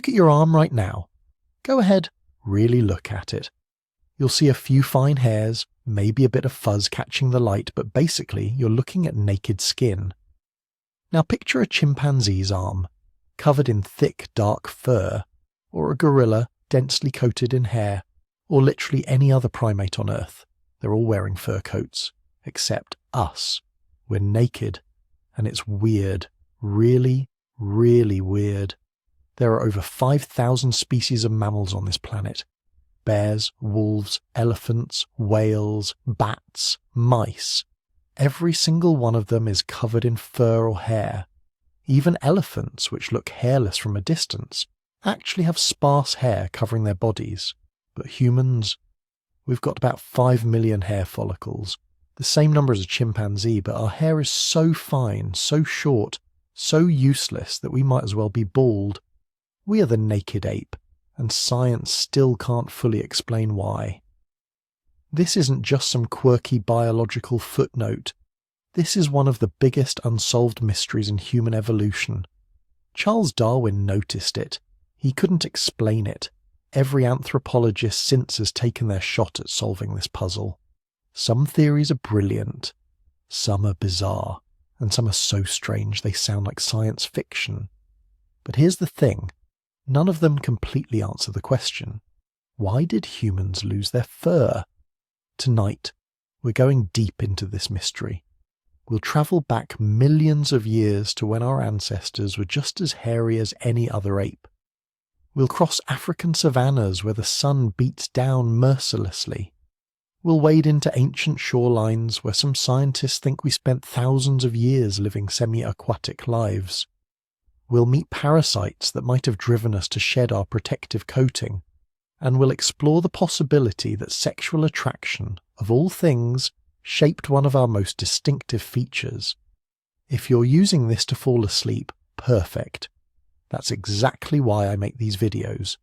Look at your arm right now. Go ahead, really look at it. You'll see a few fine hairs, maybe a bit of fuzz catching the light, but basically you're looking at naked skin. Now picture a chimpanzee's arm, covered in thick, dark fur, or a gorilla densely coated in hair, or literally any other primate on Earth. They're all wearing fur coats, except us. We're naked, and it's weird, really, really weird. There are over 5,000 species of mammals on this planet. Bears, wolves, elephants, whales, bats, mice. Every single one of them is covered in fur or hair. Even elephants, which look hairless from a distance, actually have sparse hair covering their bodies. But humans, we've got about 5 million hair follicles, the same number as a chimpanzee, but our hair is so fine, so short, so useless that we might as well be bald. We are the naked ape, and science still can't fully explain why. This isn't just some quirky biological footnote. This is one of the biggest unsolved mysteries in human evolution. Charles Darwin noticed it. He couldn't explain it. Every anthropologist since has taken their shot at solving this puzzle. Some theories are brilliant, some are bizarre, and some are so strange they sound like science fiction. But here's the thing, none of them completely answer the question. Why did humans lose their fur? Tonight, we're going deep into this mystery. We'll travel back millions of years to when our ancestors were just as hairy as any other ape. We'll cross African savannas where the sun beats down mercilessly. We'll wade into ancient shorelines where some scientists think we spent thousands of years living semi-aquatic lives. We'll meet parasites that might have driven us to shed our protective coating, and we'll explore the possibility that sexual attraction, of all things, shaped one of our most distinctive features. If you're using this to fall asleep, perfect. That's exactly why I make these videos.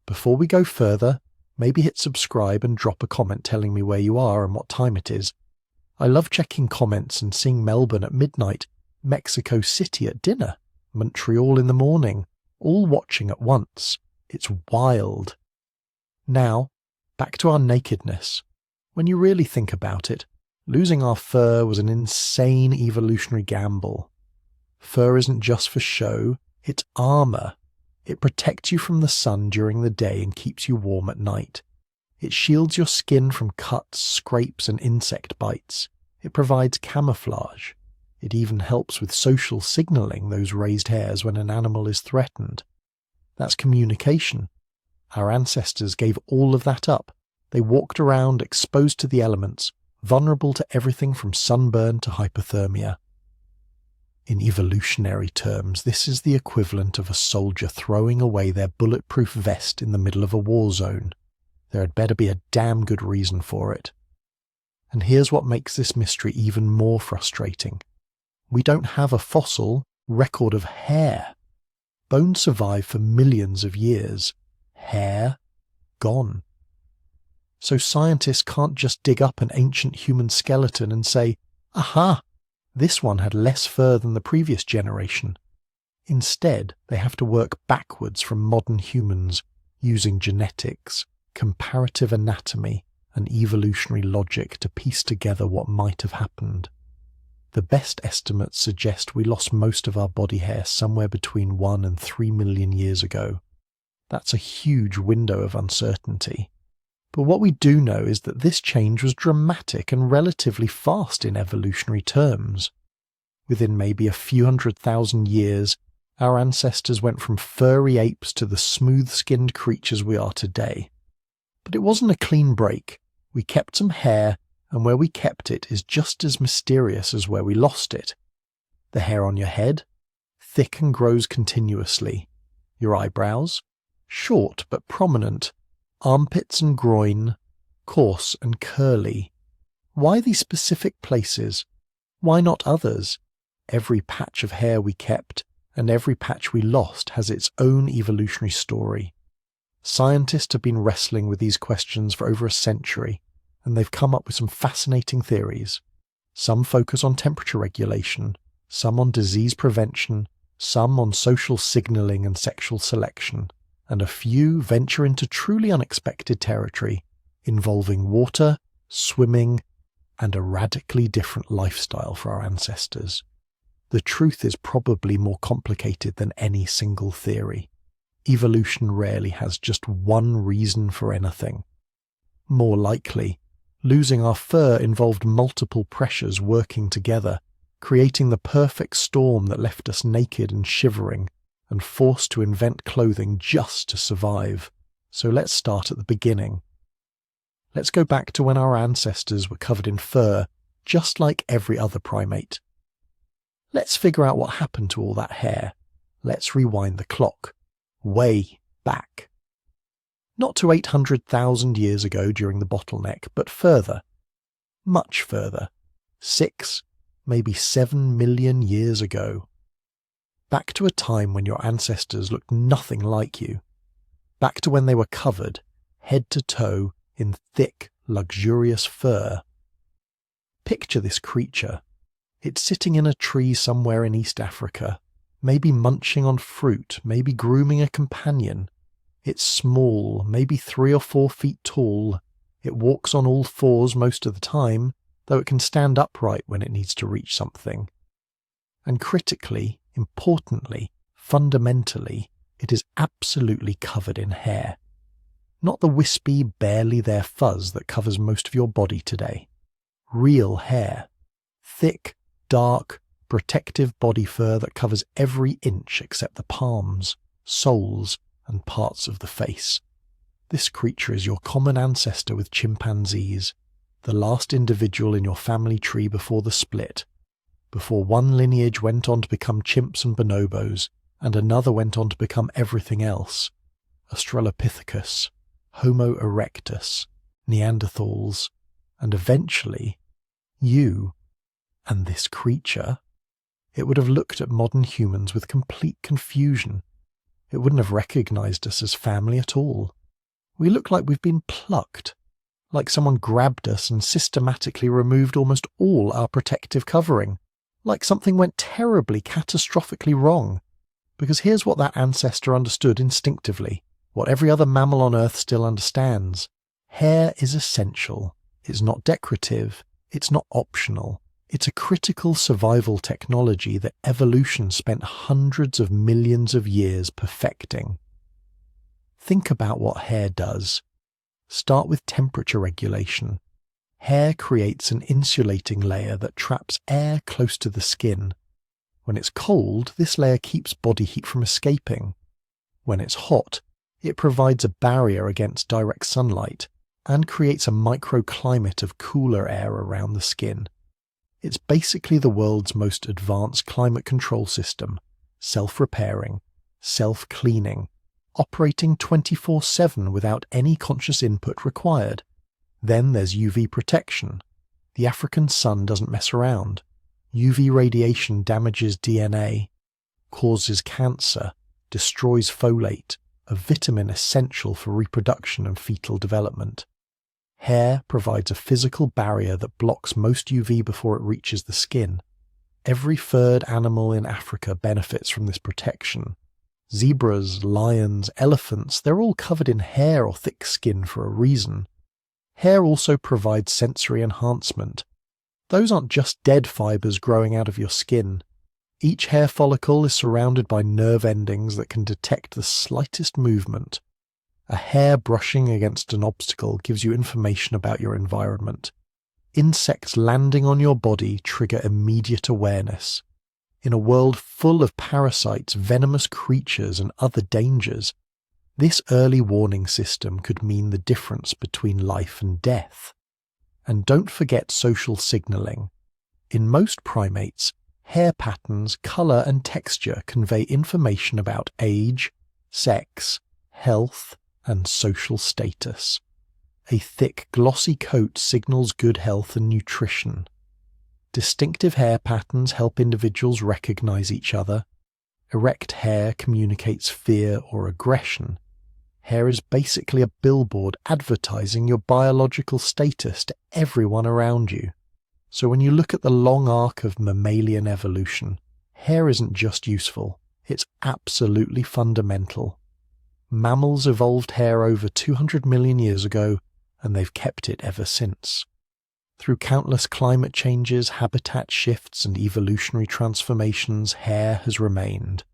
Before we go further, maybe hit subscribe and drop a comment telling me where you are and what time it is. I love checking comments and seeing Melbourne at midnight, Mexico City at dinner, Montreal in the morning, all watching at once. It's wild. Now, back to our nakedness. When you really think about it, losing our fur was an insane evolutionary gamble. Fur isn't just for show, it's armor. It protects you from the sun during the day and keeps you warm at night. It shields your skin from cuts, scrapes, and insect bites. It provides camouflage. It even helps with social signaling those raised hairs when an animal is threatened. That's communication. Our ancestors gave all of that up. They walked around exposed to the elements, vulnerable to everything from sunburn to hypothermia. In evolutionary terms, this is the equivalent of a soldier throwing away their bulletproof vest in the middle of a war zone. There had better be a damn good reason for it. And here's what makes this mystery even more frustrating. We don't have a fossil record of hair. Bones survive for millions of years. Hair, gone. So scientists can't just dig up an ancient human skeleton and say, aha, this one had less fur than the previous generation. Instead, they have to work backwards from modern humans, using genetics, comparative anatomy, and evolutionary logic to piece together what might have happened. The best estimates suggest we lost most of our body hair somewhere between 1 and 3 million years ago. That's a huge window of uncertainty. But what we do know is that this change was dramatic and relatively fast in evolutionary terms. Within maybe a few 100,000 years, our ancestors went from furry apes to the smooth-skinned creatures we are today. But it wasn't a clean break. We kept some hair, and where we kept it is just as mysterious as where we lost it. The hair on your head? Thick and grows continuously. Your eyebrows? Short but prominent. Armpits and groin? Coarse and curly. Why these specific places? Why not others? Every patch of hair we kept, and every patch we lost has its own evolutionary story. Scientists have been wrestling with these questions for over a century, and they've come up with some fascinating theories. Some focus on temperature regulation, some on disease prevention, some on social signaling and sexual selection, and a few venture into truly unexpected territory involving water, swimming, and a radically different lifestyle for our ancestors. The truth is probably more complicated than any single theory. Evolution rarely has just one reason for anything. More likely, losing our fur involved multiple pressures working together, creating the perfect storm that left us naked and shivering, and forced to invent clothing just to survive. So let's start at the beginning. Let's go back to when our ancestors were covered in fur, just like every other primate. Let's figure out what happened to all that hair. Let's rewind the clock. Way back. Not to 800,000 years ago during the bottleneck, but further. Much further. 6, maybe 7 million years ago. Back to a time when your ancestors looked nothing like you. Back to when they were covered, head to toe, in thick, luxurious fur. Picture this creature. It's sitting in a tree somewhere in East Africa, maybe munching on fruit, maybe grooming a companion. It's small, maybe 3 or 4 feet tall. It walks on all fours most of the time, though it can stand upright when it needs to reach something. And critically, importantly, fundamentally, it is absolutely covered in hair. Not the wispy, barely there fuzz that covers most of your body today. Real hair. Thick, dark, protective body fur that covers every inch except the palms, soles, and parts of the face. This creature is your common ancestor with chimpanzees, the last individual in your family tree before the split, before one lineage went on to become chimps and bonobos, and another went on to become everything else. Australopithecus, Homo erectus, Neanderthals, and eventually, you and this creature. It would have looked at modern humans with complete confusion. It wouldn't have recognized us as family at all. We look like we've been plucked, like someone grabbed us and systematically removed almost all our protective covering, like something went terribly, catastrophically wrong. Because here's what that ancestor understood instinctively, what every other mammal on Earth still understands. Hair is essential. It's not decorative. It's not optional. It's a critical survival technology that evolution spent hundreds of millions of years perfecting. Think about what hair does. Start with temperature regulation. Hair creates an insulating layer that traps air close to the skin. When it's cold, this layer keeps body heat from escaping. When it's hot, it provides a barrier against direct sunlight and creates a microclimate of cooler air around the skin. It's basically the world's most advanced climate control system, self-repairing, self-cleaning, operating 24/7 without any conscious input required. Then there's UV protection. The African sun doesn't mess around. UV radiation damages DNA, causes cancer, destroys folate, a vitamin essential for reproduction and fetal development. Hair provides a physical barrier that blocks most UV before it reaches the skin. Every furred animal in Africa benefits from this protection. Zebras, lions, elephants, they're all covered in hair or thick skin for a reason. Hair also provides sensory enhancement. Those aren't just dead fibers growing out of your skin. Each hair follicle is surrounded by nerve endings that can detect the slightest movement. A hair brushing against an obstacle gives you information about your environment. Insects landing on your body trigger immediate awareness. In a world full of parasites, venomous creatures, and other dangers, this early warning system could mean the difference between life and death. And don't forget social signaling. In most primates, hair patterns, colour and texture convey information about age, sex, health, and social status. A thick, glossy coat signals good health and nutrition. Distinctive hair patterns help individuals recognize each other. Erect hair communicates fear or aggression. Hair is basically a billboard advertising your biological status to everyone around you. So when you look at the long arc of mammalian evolution, hair isn't just useful, It's absolutely fundamental. Mammals evolved hair over 200 million years ago, and they've kept it ever since. Through countless climate changes, habitat shifts, and evolutionary transformations, hair has remained.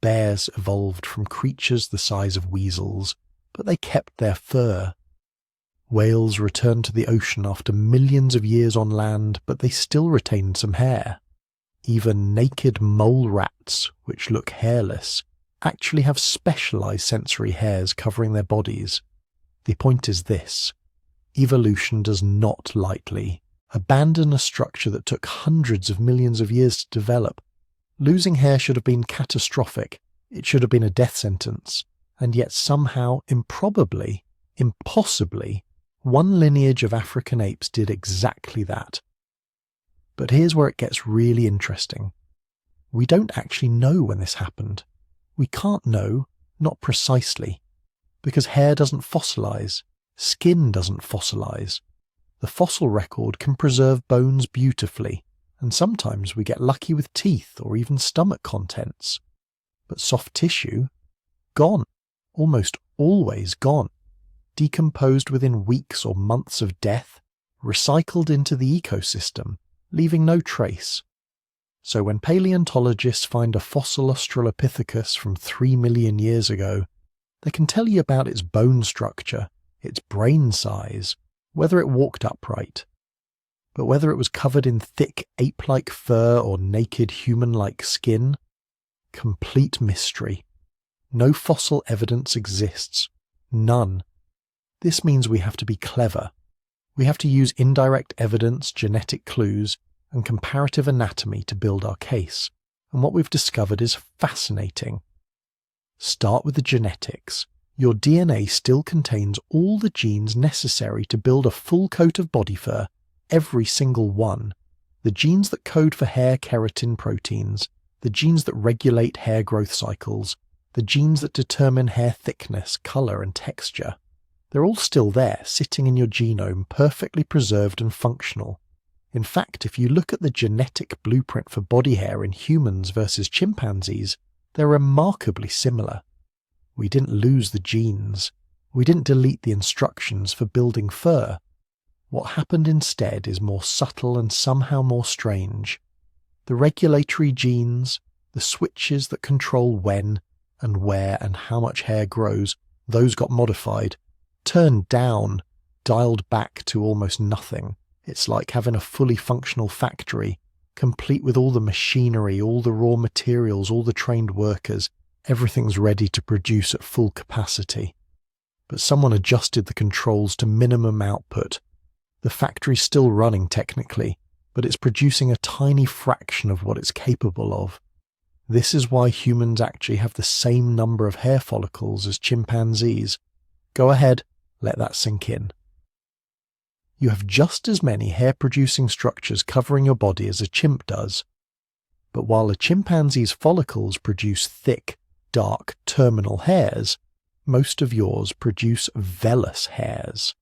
Bears evolved from creatures the size of weasels, but they kept their fur. Whales returned to the ocean after millions of years on land, but they still retained some hair. Even naked mole rats, which look hairless, actually have specialized sensory hairs covering their bodies. The point is this: evolution does not lightly abandon a structure that took hundreds of millions of years to develop. Losing hair should have been catastrophic. It should have been a death sentence. And yet somehow, improbably, impossibly, one lineage of African apes did exactly that. But here's where it gets really interesting. We don't actually know when this happened. We can't know, not precisely, because hair doesn't fossilize, skin doesn't fossilize. The fossil record can preserve bones beautifully, and sometimes we get lucky with teeth or even stomach contents. But soft tissue? Gone. Almost always gone. Decomposed within weeks or months of death, recycled into the ecosystem, leaving no trace. So when paleontologists find a fossil Australopithecus from 3 million years ago, they can tell you about its bone structure, its brain size, whether it walked upright. But whether it was covered in thick ape-like fur or naked human-like skin, complete mystery. No fossil evidence exists. None. This means we have to be clever. We have to use indirect evidence, genetic clues, and comparative anatomy to build our case. And what we've discovered is fascinating. Start with the genetics. Your DNA still contains all the genes necessary to build a full coat of body fur, every single one. The genes that code for hair keratin proteins, the genes that regulate hair growth cycles, the genes that determine hair thickness, colour and texture. They're all still there, sitting in your genome, perfectly preserved and functional. In fact, if you look at the genetic blueprint for body hair in humans versus chimpanzees, they're remarkably similar. We didn't lose the genes. We didn't delete the instructions for building fur. What happened instead is more subtle and somehow more strange. The regulatory genes, the switches that control when and where and how much hair grows, those got modified, turned down, dialed back to almost nothing. It's like having a fully functional factory, complete with all the machinery, all the raw materials, all the trained workers. Everything's ready to produce at full capacity. But someone adjusted the controls to minimum output. The factory's still running technically, but it's producing a tiny fraction of what it's capable of. This is why humans actually have the same number of hair follicles as chimpanzees. Go ahead, let that sink in. You have just as many hair-producing structures covering your body as a chimp does. But while a chimpanzee's follicles produce thick, dark, terminal hairs, most of yours produce vellus hairs.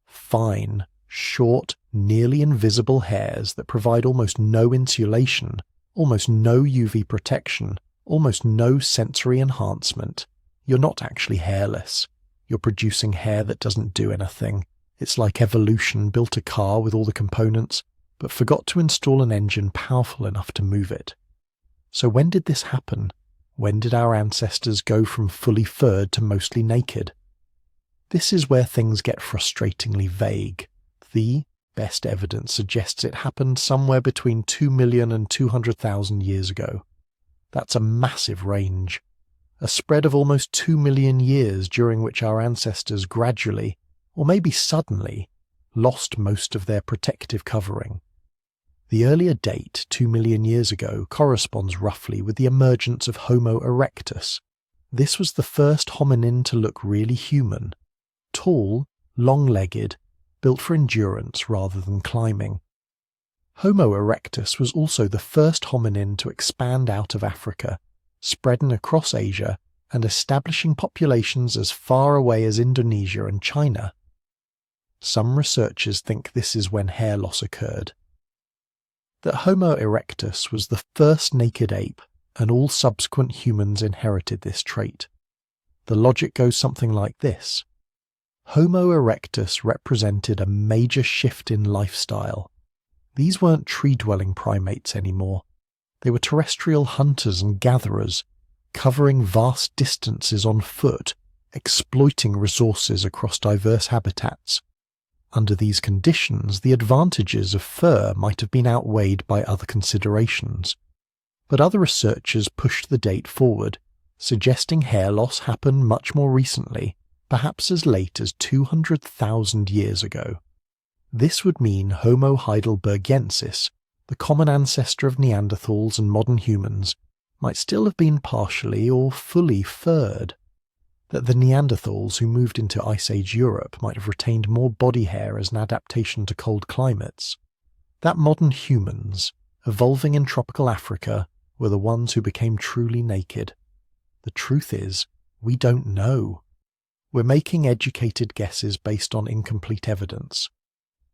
Fine, short, nearly invisible hairs that provide almost no insulation, almost no UV protection, almost no sensory enhancement. You're not actually hairless. You're producing hair that doesn't do anything. It's like evolution built a car with all the components, but forgot to install an engine powerful enough to move it. So when did this happen? When did our ancestors go from fully furred to mostly naked? This is where things get frustratingly vague. The best evidence suggests it happened somewhere between 2 million and 200,000 years ago. That's a massive range. A spread of almost 2 million years during which our ancestors gradually, or maybe suddenly, lost most of their protective covering. The earlier date, 2 million years ago, corresponds roughly with the emergence of Homo erectus. This was the first hominin to look really human. Tall, long-legged, built for endurance rather than climbing. Homo erectus was also the first hominin to expand out of Africa, spreading across Asia and establishing populations as far away as Indonesia and China. Some researchers think this is when hair loss occurred. That Homo erectus was the first naked ape, and all subsequent humans inherited this trait. The logic goes something like this. Homo erectus represented a major shift in lifestyle. These weren't tree-dwelling primates anymore. They were terrestrial hunters and gatherers, covering vast distances on foot, exploiting resources across diverse habitats. Under these conditions, the advantages of fur might have been outweighed by other considerations. But other researchers pushed the date forward, suggesting hair loss happened much more recently, perhaps as late as 200,000 years ago. This would mean Homo heidelbergensis, the common ancestor of Neanderthals and modern humans, might still have been partially or fully furred. That the Neanderthals who moved into Ice Age Europe might have retained more body hair as an adaptation to cold climates. That modern humans, evolving in tropical Africa, were the ones who became truly naked. The truth is, we don't know. We're making educated guesses based on incomplete evidence.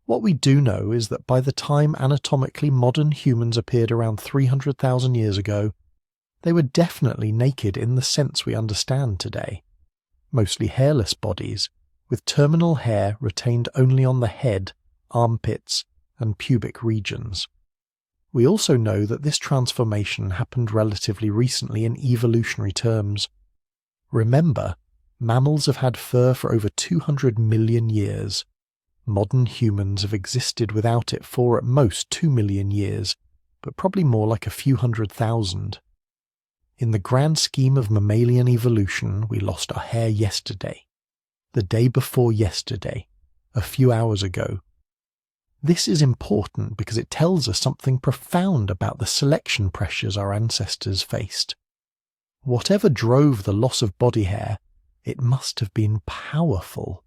What we do know is that by the time anatomically modern humans appeared around 300,000 years ago, they were definitely naked in the sense we understand today. Mostly hairless bodies, with terminal hair retained only on the head, armpits, and pubic regions. We also know that this transformation happened relatively recently in evolutionary terms. Remember, mammals have had fur for over 200 million years. Modern humans have existed without it for at most 2 million years, but probably more like a few 100,000. In the grand scheme of mammalian evolution, we lost our hair yesterday, the day before yesterday, a few hours ago. This is important because it tells us something profound about the selection pressures our ancestors faced. Whatever drove the loss of body hair, it must have been powerful,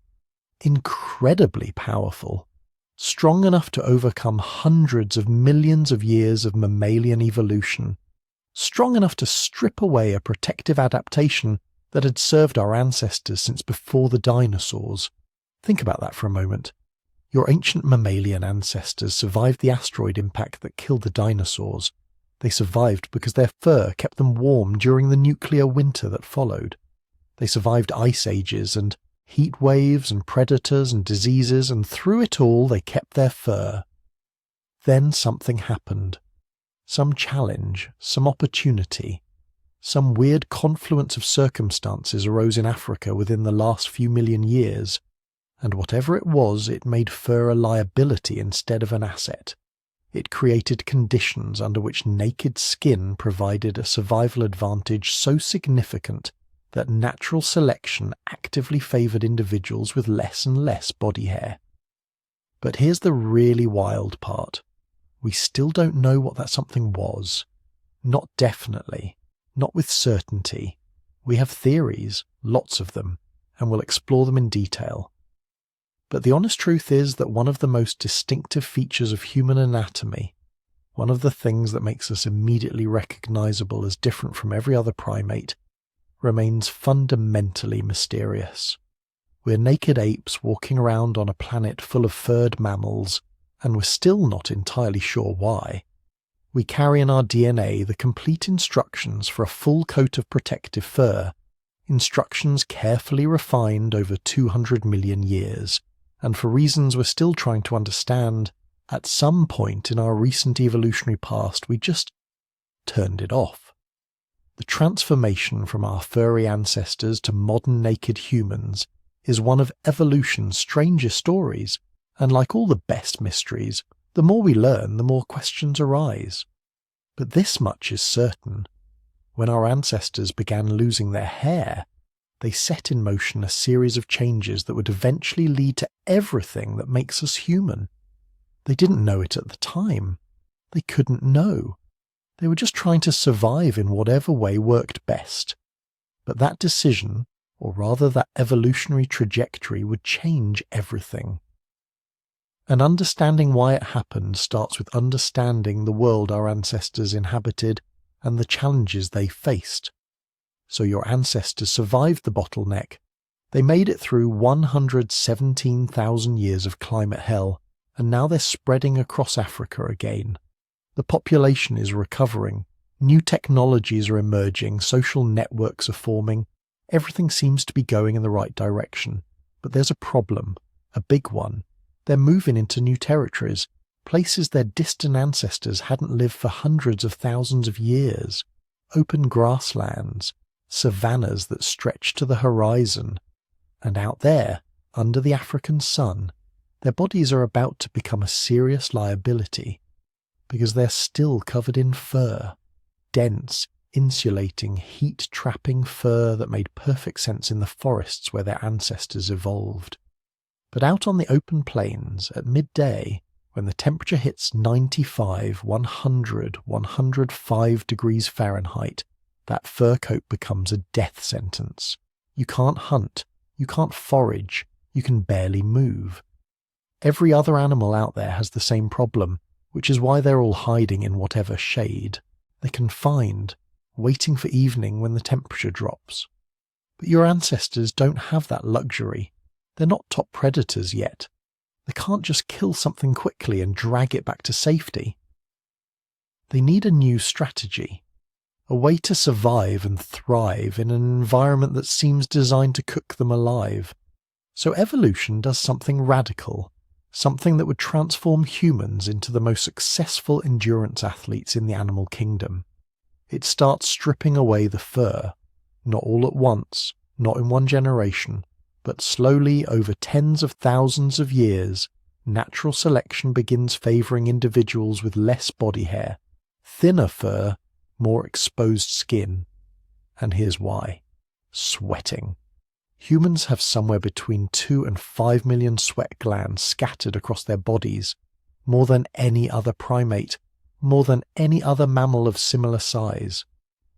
incredibly powerful, strong enough to overcome hundreds of millions of years of mammalian evolution, strong enough to strip away a protective adaptation that had served our ancestors since before the dinosaurs. Think about that for a moment. Your ancient mammalian ancestors survived the asteroid impact that killed the dinosaurs. They survived because their fur kept them warm during the nuclear winter that followed. They survived ice ages and heat waves and predators and diseases, and through it all they kept their fur. Then something happened. Some challenge, some opportunity, some weird confluence of circumstances arose in Africa within the last few million years, and whatever it was, it made fur a liability instead of an asset. It created conditions under which naked skin provided a survival advantage so significant that natural selection actively favoured individuals with less and less body hair. But here's the really wild part. We still don't know what that something was. Not definitely, not with certainty. We have theories, lots of them, and we'll explore them in detail. But the honest truth is that one of the most distinctive features of human anatomy, one of the things that makes us immediately recognizable as different from every other primate, remains fundamentally mysterious. We're naked apes walking around on a planet full of furred mammals, and we're still not entirely sure why. We carry in our DNA the complete instructions for a full coat of protective fur, instructions carefully refined over 200 million years, and for reasons we're still trying to understand, at some point in our recent evolutionary past we just turned it off. The transformation from our furry ancestors to modern naked humans is one of evolution's strangest stories, and like all the best mysteries, the more we learn, the more questions arise. But this much is certain. When our ancestors began losing their hair, they set in motion a series of changes that would eventually lead to everything that makes us human. They didn't know it at the time. They couldn't know. They were just trying to survive in whatever way worked best. But that decision, or rather that evolutionary trajectory, would change everything. And understanding why it happened starts with understanding the world our ancestors inhabited and the challenges they faced. So your ancestors survived the bottleneck. They made it through 117,000 years of climate hell, and now they're spreading across Africa again. The population is recovering, New technologies are emerging, social networks are forming, everything seems to be going in the right direction. But there's a problem, a big one. They're moving into new territories, places their distant ancestors hadn't lived for hundreds of thousands of years. Open grasslands, savannas that stretch to the horizon. And out there, under the African sun, their bodies are about to become a serious liability, because they're still covered in fur. Dense, insulating, heat-trapping fur that made perfect sense in the forests where their ancestors evolved. But out on the open plains, at midday, when the temperature hits 95, 100, 105 degrees Fahrenheit, that fur coat becomes a death sentence. You can't hunt, you can't forage, you can barely move. Every other animal out there has the same problem, which is why they're all hiding in whatever shade. They're confined, waiting for evening when the temperature drops. But your ancestors don't have that luxury. They're not top predators yet. They can't just kill something quickly and drag it back to safety. They need a new strategy, a way to survive and thrive in an environment that seems designed to cook them alive. So evolution does something radical, something that would transform humans into the most successful endurance athletes in the animal kingdom. It starts stripping away the fur, not all at once, not in one generation, but slowly over tens of thousands of years. Natural selection begins favouring individuals with less body hair, thinner fur, more exposed skin. And here's why. Sweating. Humans have somewhere between 2 and 5 million sweat glands scattered across their bodies, more than any other primate, more than any other mammal of similar size.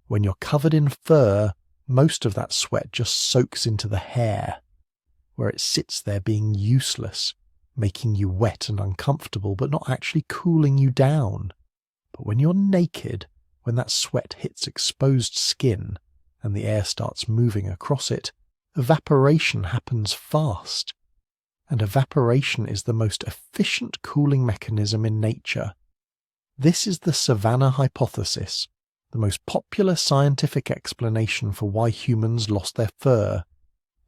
When you're covered in fur, most of that sweat just soaks into the hair, where it sits there being useless, making you wet and uncomfortable, but not actually cooling you down. But when you're naked, when that sweat hits exposed skin and the air starts moving across it, evaporation happens fast. And evaporation is the most efficient cooling mechanism in nature. This is the Savanna hypothesis, the most popular scientific explanation for why humans lost their fur.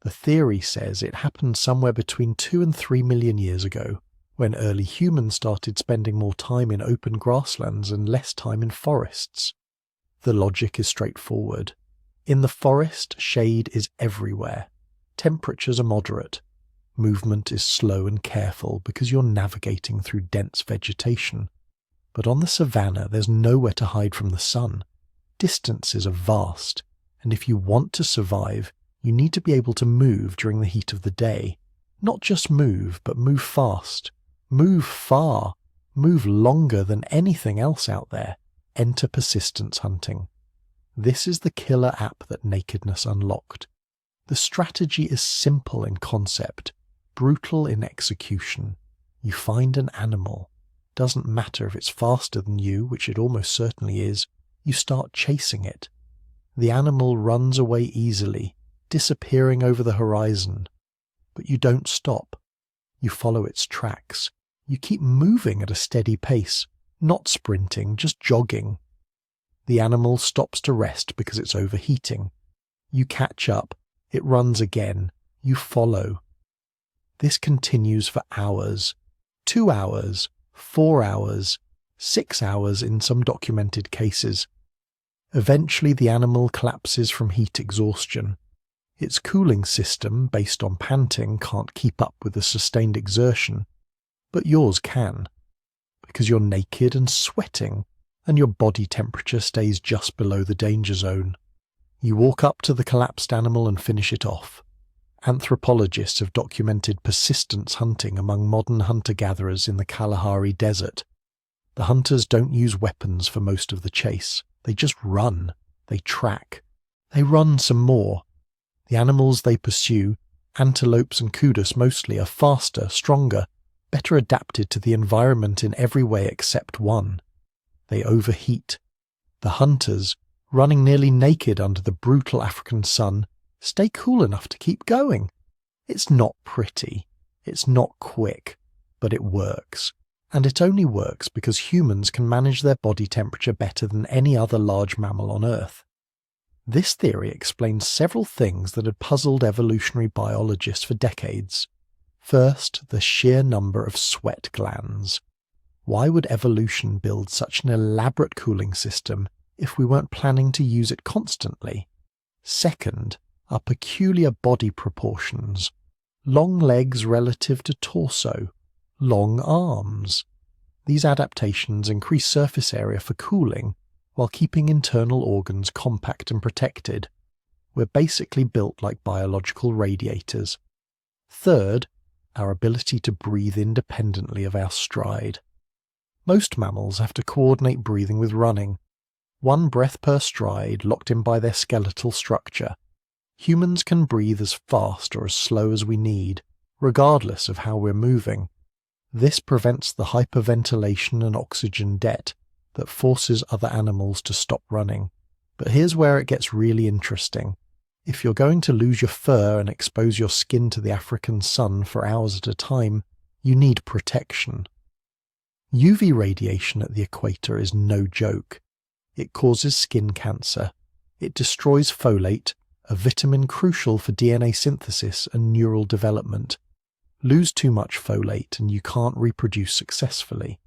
The theory says it happened somewhere between 2 and 3 million years ago, when early humans started spending more time in open grasslands and less time in forests. The logic is straightforward. In the forest, shade is everywhere. Temperatures are moderate. Movement is slow and careful because you're navigating through dense vegetation. But on the savanna, there's nowhere to hide from the sun. Distances are vast, and if you want to survive, you need to be able to move during the heat of the day. Not just move, but move fast. Move far. Move longer than anything else out there. Enter persistence hunting. This is the killer app that nakedness unlocked. The strategy is simple in concept, brutal in execution. You find an animal. Doesn't matter if it's faster than you, which it almost certainly is. You start chasing it. The animal runs away easily, disappearing over the horizon. But you don't stop. You follow its tracks. You keep moving at a steady pace, not sprinting, just jogging. The animal stops to rest because it's overheating. You catch up. It runs again. You follow. This continues for hours. 2 hours, 4 hours, 6 hours in some documented cases. Eventually the animal collapses from heat exhaustion. Its cooling system, based on panting, can't keep up with the sustained exertion. But yours can, because you're naked and sweating, and your body temperature stays just below the danger zone. You walk up to the collapsed animal and finish it off. Anthropologists have documented persistence hunting among modern hunter-gatherers in the Kalahari Desert. The hunters don't use weapons for most of the chase. They just run. They track. They run some more. The animals they pursue, antelopes and kudos mostly, are faster, stronger, better adapted to the environment in every way except one. They overheat. The hunters, running nearly naked under the brutal African sun, stay cool enough to keep going. It's not pretty. It's not quick. But it works. And it only works because humans can manage their body temperature better than any other large mammal on Earth. This theory explains several things that had puzzled evolutionary biologists for decades. First, the sheer number of sweat glands. Why would evolution build such an elaborate cooling system if we weren't planning to use it constantly? Second, our peculiar body proportions. Long legs relative to torso. Long arms. These adaptations increase surface area for cooling while keeping internal organs compact and protected. We're basically built like biological radiators. Third, our ability to breathe independently of our stride. Most mammals have to coordinate breathing with running. One breath per stride, locked in by their skeletal structure. Humans can breathe as fast or as slow as we need, regardless of how we're moving. This prevents the hyperventilation and oxygen debt that forces other animals to stop running. But here's where it gets really interesting. If you're going to lose your fur and expose your skin to the African sun for hours at a time, you need protection. UV radiation at the equator is no joke. It causes skin cancer. It destroys folate, a vitamin crucial for DNA synthesis and neural development. Lose too much folate and you can't reproduce successfully.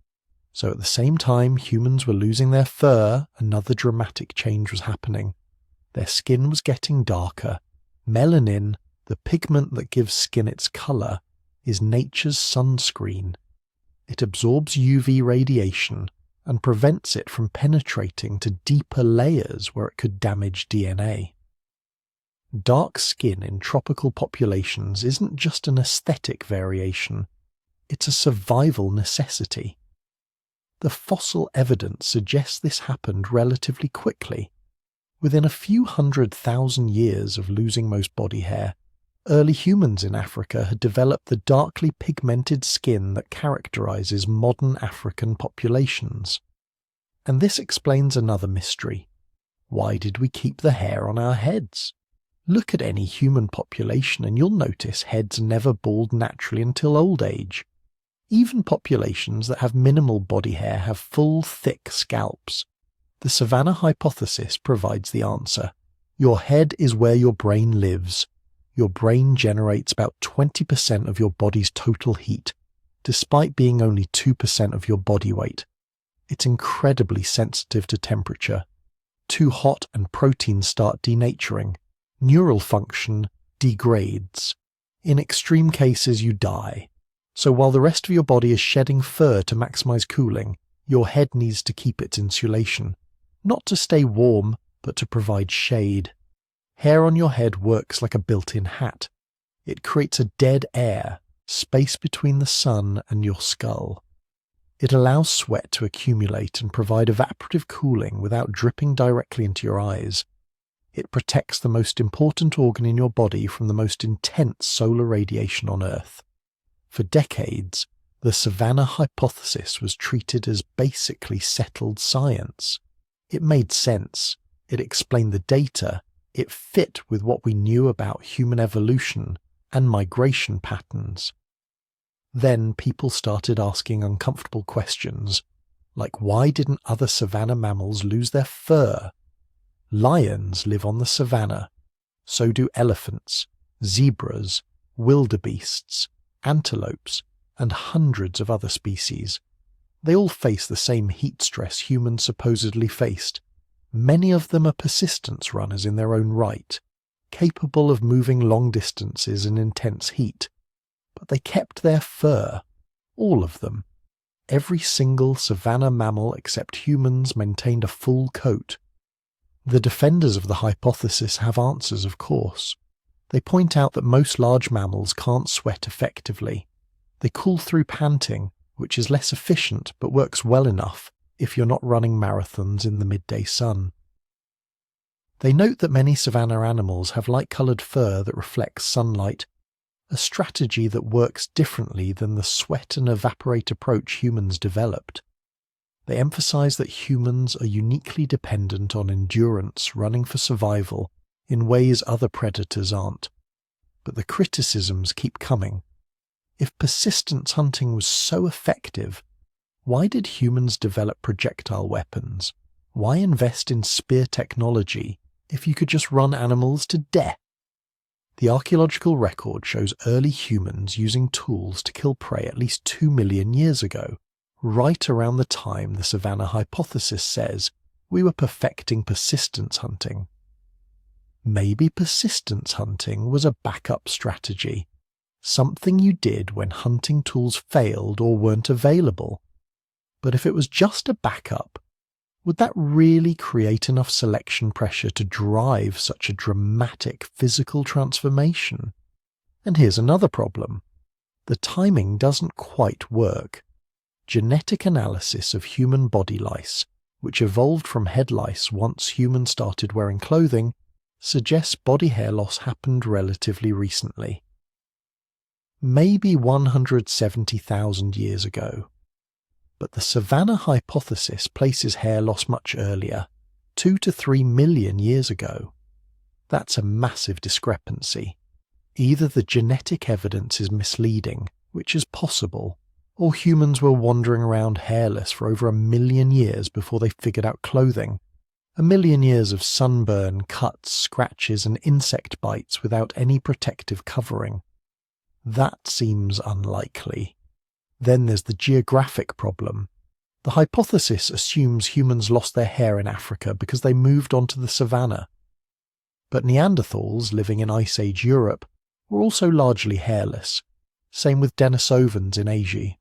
So at the same time humans were losing their fur, another dramatic change was happening. Their skin was getting darker. Melanin, the pigment that gives skin its colour, is nature's sunscreen. It absorbs UV radiation and prevents it from penetrating to deeper layers where it could damage DNA. Dark skin in tropical populations isn't just an aesthetic variation, it's a survival necessity. The fossil evidence suggests this happened relatively quickly. Within a few 100,000 years of losing most body hair, early humans in Africa had developed the darkly pigmented skin that characterizes modern African populations. And this explains another mystery. Why did we keep the hair on our heads? Look at any human population and you'll notice heads never bald naturally until old age. Even populations that have minimal body hair have full, thick scalps. The Savanna hypothesis provides the answer. Your head is where your brain lives. Your brain generates about 20% of your body's total heat, despite being only 2% of your body weight. It's incredibly sensitive to temperature. Too hot and proteins start denaturing. Neural function degrades. In extreme cases, you die. So while the rest of your body is shedding fur to maximize cooling, your head needs to keep its insulation. Not to stay warm, but to provide shade. Hair on your head works like a built-in hat. It creates a dead air, space between the sun and your skull. It allows sweat to accumulate and provide evaporative cooling without dripping directly into your eyes. It protects the most important organ in your body from the most intense solar radiation on Earth. For decades, the Savanna hypothesis was treated as basically settled science. It made sense. It explained the data. It fit with what we knew about human evolution and migration patterns. Then people started asking uncomfortable questions, like why didn't other savanna mammals lose their fur? Lions live on the savanna. So do elephants, zebras, wildebeests, antelopes, and hundreds of other species. They all face the same heat stress humans supposedly faced. Many of them are persistence runners in their own right, capable of moving long distances in intense heat. But they kept their fur, all of them. Every single savanna mammal except humans maintained a full coat. The defenders of the hypothesis have answers, of course. They point out that most large mammals can't sweat effectively. They cool through panting, which is less efficient but works well enough if you're not running marathons in the midday sun. They note that many savanna animals have light-coloured fur that reflects sunlight, a strategy that works differently than the sweat and evaporate approach humans developed. They emphasize that humans are uniquely dependent on endurance running for survival in ways other predators aren't. But the criticisms keep coming. If persistence hunting was so effective, Why did humans develop projectile weapons? Why invest in spear technology if you could just run animals to death? The archaeological record shows early humans using tools to kill prey at least 2 million years ago, right around the time the Savanna hypothesis says we were perfecting persistence hunting. Maybe persistence hunting was a backup strategy, something you did when hunting tools failed or weren't available. But if it was just a backup, would that really create enough selection pressure to drive such a dramatic physical transformation? And here's another problem. The timing doesn't quite work. Genetic analysis of human body lice, which evolved from head lice once humans started wearing clothing, suggests body hair loss happened relatively recently. Maybe 170,000 years ago. But the Savanna hypothesis places hair loss much earlier, 2 to 3 million years ago. That's a massive discrepancy. Either the genetic evidence is misleading, which is possible, or humans were wandering around hairless for over 1 million years before they figured out clothing. 1 million years of sunburn, cuts, scratches, and insect bites without any protective covering. That seems unlikely. Then there's the geographic problem. The hypothesis assumes humans lost their hair in Africa because they moved onto the savanna. But Neanderthals living in Ice Age Europe were also largely hairless. Same with Denisovans in Asia.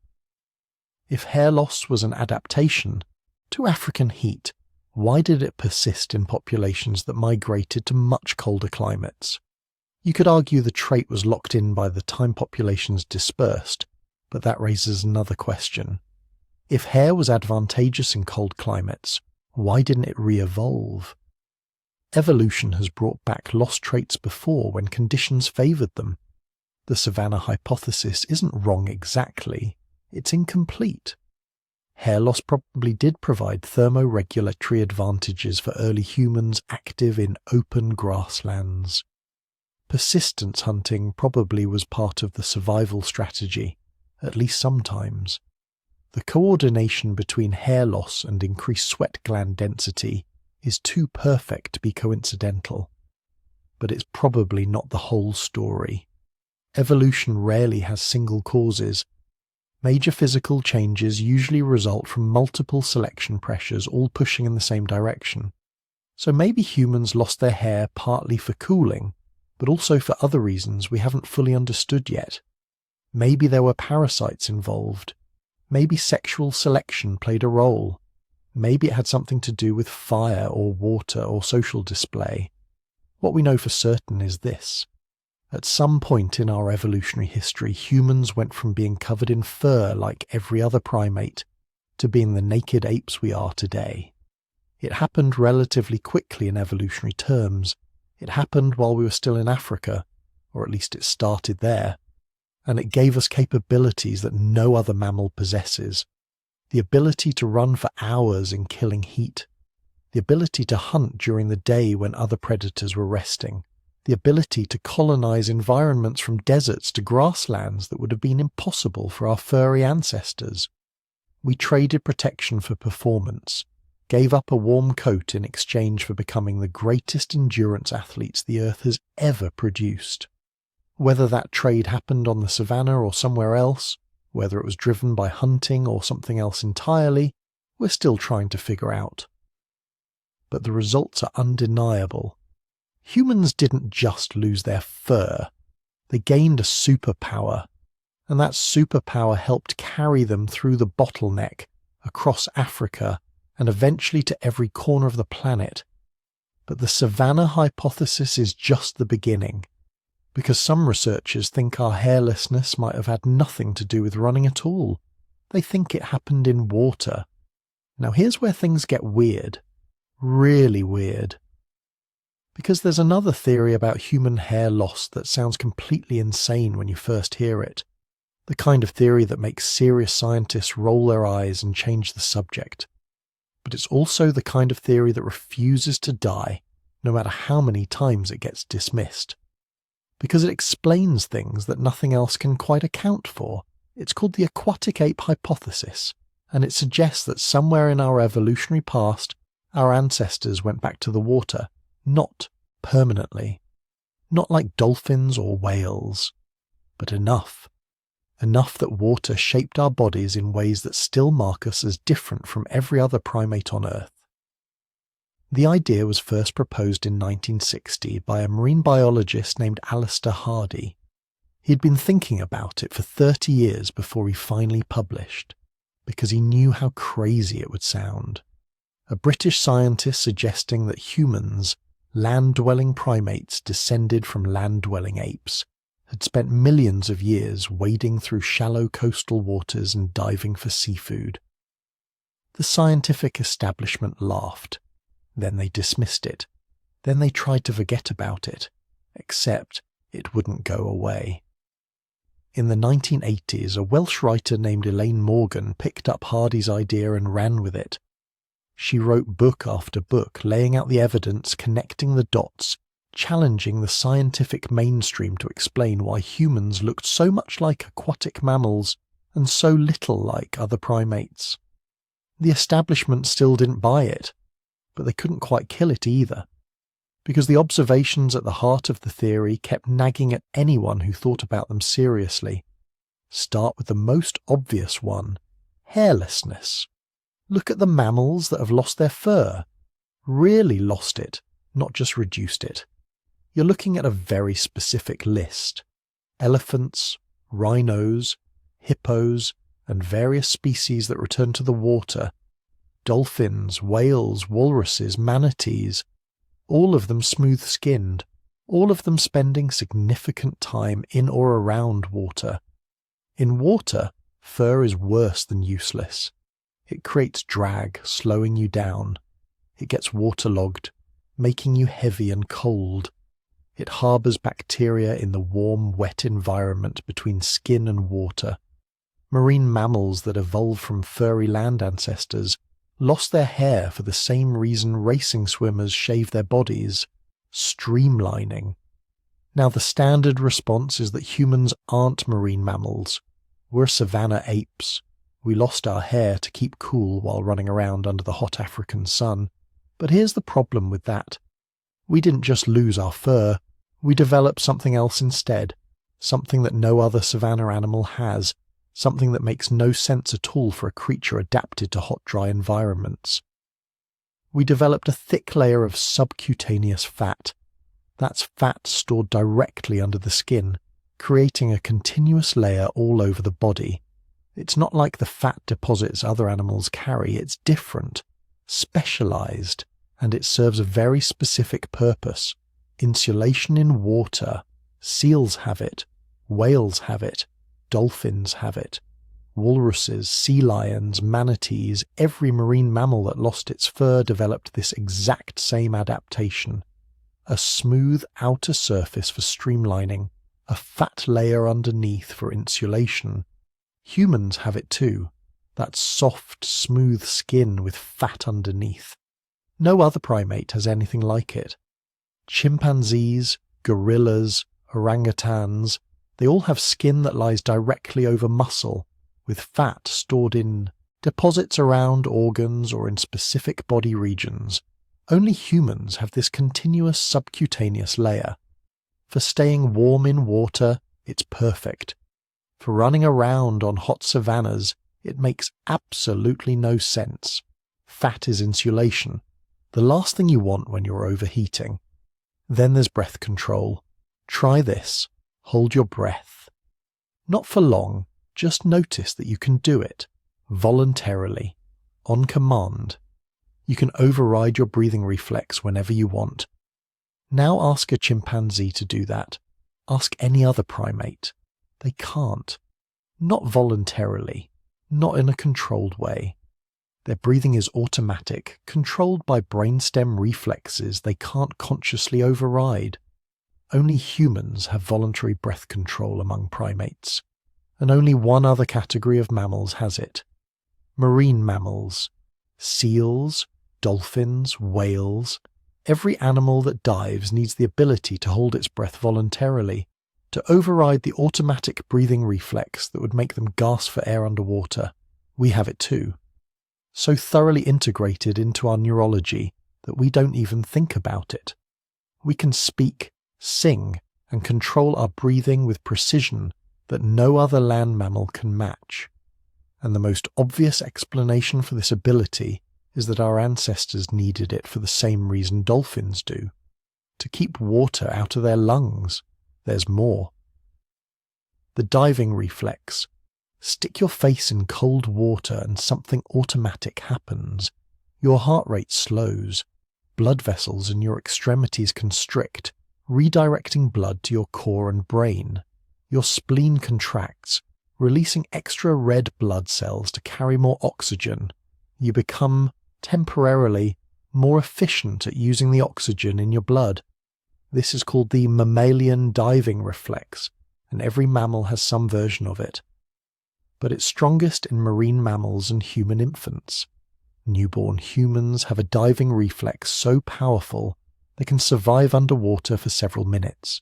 If hair loss was an adaptation to African heat, why did it persist in populations that migrated to much colder climates? You could argue the trait was locked in by the time populations dispersed, but that raises another question. If hair was advantageous in cold climates, why didn't it re-evolve? Evolution has brought back lost traits before when conditions favoured them. The Savanna hypothesis isn't wrong exactly, it's incomplete. Hair loss probably did provide thermoregulatory advantages for early humans active in open grasslands. Persistence hunting probably was part of the survival strategy, at least sometimes. The coordination between hair loss and increased sweat gland density is too perfect to be coincidental. But it's probably not the whole story. Evolution rarely has single causes. Major physical changes usually result from multiple selection pressures all pushing in the same direction. So maybe humans lost their hair partly for cooling, but also for other reasons we haven't fully understood yet. Maybe there were parasites involved. Maybe sexual selection played a role. Maybe it had something to do with fire or water or social display. What we know for certain is this. At some point in our evolutionary history, humans went from being covered in fur like every other primate to being the naked apes we are today. It happened relatively quickly in evolutionary terms. It happened while we were still in Africa, or at least it started there. And it gave us capabilities that no other mammal possesses. The ability to run for hours in killing heat. The ability to hunt during the day when other predators were resting. The ability to colonize environments from deserts to grasslands that would have been impossible for our furry ancestors. We traded protection for performance, gave up a warm coat in exchange for becoming the greatest endurance athletes the Earth has ever produced. Whether that trade happened on the savanna or somewhere else, whether it was driven by hunting or something else entirely, we're still trying to figure out. But the results are undeniable. Humans didn't just lose their fur, they gained a superpower, and that superpower helped carry them through the bottleneck, across Africa, and eventually to every corner of the planet. But the savanna hypothesis is just the beginning. Because some researchers think our hairlessness might have had nothing to do with running at all. They think it happened in water. Now here's where things get weird. Really weird. Because there's another theory about human hair loss that sounds completely insane when you first hear it. The kind of theory that makes serious scientists roll their eyes and change the subject. But it's also the kind of theory that refuses to die, no matter how many times it gets dismissed. Because it explains things that nothing else can quite account for. It's called the aquatic ape hypothesis, and it suggests that somewhere in our evolutionary past, our ancestors went back to the water, not permanently. Not like dolphins or whales, but enough. Enough that water shaped our bodies in ways that still mark us as different from every other primate on Earth. The idea was first proposed in 1960 by a marine biologist named Alistair Hardy. He'd been thinking about it for 30 years before he finally published, because he knew how crazy it would sound. A British scientist suggesting that humans, land-dwelling primates descended from land-dwelling apes, had spent millions of years wading through shallow coastal waters and diving for seafood. The scientific establishment laughed. Then they dismissed it. Then they tried to forget about it, except it wouldn't go away. In the 1980s, a Welsh writer named Elaine Morgan picked up Hardy's idea and ran with it. She wrote book after book, laying out the evidence, connecting the dots, challenging the scientific mainstream to explain why humans looked so much like aquatic mammals and so little like other primates. The establishment still didn't buy it, but they couldn't quite kill it either, because the observations at the heart of the theory kept nagging at anyone who thought about them seriously. Start with the most obvious one: hairlessness. Look at the mammals that have lost their fur. Really lost it, not just reduced it. You're looking at a very specific list. Elephants, rhinos, hippos, and various species that return to the water. Dolphins, whales, walruses, manatees. All of them smooth-skinned. All of them spending significant time in or around water. In water, fur is worse than useless. It creates drag, slowing you down. It gets waterlogged, making you heavy and cold. It harbours bacteria in the warm, wet environment between skin and water. Marine mammals that evolved from furry land ancestors lost their hair for the same reason racing swimmers shave their bodies: streamlining. Now, the standard response is that humans aren't marine mammals. We're Savanna apes. We lost our hair to keep cool while running around under the hot African sun. But here's the problem with that. We didn't just lose our fur, we developed something else instead, something that no other savanna animal has, something that makes no sense at all for a creature adapted to hot, dry environments. We developed a thick layer of subcutaneous fat. That's fat stored directly under the skin, creating a continuous layer all over the body. It's not like the fat deposits other animals carry, it's different, specialized, and it serves a very specific purpose. Insulation in water. Seals have it, whales have it, dolphins have it. Walruses, sea lions, manatees, every marine mammal that lost its fur developed this exact same adaptation. A smooth outer surface for streamlining, a fat layer underneath for insulation. Humans have it too, that soft, smooth skin with fat underneath. No other primate has anything like it. Chimpanzees, gorillas, orangutans, they all have skin that lies directly over muscle, with fat stored in deposits around organs or in specific body regions. Only humans have this continuous subcutaneous layer. For staying warm in water, it's perfect. For running around on hot savannas, it makes absolutely no sense. Fat is insulation, the last thing you want when you're overheating. Then there's breath control. Try this. Hold your breath. Not for long, just notice that you can do it, voluntarily, on command. You can override your breathing reflex whenever you want. Now ask a chimpanzee to do that. Ask any other primate. They can't. Not voluntarily. Not in a controlled way. Their breathing is automatic, controlled by brainstem reflexes they can't consciously override. Only humans have voluntary breath control among primates, and only one other category of mammals has it. Marine mammals. Seals, dolphins, whales. Every animal that dives needs the ability to hold its breath voluntarily, to override the automatic breathing reflex that would make them gasp for air underwater. We have it too. so thoroughly integrated into our neurology that we don't even think about it. We can speak, sing, and control our breathing with precision that no other land mammal can match. And the most obvious explanation for this ability is that our ancestors needed it for the same reason dolphins do: to keep water out of their lungs. There's more. The diving reflex. Stick your face in cold water and something automatic happens. Your heart rate slows, blood vessels in your extremities constrict, redirecting blood to your core and brain. Your spleen contracts, releasing extra red blood cells to carry more oxygen. You become, temporarily, more efficient at using the oxygen in your blood. This is called the mammalian diving reflex, and every mammal has some version of it. But it's strongest in marine mammals and human infants. Newborn humans have a diving reflex so powerful they can survive underwater for several minutes.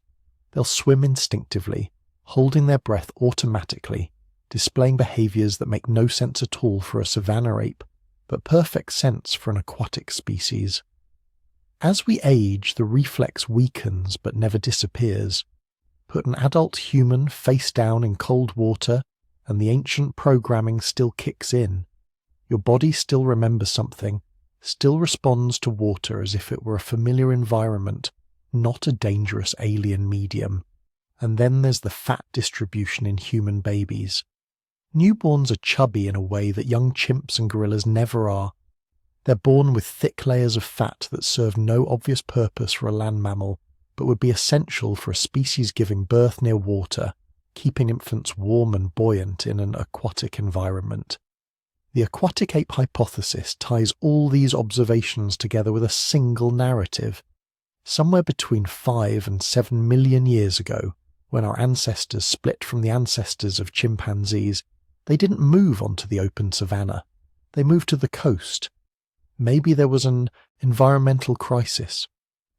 They'll swim instinctively, holding their breath automatically, displaying behaviours that make no sense at all for a savanna ape, but perfect sense for an aquatic species. As we age, the reflex weakens but never disappears. Put an adult human face down in cold water, and the ancient programming still kicks in. Your body still remembers something, still responds to water as if it were a familiar environment, not a dangerous alien medium. And then there's the fat distribution in human babies. Newborns are chubby in a way that young chimps and gorillas never are. They're born with thick layers of fat that serve no obvious purpose for a land mammal, but would be essential for a species giving birth near water, keeping infants warm and buoyant in an aquatic environment. The aquatic ape hypothesis ties all these observations together with a single narrative. Somewhere between 5 and 7 million years ago, when our ancestors split from the ancestors of chimpanzees, they didn't move onto the open savanna. They moved to the coast. Maybe there was an environmental crisis,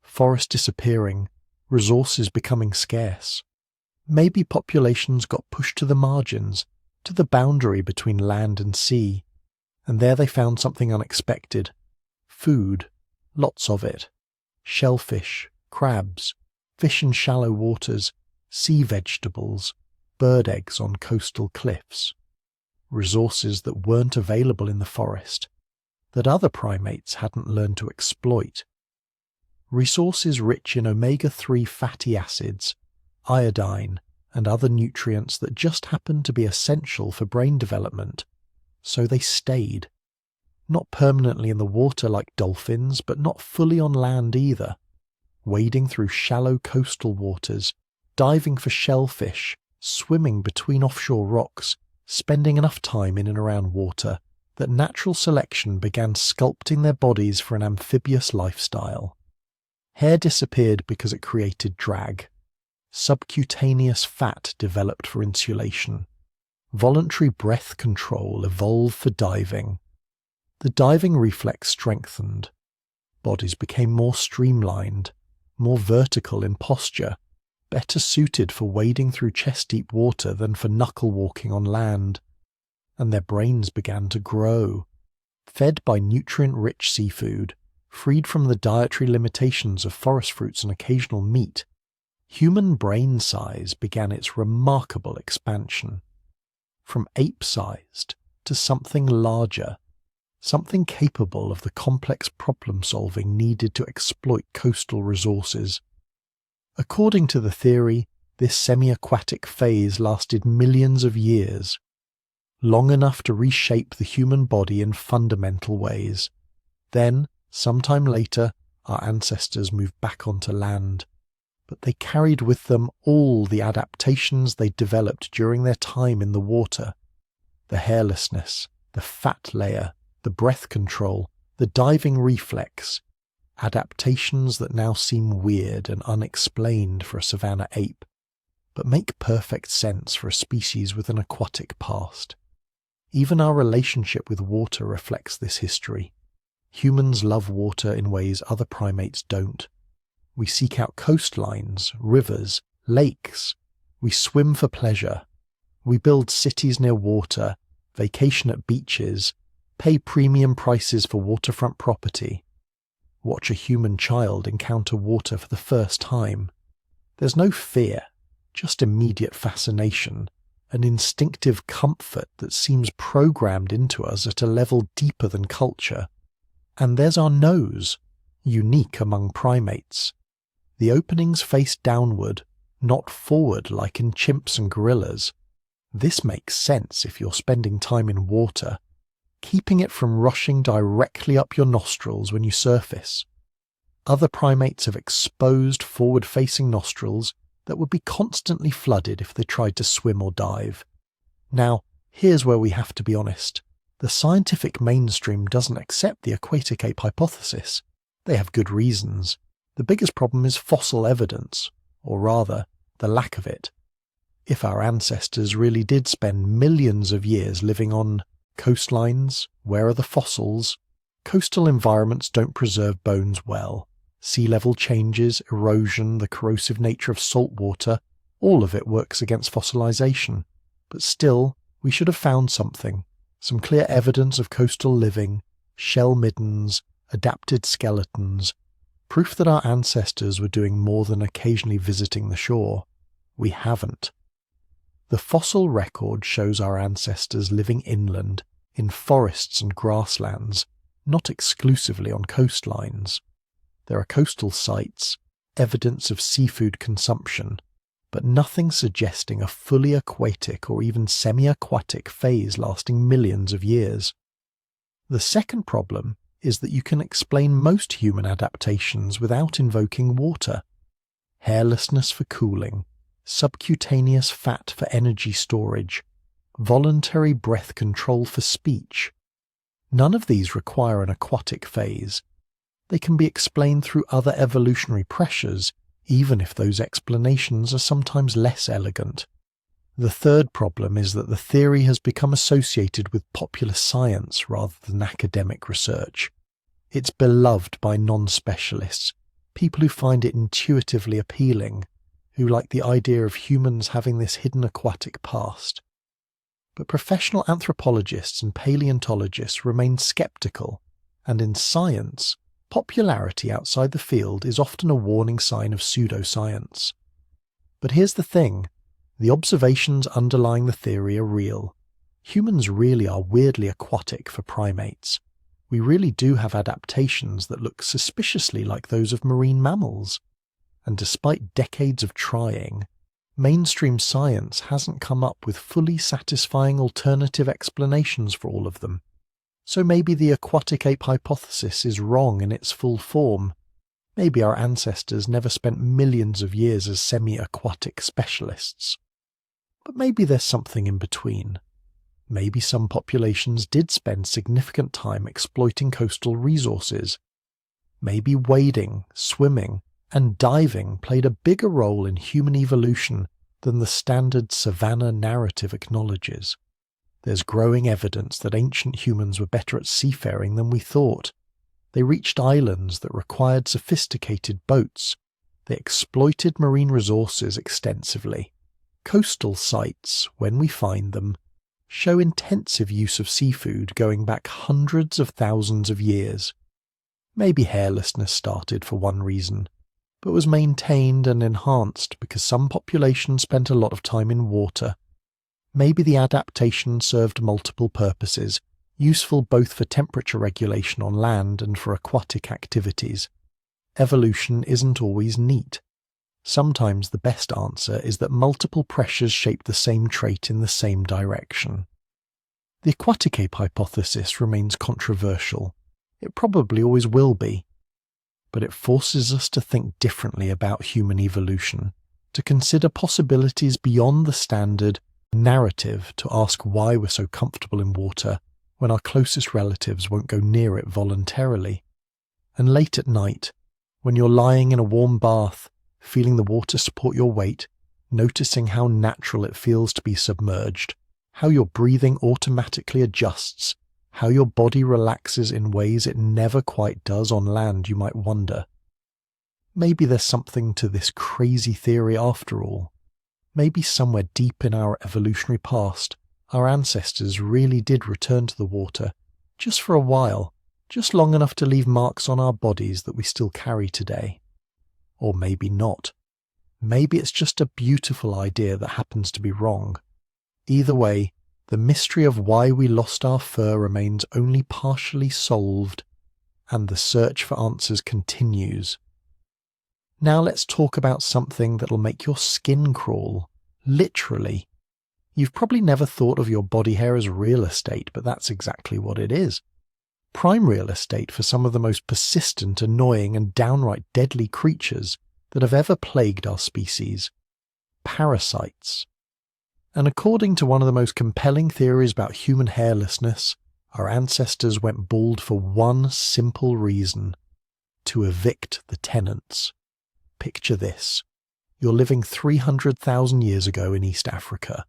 forest disappearing, resources becoming scarce. Maybe populations got pushed to the margins, to the boundary between land and sea, and there they found something unexpected. Food, lots of it. Shellfish, crabs, fish in shallow waters, sea vegetables, bird eggs on coastal cliffs. Resources that weren't available in the forest, that other primates hadn't learned to exploit. Resources rich in omega-3 fatty acids, iodine, and other nutrients that just happened to be essential for brain development. So they stayed. Not permanently in the water like dolphins, but not fully on land either. Wading through shallow coastal waters, diving for shellfish, swimming between offshore rocks, spending enough time in and around water, that natural selection began sculpting their bodies for an amphibious lifestyle. Hair disappeared because it created drag. Subcutaneous fat developed for insulation. Voluntary breath control evolved for diving. The diving reflex strengthened. Bodies became more streamlined, more vertical in posture, better suited for wading through chest-deep water than for knuckle-walking on land. And their brains began to grow. Fed by nutrient-rich seafood, freed from the dietary limitations of forest fruits and occasional meat, human brain size began its remarkable expansion. From ape-sized to something larger, something capable of the complex problem-solving needed to exploit coastal resources. According to the theory, this semi-aquatic phase lasted millions of years, long enough to reshape the human body in fundamental ways. Then, sometime later, our ancestors moved back onto land, but they carried with them all the adaptations they developed during their time in the water. The hairlessness, the fat layer, the breath control, the diving reflex, adaptations that now seem weird and unexplained for a savanna ape, but make perfect sense for a species with an aquatic past. Even our relationship with water reflects this history. Humans love water in ways other primates don't. We seek out coastlines, rivers, lakes. We swim for pleasure. We build cities near water, vacation at beaches, pay premium prices for waterfront property, watch a human child encounter water for the first time. There's no fear, just immediate fascination, an instinctive comfort that seems programmed into us at a level deeper than culture. And there's our nose, unique among primates. The openings face downward, not forward like in chimps and gorillas. This makes sense if you're spending time in water, keeping it from rushing directly up your nostrils when you surface. Other primates have exposed forward-facing nostrils that would be constantly flooded if they tried to swim or dive. Now, here's where we have to be honest. The scientific mainstream doesn't accept the aquatic ape hypothesis. They have good reasons. The biggest problem is fossil evidence, or rather, the lack of it. If our ancestors really did spend millions of years living on coastlines, where are the fossils? Coastal environments don't preserve bones well. Sea level changes, erosion, the corrosive nature of salt water, all of it works against fossilization. But still, we should have found something. Some clear evidence of coastal living, shell middens, adapted skeletons, proof that our ancestors were doing more than occasionally visiting the shore. We haven't. The fossil record shows our ancestors living inland, in forests and grasslands, not exclusively on coastlines. There are coastal sites, evidence of seafood consumption, but nothing suggesting a fully aquatic or even semi-aquatic phase lasting millions of years. The second problem is that you can explain most human adaptations without invoking water. Hairlessness for cooling, subcutaneous fat for energy storage, voluntary breath control for speech. None of these require an aquatic phase. They can be explained through other evolutionary pressures, even if those explanations are sometimes less elegant. The third problem is that the theory has become associated with popular science rather than academic research. It's beloved by non-specialists, people who find it intuitively appealing, who like the idea of humans having this hidden aquatic past. But professional anthropologists and paleontologists remain skeptical, and in science, popularity outside the field is often a warning sign of pseudoscience. But here's the thing, the observations underlying the theory are real. Humans really are weirdly aquatic for primates. We really do have adaptations that look suspiciously like those of marine mammals. And despite decades of trying, mainstream science hasn't come up with fully satisfying alternative explanations for all of them. So maybe the aquatic ape hypothesis is wrong in its full form. Maybe our ancestors never spent millions of years as semi-aquatic specialists. But maybe there's something in between. Maybe some populations did spend significant time exploiting coastal resources. Maybe wading, swimming, and diving played a bigger role in human evolution than the standard Savanna narrative acknowledges. There's growing evidence that ancient humans were better at seafaring than we thought. They reached islands that required sophisticated boats. They exploited marine resources extensively. Coastal sites, when we find them, show intensive use of seafood going back hundreds of thousands of years. Maybe hairlessness started for one reason, but was maintained and enhanced because some populations spent a lot of time in water. Maybe the adaptation served multiple purposes, useful both for temperature regulation on land and for aquatic activities. Evolution isn't always neat. Sometimes the best answer is that multiple pressures shape the same trait in the same direction. The aquatic ape hypothesis remains controversial. It probably always will be. But it forces us to think differently about human evolution, to consider possibilities beyond the standard narrative, to ask why we're so comfortable in water when our closest relatives won't go near it voluntarily. And late at night, when you're lying in a warm bath, feeling the water support your weight, noticing how natural it feels to be submerged, how your breathing automatically adjusts, how your body relaxes in ways it never quite does on land, you might wonder. Maybe there's something to this crazy theory after all. Maybe somewhere deep in our evolutionary past, our ancestors really did return to the water just for a while, just long enough to leave marks on our bodies that we still carry today. Or maybe not. Maybe it's just a beautiful idea that happens to be wrong. Either way, the mystery of why we lost our fur remains only partially solved, and the search for answers continues. Now let's talk about something that'll make your skin crawl, literally. You've probably never thought of your body hair as real estate, but that's exactly what it is. Prime real estate for some of the most persistent, annoying, and downright deadly creatures that have ever plagued our species. Parasites. And according to one of the most compelling theories about human hairlessness, our ancestors went bald for one simple reason: to evict the tenants. Picture this. You're living 300,000 years ago in East Africa.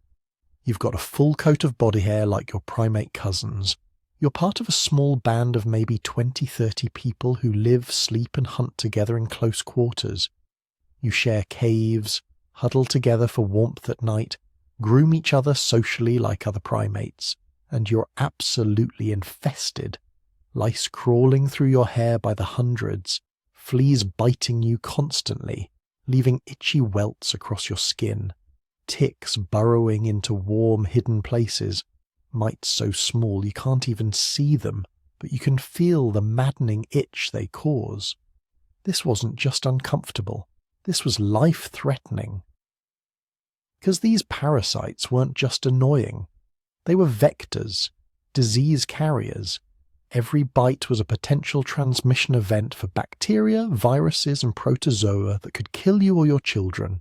You've got a full coat of body hair like your primate cousins. You're part of a small band of maybe 20-30 people who live, sleep and hunt together in close quarters. You share caves, huddle together for warmth at night, groom each other socially like other primates, and you're absolutely infested. Lice crawling through your hair by the hundreds, fleas biting you constantly, leaving itchy welts across your skin, ticks burrowing into warm, hidden places, mites so small you can't even see them, but you can feel the maddening itch they cause. This wasn't just uncomfortable, this was life-threatening. Because these parasites weren't just annoying. They were vectors, disease carriers. Every bite was a potential transmission event for bacteria, viruses and protozoa that could kill you or your children.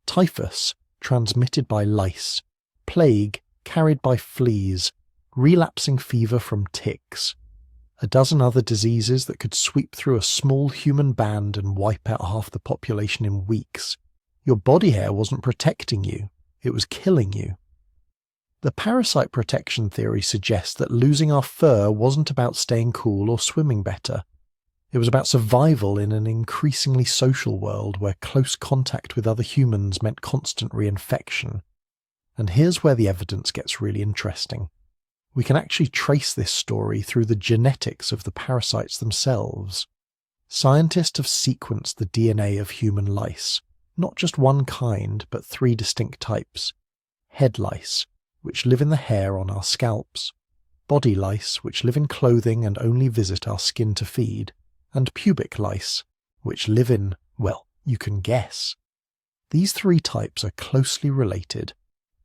Typhus, transmitted by lice. Plague, carried by fleas. Relapsing fever from ticks. A dozen other diseases that could sweep through a small human band and wipe out half the population in weeks. Your body hair wasn't protecting you, it was killing you. The parasite protection theory suggests that losing our fur wasn't about staying cool or swimming better. It was about survival in an increasingly social world where close contact with other humans meant constant reinfection. And here's where the evidence gets really interesting. We can actually trace this story through the genetics of the parasites themselves. Scientists have sequenced the DNA of human lice. Not just one kind, but 3 distinct types. Head lice, which live in the hair on our scalps. Body lice, which live in clothing and only visit our skin to feed. And pubic lice, which live in, well, you can guess. These 3 types are closely related,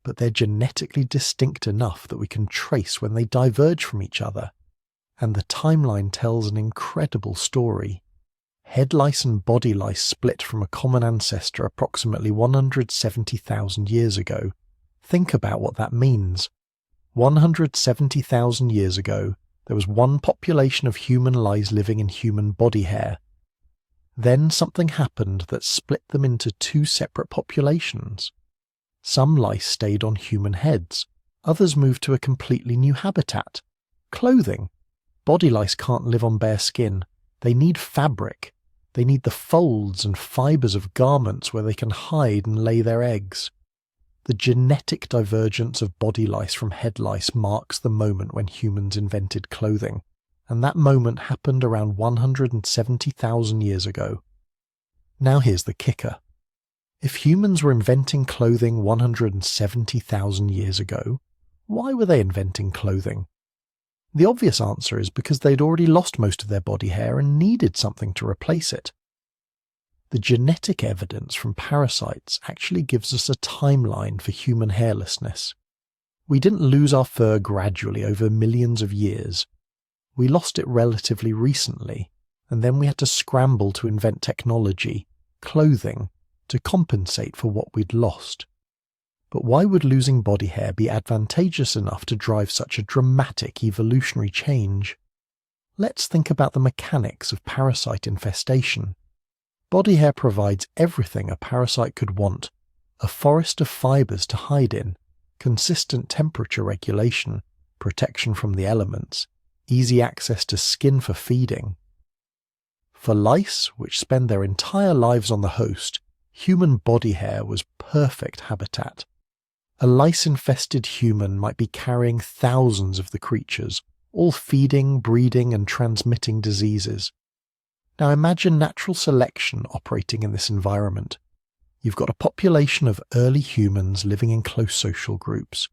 but they're genetically distinct enough that we can trace when they diverge from each other. And the timeline tells an incredible story. Head lice and body lice split from a common ancestor approximately 170,000 years ago. Think about what that means. 170,000 years ago, there was one population of human lice living in human body hair. Then something happened that split them into 2 separate populations. Some lice stayed on human heads, others moved to a completely new habitat. Clothing. Body lice can't live on bare skin. They need fabric. They need the folds and fibers of garments where they can hide and lay their eggs. The genetic divergence of body lice from head lice marks the moment when humans invented clothing, and that moment happened around 170,000 years ago. Now here's the kicker. If humans were inventing clothing 170,000 years ago, why were they inventing clothing? The obvious answer is because they'd already lost most of their body hair and needed something to replace it. The genetic evidence from parasites actually gives us a timeline for human hairlessness. We didn't lose our fur gradually over millions of years. We lost it relatively recently, and then we had to scramble to invent technology, clothing, to compensate for what we'd lost. But why would losing body hair be advantageous enough to drive such a dramatic evolutionary change? Let's think about the mechanics of parasite infestation. Body hair provides everything a parasite could want: a forest of fibers to hide in, consistent temperature regulation, protection from the elements, easy access to skin for feeding. For lice, which spend their entire lives on the host, human body hair was perfect habitat. A lice-infested human might be carrying thousands of the creatures, all feeding, breeding, and transmitting diseases. Now imagine natural selection operating in this environment. You've got a population of early humans living in close social groups.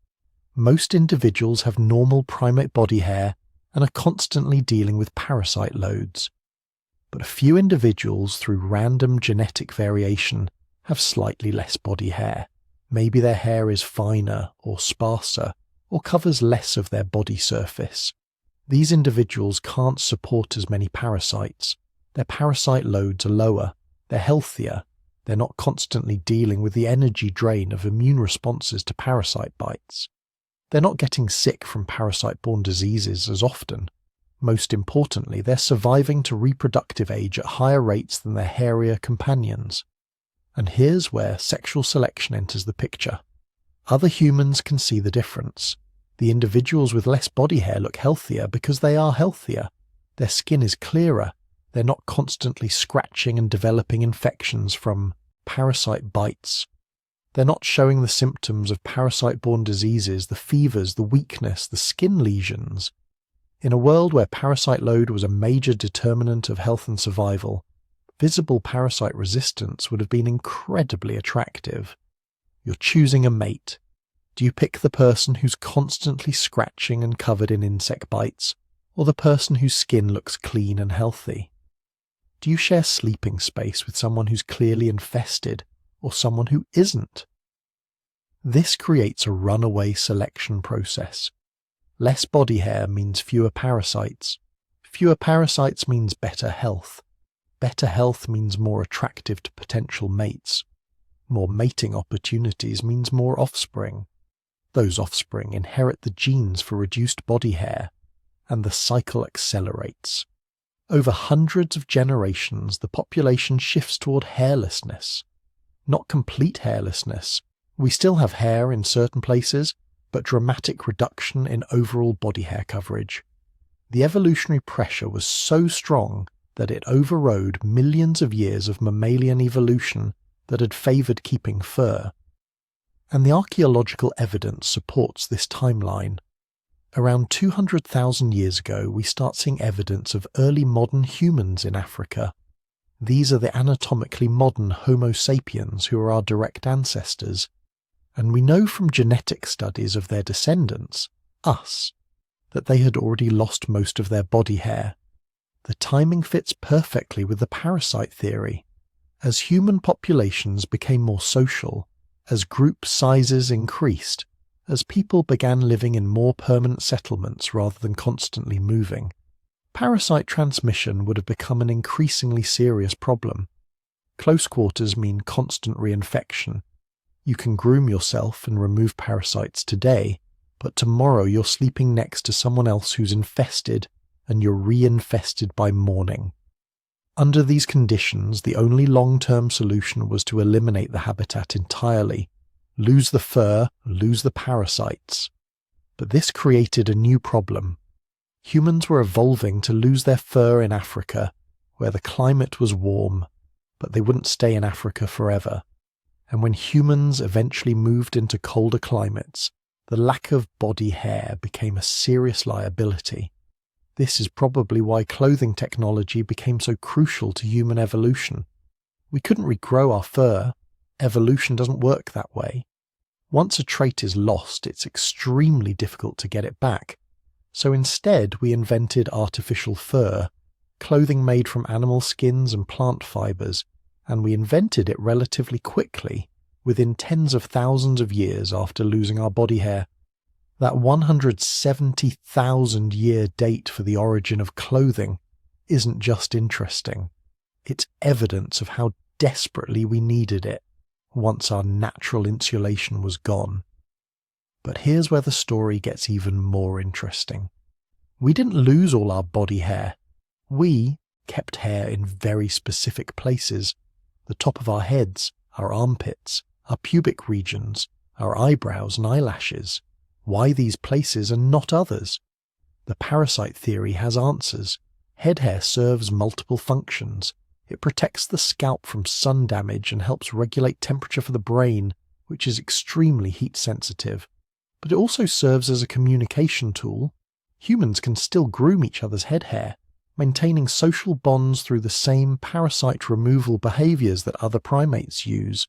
Most individuals have normal primate body hair and are constantly dealing with parasite loads. But a few individuals, through random genetic variation, have slightly less body hair. Maybe their hair is finer or sparser, or covers less of their body surface. These individuals can't support as many parasites. Their parasite loads are lower, they're healthier, they're not constantly dealing with the energy drain of immune responses to parasite bites. They're not getting sick from parasite-borne diseases as often. Most importantly, they're surviving to reproductive age at higher rates than their hairier companions. And here's where sexual selection enters the picture. Other humans can see the difference. The individuals with less body hair look healthier because they are healthier. Their skin is clearer. They're not constantly scratching and developing infections from parasite bites. They're not showing the symptoms of parasite-borne diseases, the fevers, the weakness, the skin lesions. In a world where parasite load was a major determinant of health and survival, visible parasite resistance would have been incredibly attractive. You're choosing a mate. Do you pick the person who's constantly scratching and covered in insect bites, or the person whose skin looks clean and healthy? Do you share sleeping space with someone who's clearly infested, or someone who isn't? This creates a runaway selection process. Less body hair means fewer parasites. Fewer parasites means better health. Better health means more attractive to potential mates. More mating opportunities means more offspring. Those offspring inherit the genes for reduced body hair, and the cycle accelerates. Over hundreds of generations, the population shifts toward hairlessness. Not complete hairlessness. We still have hair in certain places, but dramatic reduction in overall body hair coverage. The evolutionary pressure was so strong that it overrode millions of years of mammalian evolution that had favoured keeping fur. And the archaeological evidence supports this timeline. Around 200,000 years ago, we start seeing evidence of early modern humans in Africa. These are the anatomically modern Homo sapiens who are our direct ancestors. And we know from genetic studies of their descendants, us, that they had already lost most of their body hair. The timing fits perfectly with the parasite theory. As human populations became more social, as group sizes increased, as people began living in more permanent settlements rather than constantly moving, parasite transmission would have become an increasingly serious problem. Close quarters mean constant reinfection. You can groom yourself and remove parasites today, but tomorrow you're sleeping next to someone else who's infested, and you're reinfested by morning. Under these conditions, the only long-term solution was to eliminate the habitat entirely, lose the fur, lose the parasites. But this created a new problem. Humans were evolving to lose their fur in Africa, where the climate was warm, but they wouldn't stay in Africa forever. And when humans eventually moved into colder climates, the lack of body hair became a serious liability. This is probably why clothing technology became so crucial to human evolution. We couldn't regrow our fur. Evolution doesn't work that way. Once a trait is lost, it's extremely difficult to get it back. So instead, we invented artificial fur, clothing made from animal skins and plant fibers, and we invented it relatively quickly, within tens of thousands of years after losing our body hair. That 170,000-year date for the origin of clothing isn't just interesting. It's evidence of how desperately we needed it once our natural insulation was gone. But here's where the story gets even more interesting. We didn't lose all our body hair. We kept hair in very specific places. The top of our heads, our armpits, our pubic regions, our eyebrows and eyelashes. Why these places and not others? The parasite theory has answers. Head hair serves multiple functions. It protects the scalp from sun damage and helps regulate temperature for the brain, which is extremely heat sensitive. But it also serves as a communication tool. Humans can still groom each other's head hair, maintaining social bonds through the same parasite removal behaviours that other primates use.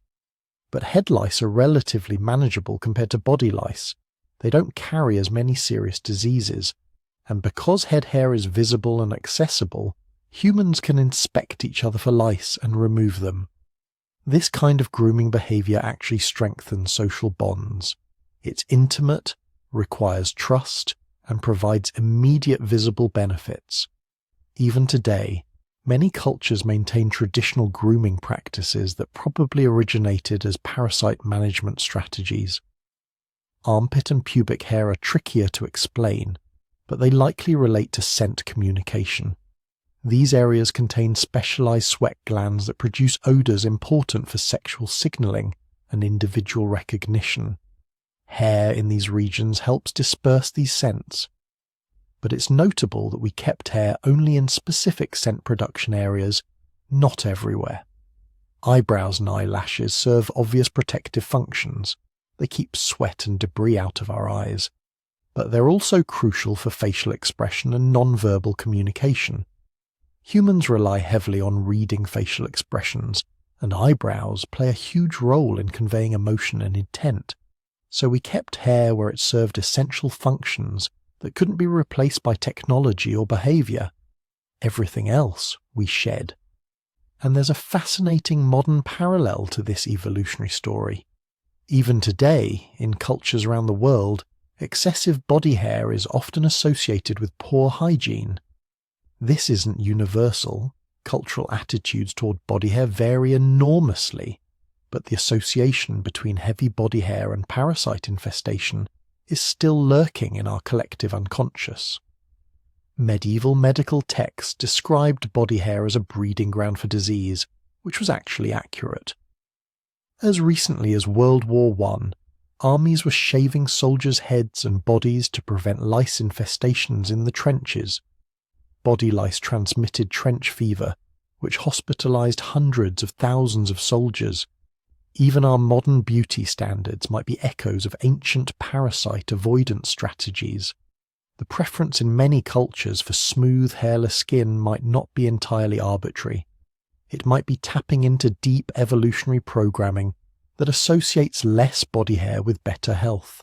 But head lice are relatively manageable compared to body lice. They don't carry as many serious diseases, and because head hair is visible and accessible, humans can inspect each other for lice and remove them. This kind of grooming behaviour actually strengthens social bonds. It's intimate, requires trust, and provides immediate visible benefits. Even today, many cultures maintain traditional grooming practices that probably originated as parasite management strategies. Armpit and pubic hair are trickier to explain, but they likely relate to scent communication. These areas contain specialized sweat glands that produce odors important for sexual signaling and individual recognition. Hair in these regions helps disperse these scents. But it's notable that we kept hair only in specific scent production areas, not everywhere. Eyebrows and eyelashes serve obvious protective functions. They keep sweat and debris out of our eyes. But they're also crucial for facial expression and non-verbal communication. Humans rely heavily on reading facial expressions, and eyebrows play a huge role in conveying emotion and intent. So we kept hair where it served essential functions that couldn't be replaced by technology or behaviour. Everything else we shed. And there's a fascinating modern parallel to this evolutionary story. Even today, in cultures around the world, excessive body hair is often associated with poor hygiene. This isn't universal. Cultural attitudes toward body hair vary enormously, but the association between heavy body hair and parasite infestation is still lurking in our collective unconscious. Medieval medical texts described body hair as a breeding ground for disease, which was actually accurate. As recently as World War I, armies were shaving soldiers' heads and bodies to prevent lice infestations in the trenches. Body lice transmitted trench fever, which hospitalized hundreds of thousands of soldiers. Even our modern beauty standards might be echoes of ancient parasite avoidance strategies. The preference in many cultures for smooth, hairless skin might not be entirely arbitrary. It might be tapping into deep evolutionary programming that associates less body hair with better health.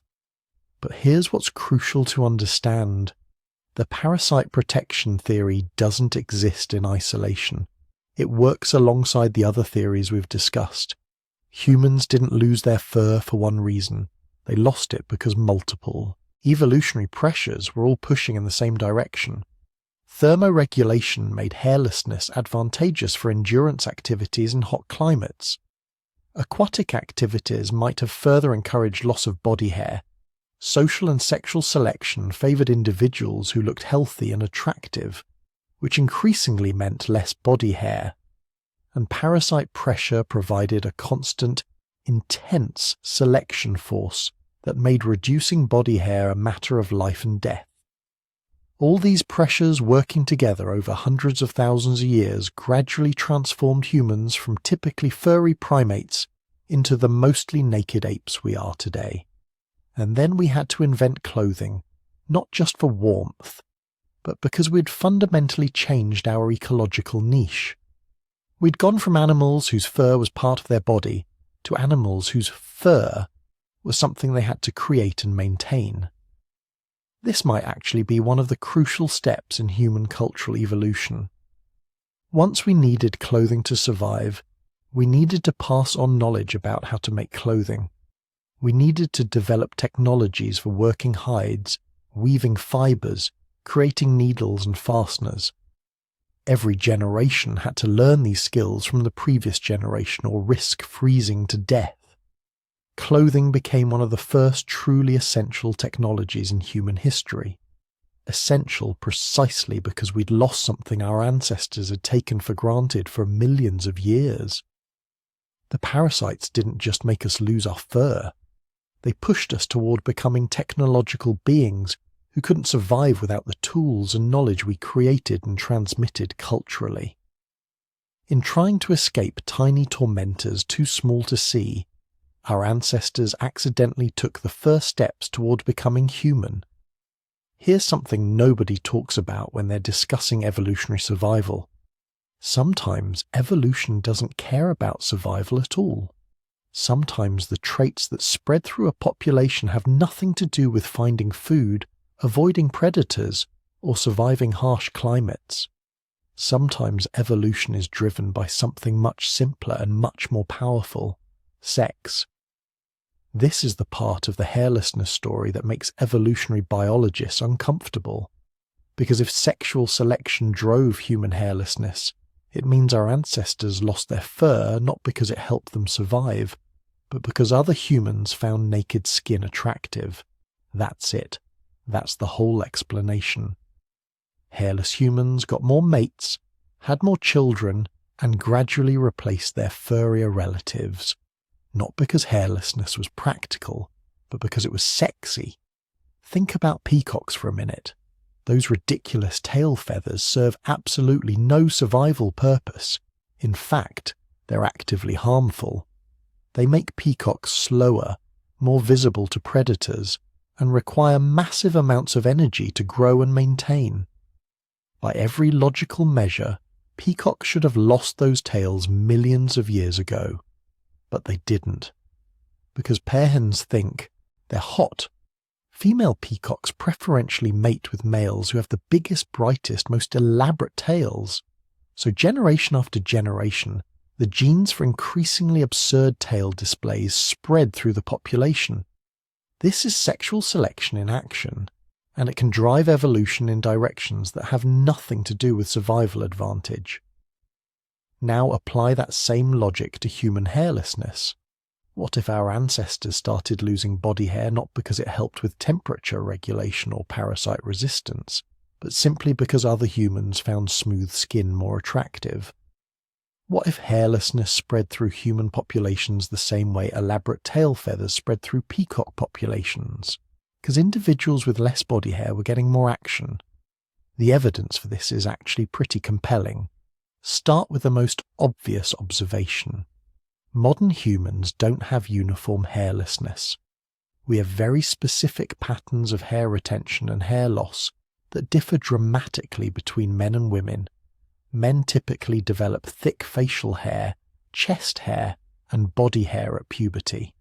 But here's what's crucial to understand. The parasite protection theory doesn't exist in isolation. It works alongside the other theories we've discussed. Humans didn't lose their fur for one reason. They lost it because multiple evolutionary pressures were all pushing in the same direction. Thermoregulation made hairlessness advantageous for endurance activities in hot climates. Aquatic activities might have further encouraged loss of body hair. Social and sexual selection favoured individuals who looked healthy and attractive, which increasingly meant less body hair. And parasite pressure provided a constant, intense selection force that made reducing body hair a matter of life and death. All these pressures working together over hundreds of thousands of years gradually transformed humans from typically furry primates into the mostly naked apes we are today. And then we had to invent clothing, not just for warmth, but because we'd fundamentally changed our ecological niche. We'd gone from animals whose fur was part of their body to animals whose fur was something they had to create and maintain. This might actually be one of the crucial steps in human cultural evolution. Once we needed clothing to survive, we needed to pass on knowledge about how to make clothing. We needed to develop technologies for working hides, weaving fibres, creating needles and fasteners. Every generation had to learn these skills from the previous generation or risk freezing to death. Clothing became one of the first truly essential technologies in human history. Essential precisely because we'd lost something our ancestors had taken for granted for millions of years. The parasites didn't just make us lose our fur. They pushed us toward becoming technological beings who couldn't survive without the tools and knowledge we created and transmitted culturally. In trying to escape tiny tormentors too small to see, our ancestors accidentally took the first steps toward becoming human. Here's something nobody talks about when they're discussing evolutionary survival. Sometimes evolution doesn't care about survival at all. Sometimes the traits that spread through a population have nothing to do with finding food, avoiding predators, or surviving harsh climates. Sometimes evolution is driven by something much simpler and much more powerful: sex. This is the part of the hairlessness story that makes evolutionary biologists uncomfortable. Because if sexual selection drove human hairlessness, it means our ancestors lost their fur not because it helped them survive, but because other humans found naked skin attractive. That's it. That's the whole explanation. Hairless humans got more mates, had more children, and gradually replaced their furrier relatives. Not because hairlessness was practical, but because it was sexy. Think about peacocks for a minute. Those ridiculous tail feathers serve absolutely no survival purpose. In fact, they're actively harmful. They make peacocks slower, more visible to predators, and require massive amounts of energy to grow and maintain. By every logical measure, peacocks should have lost those tails millions of years ago. But they didn't. Because peahens think they're hot. Female peacocks preferentially mate with males who have the biggest, brightest, most elaborate tails. So generation after generation, the genes for increasingly absurd tail displays spread through the population. This is sexual selection in action, and it can drive evolution in directions that have nothing to do with survival advantage. Now apply that same logic to human hairlessness. What if our ancestors started losing body hair not because it helped with temperature regulation or parasite resistance, but simply because other humans found smooth skin more attractive? What if hairlessness spread through human populations the same way elaborate tail feathers spread through peacock populations? Because individuals with less body hair were getting more action. The evidence for this is actually pretty compelling. Start with the most obvious observation. Modern humans don't have uniform hairlessness. We have very specific patterns of hair retention and hair loss that differ dramatically between men and women. Men typically develop thick facial hair, chest hair, and body hair at puberty.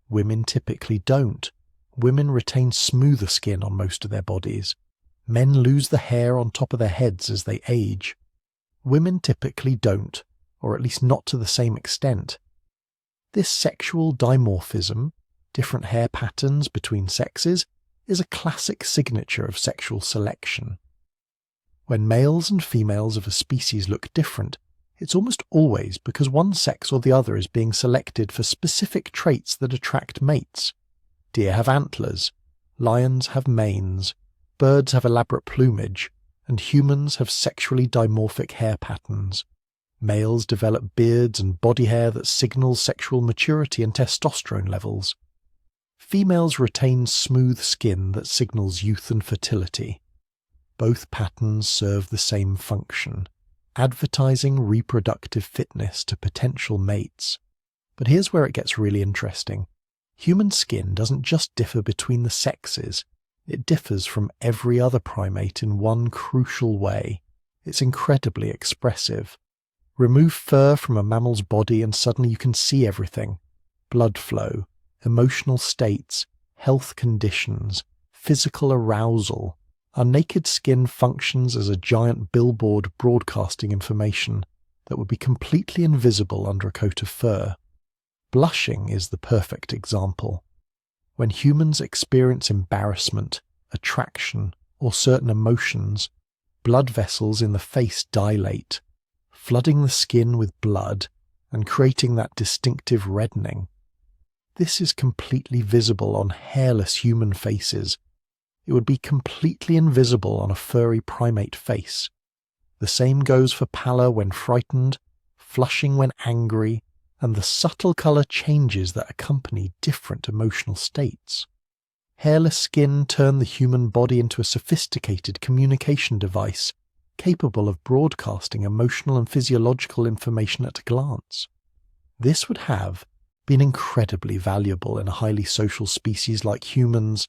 Women typically don't. Women retain smoother skin on most of their bodies. Men lose the hair on top of their heads as they age. Women typically don't, or at least not to the same extent. This sexual dimorphism, different hair patterns between sexes, is a classic signature of sexual selection. When males and females of a species look different, it's almost always because one sex or the other is being selected for specific traits that attract mates. Deer have antlers, lions have manes, birds have elaborate plumage, and humans have sexually dimorphic hair patterns. Males develop beards and body hair that signals sexual maturity and testosterone levels. Females retain smooth skin that signals youth and fertility. Both patterns serve the same function, advertising reproductive fitness to potential mates. But here's where it gets really interesting. Human skin doesn't just differ between the sexes, it differs from every other primate in one crucial way. It's incredibly expressive. Remove fur from a mammal's body and suddenly you can see everything. Blood flow, emotional states, health conditions, physical arousal. Our naked skin functions as a giant billboard broadcasting information that would be completely invisible under a coat of fur. Blushing is the perfect example. When humans experience embarrassment, attraction, or certain emotions, blood vessels in the face dilate, flooding the skin with blood and creating that distinctive reddening. This is completely visible on hairless human faces. It would be completely invisible on a furry primate face. The same goes for pallor when frightened, flushing when angry, and the subtle colour changes that accompany different emotional states. Hairless skin turned the human body into a sophisticated communication device capable of broadcasting emotional and physiological information at a glance. This would have been incredibly valuable in a highly social species like humans,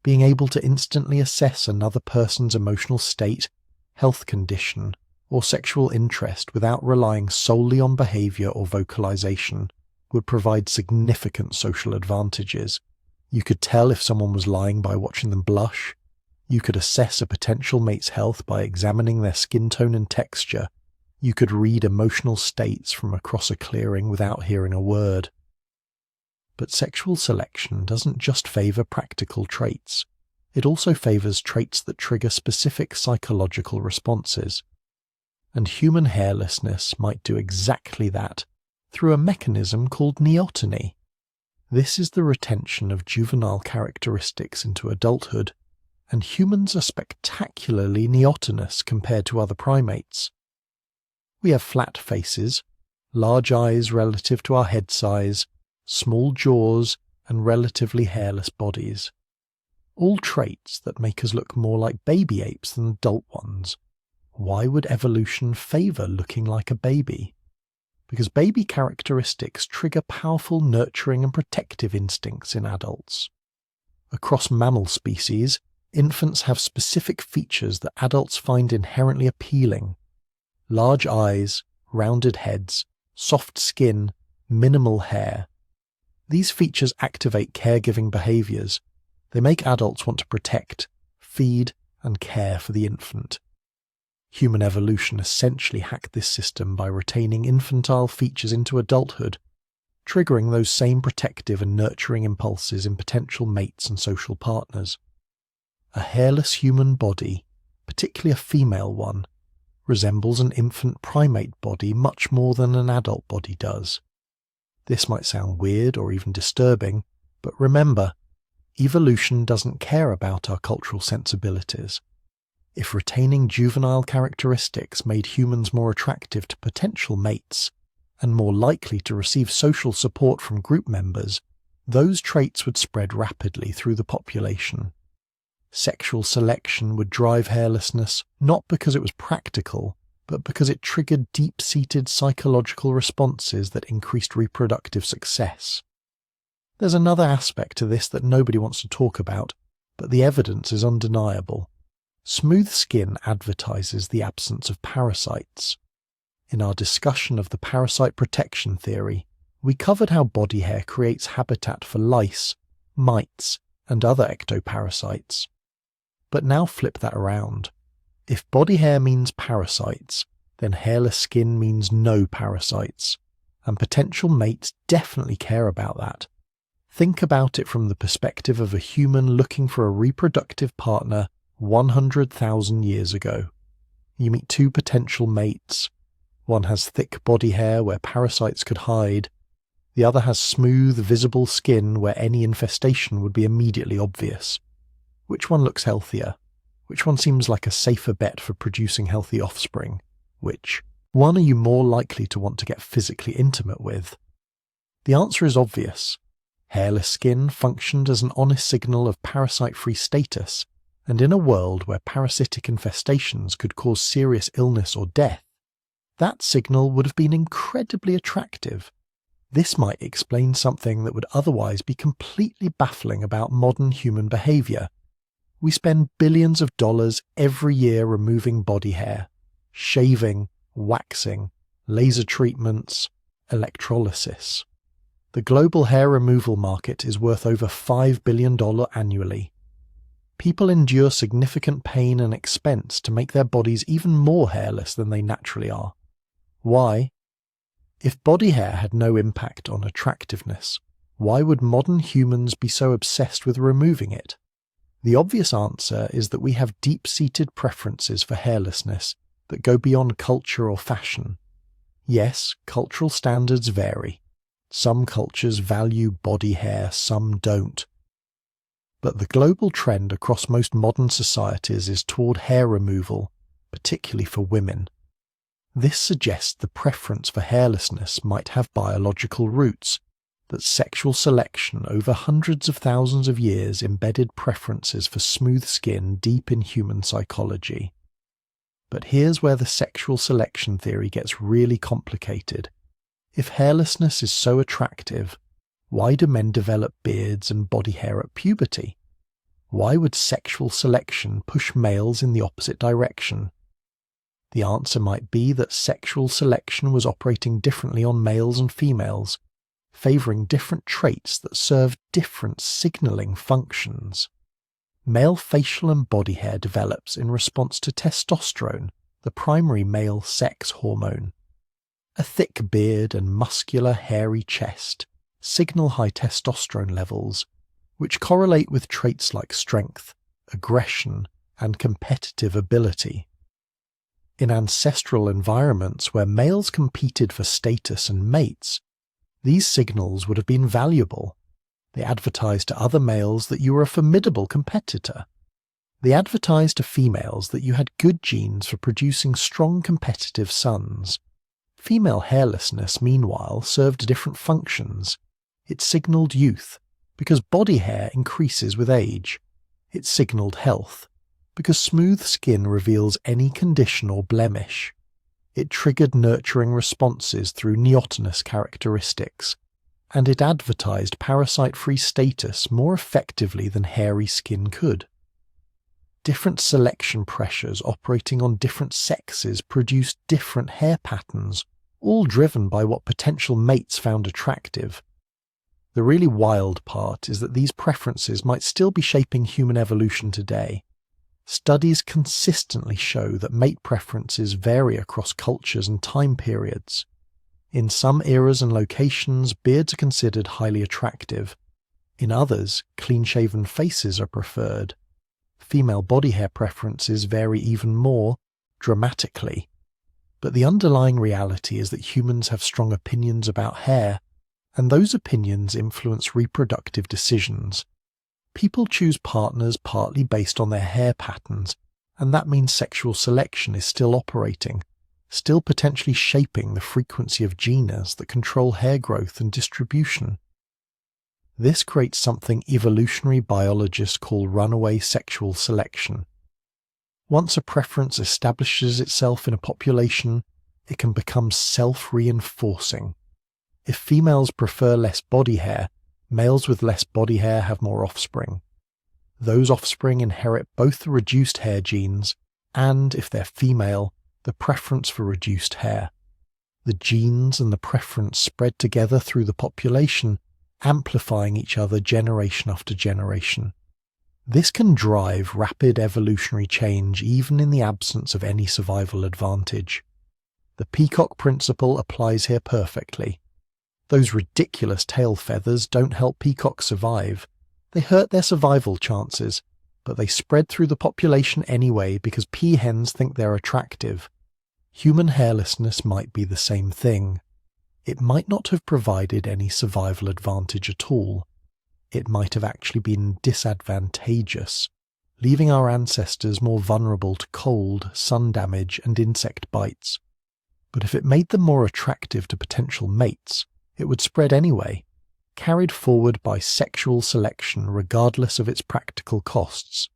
being able to instantly assess another person's emotional state, health condition, or sexual interest without relying solely on behavior or vocalization would provide significant social advantages. You could tell if someone was lying by watching them blush. You could assess a potential mate's health by examining their skin tone and texture. You could read emotional states from across a clearing without hearing a word. But sexual selection doesn't just favor practical traits. It also favors traits that trigger specific psychological responses. And human hairlessness might do exactly that through a mechanism called neoteny. This is the retention of juvenile characteristics into adulthood, and humans are spectacularly neotenous compared to other primates. We have flat faces, large eyes relative to our head size, small jaws, and relatively hairless bodies. All traits that make us look more like baby apes than adult ones. Why would evolution favor looking like a baby? Because baby characteristics trigger powerful nurturing and protective instincts in adults. Across mammal species, infants have specific features that adults find inherently appealing. Large eyes, rounded heads, soft skin, minimal hair. These features activate caregiving behaviors. They make adults want to protect, feed, and care for the infant. Human evolution essentially hacked this system by retaining infantile features into adulthood, triggering those same protective and nurturing impulses in potential mates and social partners. A hairless human body, particularly a female one, resembles an infant primate body much more than an adult body does. This might sound weird or even disturbing, but remember, evolution doesn't care about our cultural sensibilities. If retaining juvenile characteristics made humans more attractive to potential mates and more likely to receive social support from group members, those traits would spread rapidly through the population. Sexual selection would drive hairlessness not because it was practical, but because it triggered deep-seated psychological responses that increased reproductive success. There's another aspect to this that nobody wants to talk about, but the evidence is undeniable. Smooth skin advertises the absence of parasites. In our discussion of the parasite protection theory, we covered how body hair creates habitat for lice, mites, and other ectoparasites. But now flip that around. If body hair means parasites, then hairless skin means no parasites, and potential mates definitely care about that. Think about it from the perspective of a human looking for a reproductive partner 100,000 years ago. You meet two potential mates. One has thick body hair where parasites could hide. The other has smooth, visible skin where any infestation would be immediately obvious. Which one looks healthier? Which one seems like a safer bet for producing healthy offspring? Which one are you more likely to want to get physically intimate with? The answer is obvious. Hairless skin functioned as an honest signal of parasite-free status, and in a world where parasitic infestations could cause serious illness or death, that signal would have been incredibly attractive. This might explain something that would otherwise be completely baffling about modern human behavior. We spend billions of dollars every year removing body hair, shaving, waxing, laser treatments, electrolysis. The global hair removal market is worth over $5 billion annually. People endure significant pain and expense to make their bodies even more hairless than they naturally are. Why? If body hair had no impact on attractiveness, why would modern humans be so obsessed with removing it? The obvious answer is that we have deep-seated preferences for hairlessness that go beyond culture or fashion. Yes, cultural standards vary. Some cultures value body hair, some don't. But the global trend across most modern societies is toward hair removal, particularly for women. This suggests the preference for hairlessness might have biological roots, that sexual selection over hundreds of thousands of years embedded preferences for smooth skin deep in human psychology. But here's where the sexual selection theory gets really complicated. If hairlessness is so attractive, why do men develop beards and body hair at puberty? Why would sexual selection push males in the opposite direction? The answer might be that sexual selection was operating differently on males and females, favouring different traits that served different signalling functions. Male facial and body hair develops in response to testosterone, the primary male sex hormone. A thick beard and muscular, hairy chest signal high testosterone levels, which correlate with traits like strength, aggression, and competitive ability. In ancestral environments where males competed for status and mates, these signals would have been valuable. They advertised to other males that you were a formidable competitor. They advertised to females that you had good genes for producing strong competitive sons. Female hairlessness, meanwhile, served different functions. It signalled youth, because body hair increases with age. It signalled health, because smooth skin reveals any condition or blemish. It triggered nurturing responses through neotenous characteristics, and it advertised parasite-free status more effectively than hairy skin could. Different selection pressures operating on different sexes produced different hair patterns, all driven by what potential mates found attractive. The really wild part is that these preferences might still be shaping human evolution today. Studies consistently show that mate preferences vary across cultures and time periods. In some eras and locations, beards are considered highly attractive. In others, clean-shaven faces are preferred. Female body hair preferences vary even more, dramatically. But the underlying reality is that humans have strong opinions about hair, and those opinions influence reproductive decisions. People choose partners partly based on their hair patterns, and that means sexual selection is still operating, still potentially shaping the frequency of genes that control hair growth and distribution. This creates something evolutionary biologists call runaway sexual selection. Once a preference establishes itself in a population, it can become self-reinforcing. If females prefer less body hair, males with less body hair have more offspring. Those offspring inherit both the reduced hair genes and, if they're female, the preference for reduced hair. The genes and the preference spread together through the population, amplifying each other generation after generation. This can drive rapid evolutionary change even in the absence of any survival advantage. The peacock principle applies here perfectly. Those ridiculous tail feathers don't help peacocks survive. They hurt their survival chances, but they spread through the population anyway because peahens think they're attractive. Human hairlessness might be the same thing. It might not have provided any survival advantage at all. It might have actually been disadvantageous, leaving our ancestors more vulnerable to cold, sun damage, and insect bites. But if it made them more attractive to potential mates, it would spread anyway, carried forward by sexual selection regardless of its practical costs.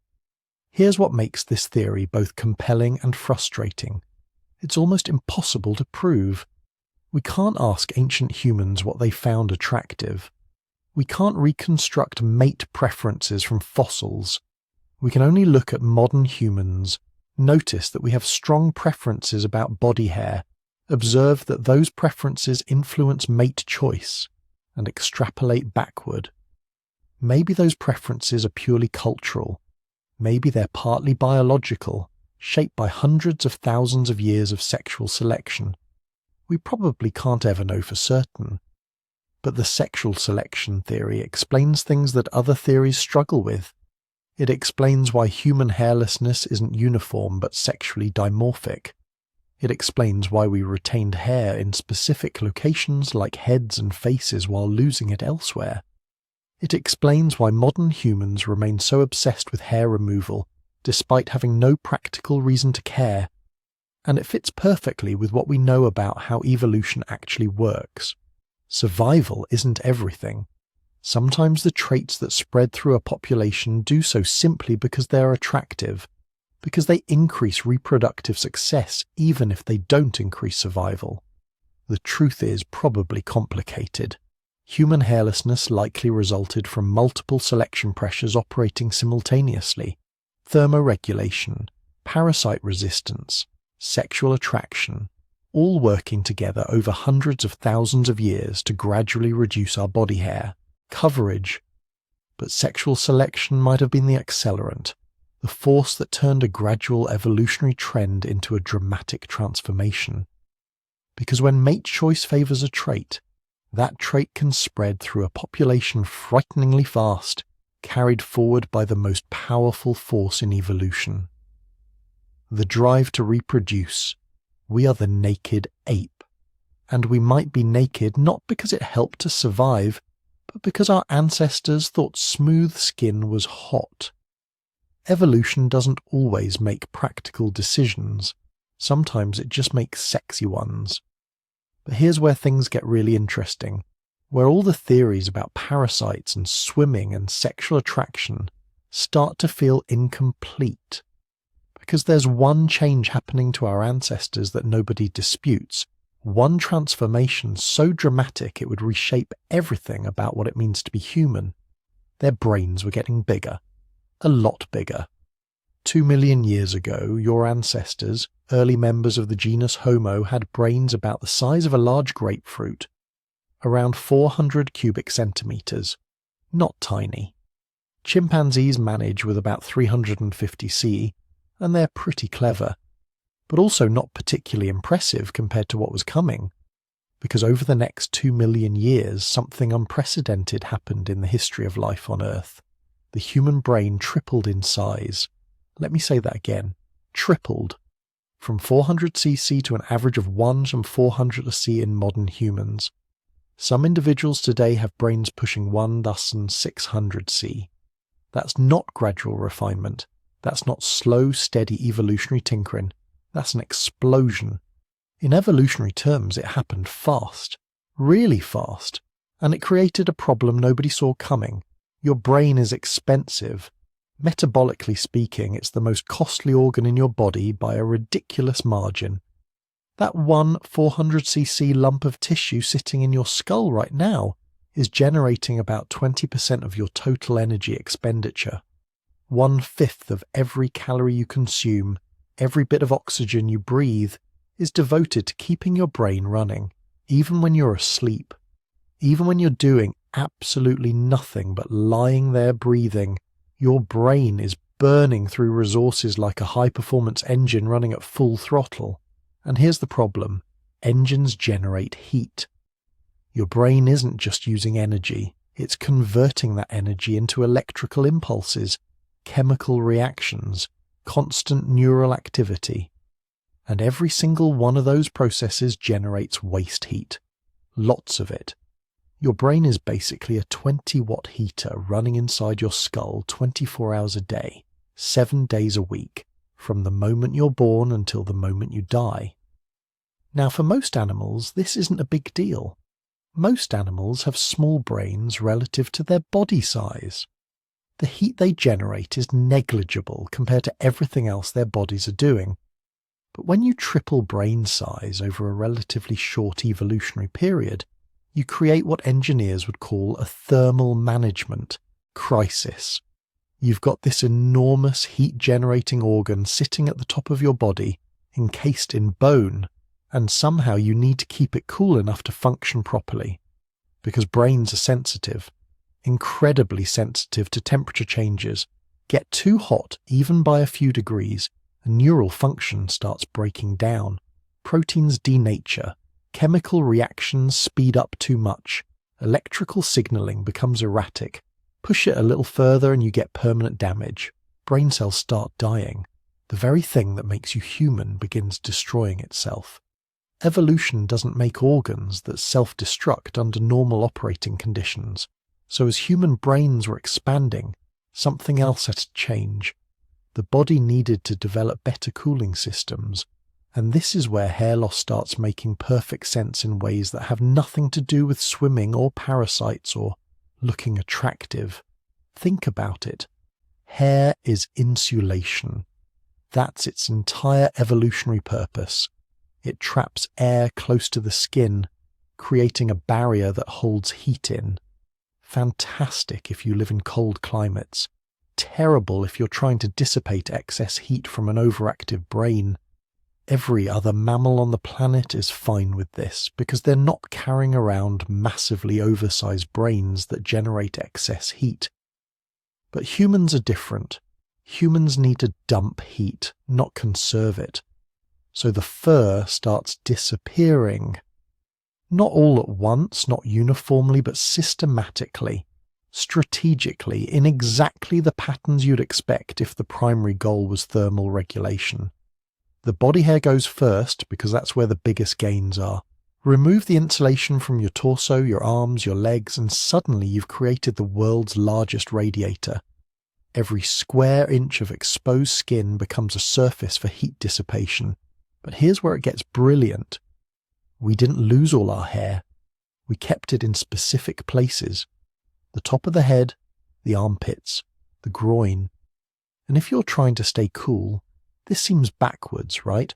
Here's what makes this theory both compelling and frustrating. It's almost impossible to prove. We can't ask ancient humans what they found attractive. We can't reconstruct mate preferences from fossils. We can only look at modern humans, notice that we have strong preferences about body hair, observe that those preferences influence mate choice, and extrapolate backward. Maybe those preferences are purely cultural. Maybe they're partly biological, shaped by hundreds of thousands of years of sexual selection. We probably can't ever know for certain. But the sexual selection theory explains things that other theories struggle with. It explains why human hairlessness isn't uniform but sexually dimorphic. It explains why we retained hair in specific locations like heads and faces while losing it elsewhere. It explains why modern humans remain so obsessed with hair removal, despite having no practical reason to care. And it fits perfectly with what we know about how evolution actually works. Survival isn't everything. Sometimes the traits that spread through a population do so simply because they're attractive, because they increase reproductive success even if they don't increase survival. The truth is probably complicated. Human hairlessness likely resulted from multiple selection pressures operating simultaneously: thermoregulation, parasite resistance, sexual attraction, all working together over hundreds of thousands of years to gradually reduce our body hair, coverage. But sexual selection might have been the accelerant, the force that turned a gradual evolutionary trend into a dramatic transformation. Because when mate choice favours a trait, that trait can spread through a population frighteningly fast, carried forward by the most powerful force in evolution. The drive to reproduce. We are the naked ape. And we might be naked not because it helped us survive, but because our ancestors thought smooth skin was hot. Evolution doesn't always make practical decisions. Sometimes it just makes sexy ones. But here's where things get really interesting, where all the theories about parasites and swimming and sexual attraction start to feel incomplete. Because there's one change happening to our ancestors that nobody disputes, one transformation so dramatic it would reshape everything about what it means to be human. Their brains were getting bigger, a lot bigger. 2 million years ago, your ancestors, early members of the genus Homo, had brains about the size of a large grapefruit, around 400 cubic centimeters. Not tiny. Chimpanzees manage with about 350 c, and they're pretty clever, but also not particularly impressive compared to what was coming, because over the next 2 million years, something unprecedented happened in the history of life on Earth. The human brain tripled in size. Let me say that again. Tripled. From 400 cc to an average of 1 from 400 c in modern humans. Some individuals today have brains pushing 1,600 c. That's not gradual refinement. That's not slow, steady evolutionary tinkering. That's an explosion. In evolutionary terms, it happened fast. Really fast. And it created a problem nobody saw coming. Your brain is expensive. Metabolically speaking, it's the most costly organ in your body by a ridiculous margin. That one 400cc lump of tissue sitting in your skull right now is generating about 20% of your total energy expenditure. 1/5 of every calorie you consume, every bit of oxygen you breathe, is devoted to keeping your brain running, even when you're asleep. Even when you're doing absolutely nothing but lying there breathing, your brain is burning through resources like a high-performance engine running at full throttle. And here's the problem. Engines generate heat. Your brain isn't just using energy, it's converting that energy into electrical impulses, chemical reactions, constant neural activity. And every single one of those processes generates waste heat. Lots of it. Your brain is basically a 20-watt heater running inside your skull 24 hours a day, 7 days a week, from the moment you're born until the moment you die. Now, for most animals, this isn't a big deal. Most animals have small brains relative to their body size. The heat they generate is negligible compared to everything else their bodies are doing. But when you triple brain size over a relatively short evolutionary period, you create what engineers would call a thermal management crisis. You've got this enormous heat-generating organ sitting at the top of your body, encased in bone, and somehow you need to keep it cool enough to function properly. Because brains are sensitive, incredibly sensitive to temperature changes. Get too hot, even by a few degrees, and neural function starts breaking down. Proteins denature. Chemical reactions speed up too much. Electrical signaling becomes erratic. Push it a little further and you get permanent damage. Brain cells start dying. The very thing that makes you human begins destroying itself. Evolution doesn't make organs that self-destruct under normal operating conditions. So as human brains were expanding, something else had to change. The body needed to develop better cooling systems. And this is where hair loss starts making perfect sense in ways that have nothing to do with swimming or parasites or looking attractive. Think about it. Hair is insulation. That's its entire evolutionary purpose. It traps air close to the skin, creating a barrier that holds heat in. Fantastic if you live in cold climates. Terrible if you're trying to dissipate excess heat from an overactive brain. Every other mammal on the planet is fine with this because they're not carrying around massively oversized brains that generate excess heat. But humans are different. Humans need to dump heat, not conserve it. So the fur starts disappearing. Not all at once, not uniformly, but systematically, strategically, in exactly the patterns you'd expect if the primary goal was thermal regulation. The body hair goes first because that's where the biggest gains are. Remove the insulation from your torso, your arms, your legs, and suddenly you've created the world's largest radiator. Every square inch of exposed skin becomes a surface for heat dissipation. But here's where it gets brilliant. We didn't lose all our hair. We kept it in specific places. The top of the head, the armpits, the groin. And if you're trying to stay cool, this seems backwards, right?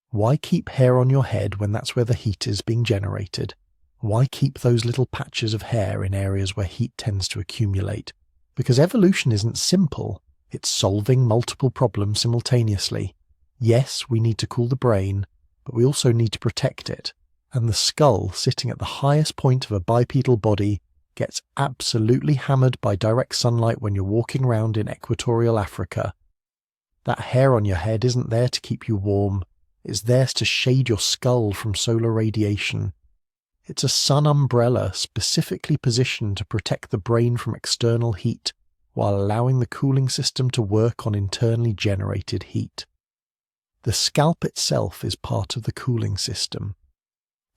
Why keep hair on your head when that's where the heat is being generated? Why keep those little patches of hair in areas where heat tends to accumulate? Because evolution isn't simple. It's solving multiple problems simultaneously. Yes, we need to cool the brain, but we also need to protect it. And the skull, sitting at the highest point of a bipedal body, gets absolutely hammered by direct sunlight when you're walking around in equatorial Africa. That hair on your head isn't there to keep you warm. It's there to shade your skull from solar radiation. It's a sun umbrella specifically positioned to protect the brain from external heat, while allowing the cooling system to work on internally generated heat. The scalp itself is part of the cooling system.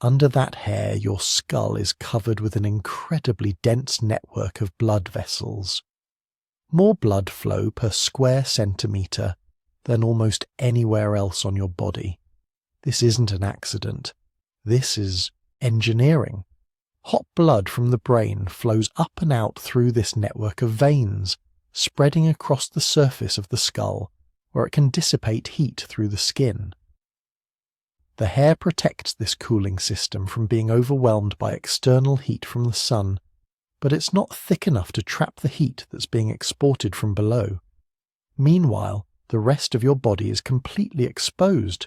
Under that hair, your skull is covered with an incredibly dense network of blood vessels. More blood flow per square centimetre than almost anywhere else on your body. This isn't an accident. This is engineering. Hot blood from the brain flows up and out through this network of veins, spreading across the surface of the skull, where it can dissipate heat through the skin. The hair protects this cooling system from being overwhelmed by external heat from the sun, but it's not thick enough to trap the heat that's being exported from below. Meanwhile, the rest of your body is completely exposed.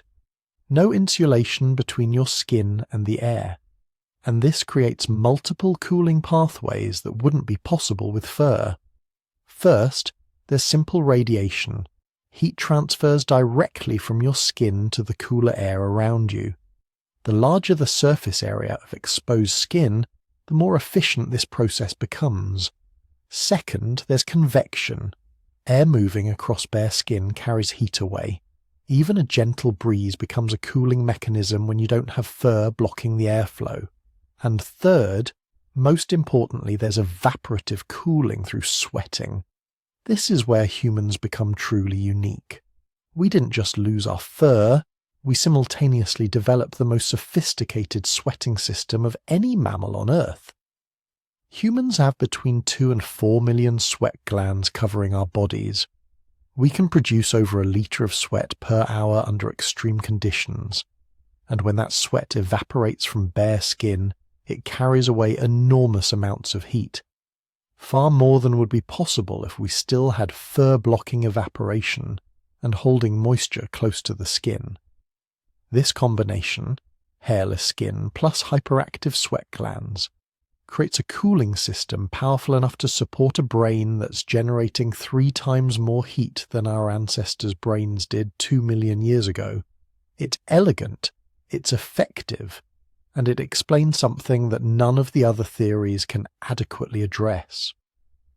No insulation between your skin and the air. And this creates multiple cooling pathways that wouldn't be possible with fur. First, there's simple radiation. Heat transfers directly from your skin to the cooler air around you. The larger the surface area of exposed skin, the more efficient this process becomes. Second, there's convection. Air moving across bare skin carries heat away. Even a gentle breeze becomes a cooling mechanism when you don't have fur blocking the airflow. And third, most importantly, there's evaporative cooling through sweating. This is where humans become truly unique. We didn't just lose our fur, we simultaneously developed the most sophisticated sweating system of any mammal on Earth. Humans have between 2 and 4 million sweat glands covering our bodies. We can produce over a litre of sweat per hour under extreme conditions, and when that sweat evaporates from bare skin, it carries away enormous amounts of heat. Far more than would be possible if we still had fur-blocking evaporation and holding moisture close to the skin. This combination, hairless skin plus hyperactive sweat glands, creates a cooling system powerful enough to support a brain that's generating 3 times more heat than our ancestors' brains did 2 million years ago. It's elegant, it's effective, and it explains something that none of the other theories can adequately address: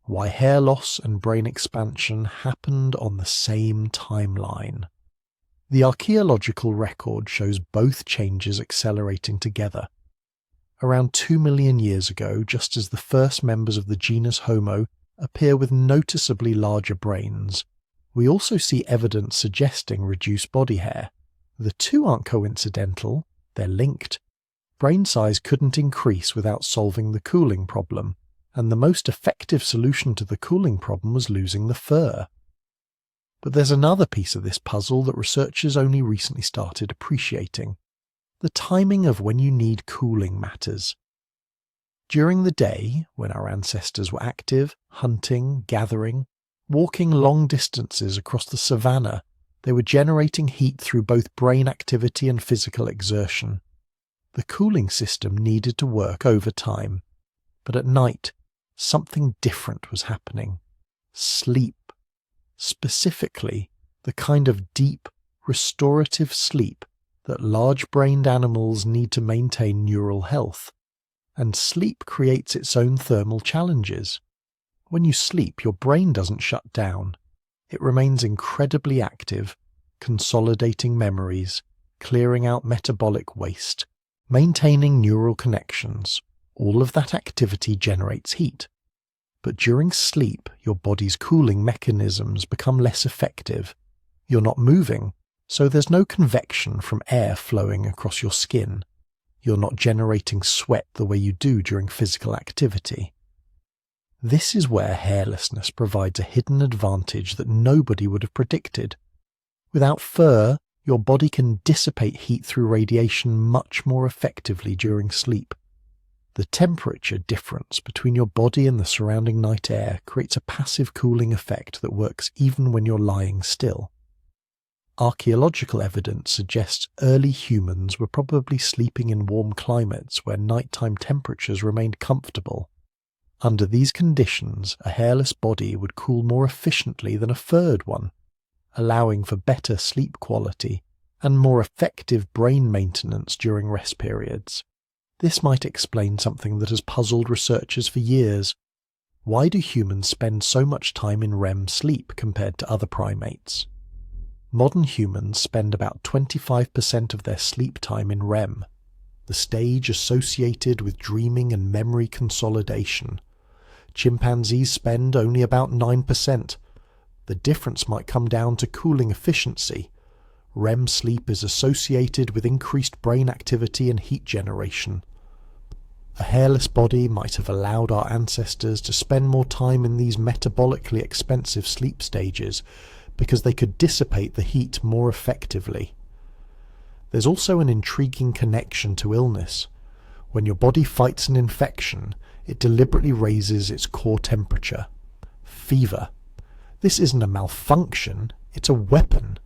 why hair loss and brain expansion happened on the same timeline. The archaeological record shows both changes accelerating together. Around 2 million years ago, just as the first members of the genus Homo appear with noticeably larger brains, we also see evidence suggesting reduced body hair. The two aren't coincidental, they're linked. Brain size couldn't increase without solving the cooling problem, and the most effective solution to the cooling problem was losing the fur. But there's another piece of this puzzle that researchers only recently started appreciating. The timing of when you need cooling matters. During the day, when our ancestors were active, hunting, gathering, walking long distances across the Savanna, they were generating heat through both brain activity and physical exertion. The cooling system needed to work over time, but at night, something different was happening. Sleep. Specifically, the kind of deep, restorative sleep that large-brained animals need to maintain neural health. And sleep creates its own thermal challenges. When you sleep, your brain doesn't shut down. It remains incredibly active, consolidating memories, clearing out metabolic waste, maintaining neural connections. All of that activity generates heat. But during sleep, your body's cooling mechanisms become less effective. You're not moving, so there's no convection from air flowing across your skin. You're not generating sweat the way you do during physical activity. This is where hairlessness provides a hidden advantage that nobody would have predicted. Without fur, your body can dissipate heat through radiation much more effectively during sleep. The temperature difference between your body and the surrounding night air creates a passive cooling effect that works even when you're lying still. Archaeological evidence suggests early humans were probably sleeping in warm climates where nighttime temperatures remained comfortable. Under these conditions, a hairless body would cool more efficiently than a furred one, allowing for better sleep quality and more effective brain maintenance during rest periods. This might explain something that has puzzled researchers for years. Why do humans spend so much time in REM sleep compared to other primates? Modern humans spend about 25% of their sleep time in REM, the stage associated with dreaming and memory consolidation. Chimpanzees spend only about 9%. The difference might come down to cooling efficiency. REM sleep is associated with increased brain activity and heat generation. A hairless body might have allowed our ancestors to spend more time in these metabolically expensive sleep stages because they could dissipate the heat more effectively. There's also an intriguing connection to illness. When your body fights an infection, it deliberately raises its core temperature. Fever. This isn't a malfunction, it's a weapon.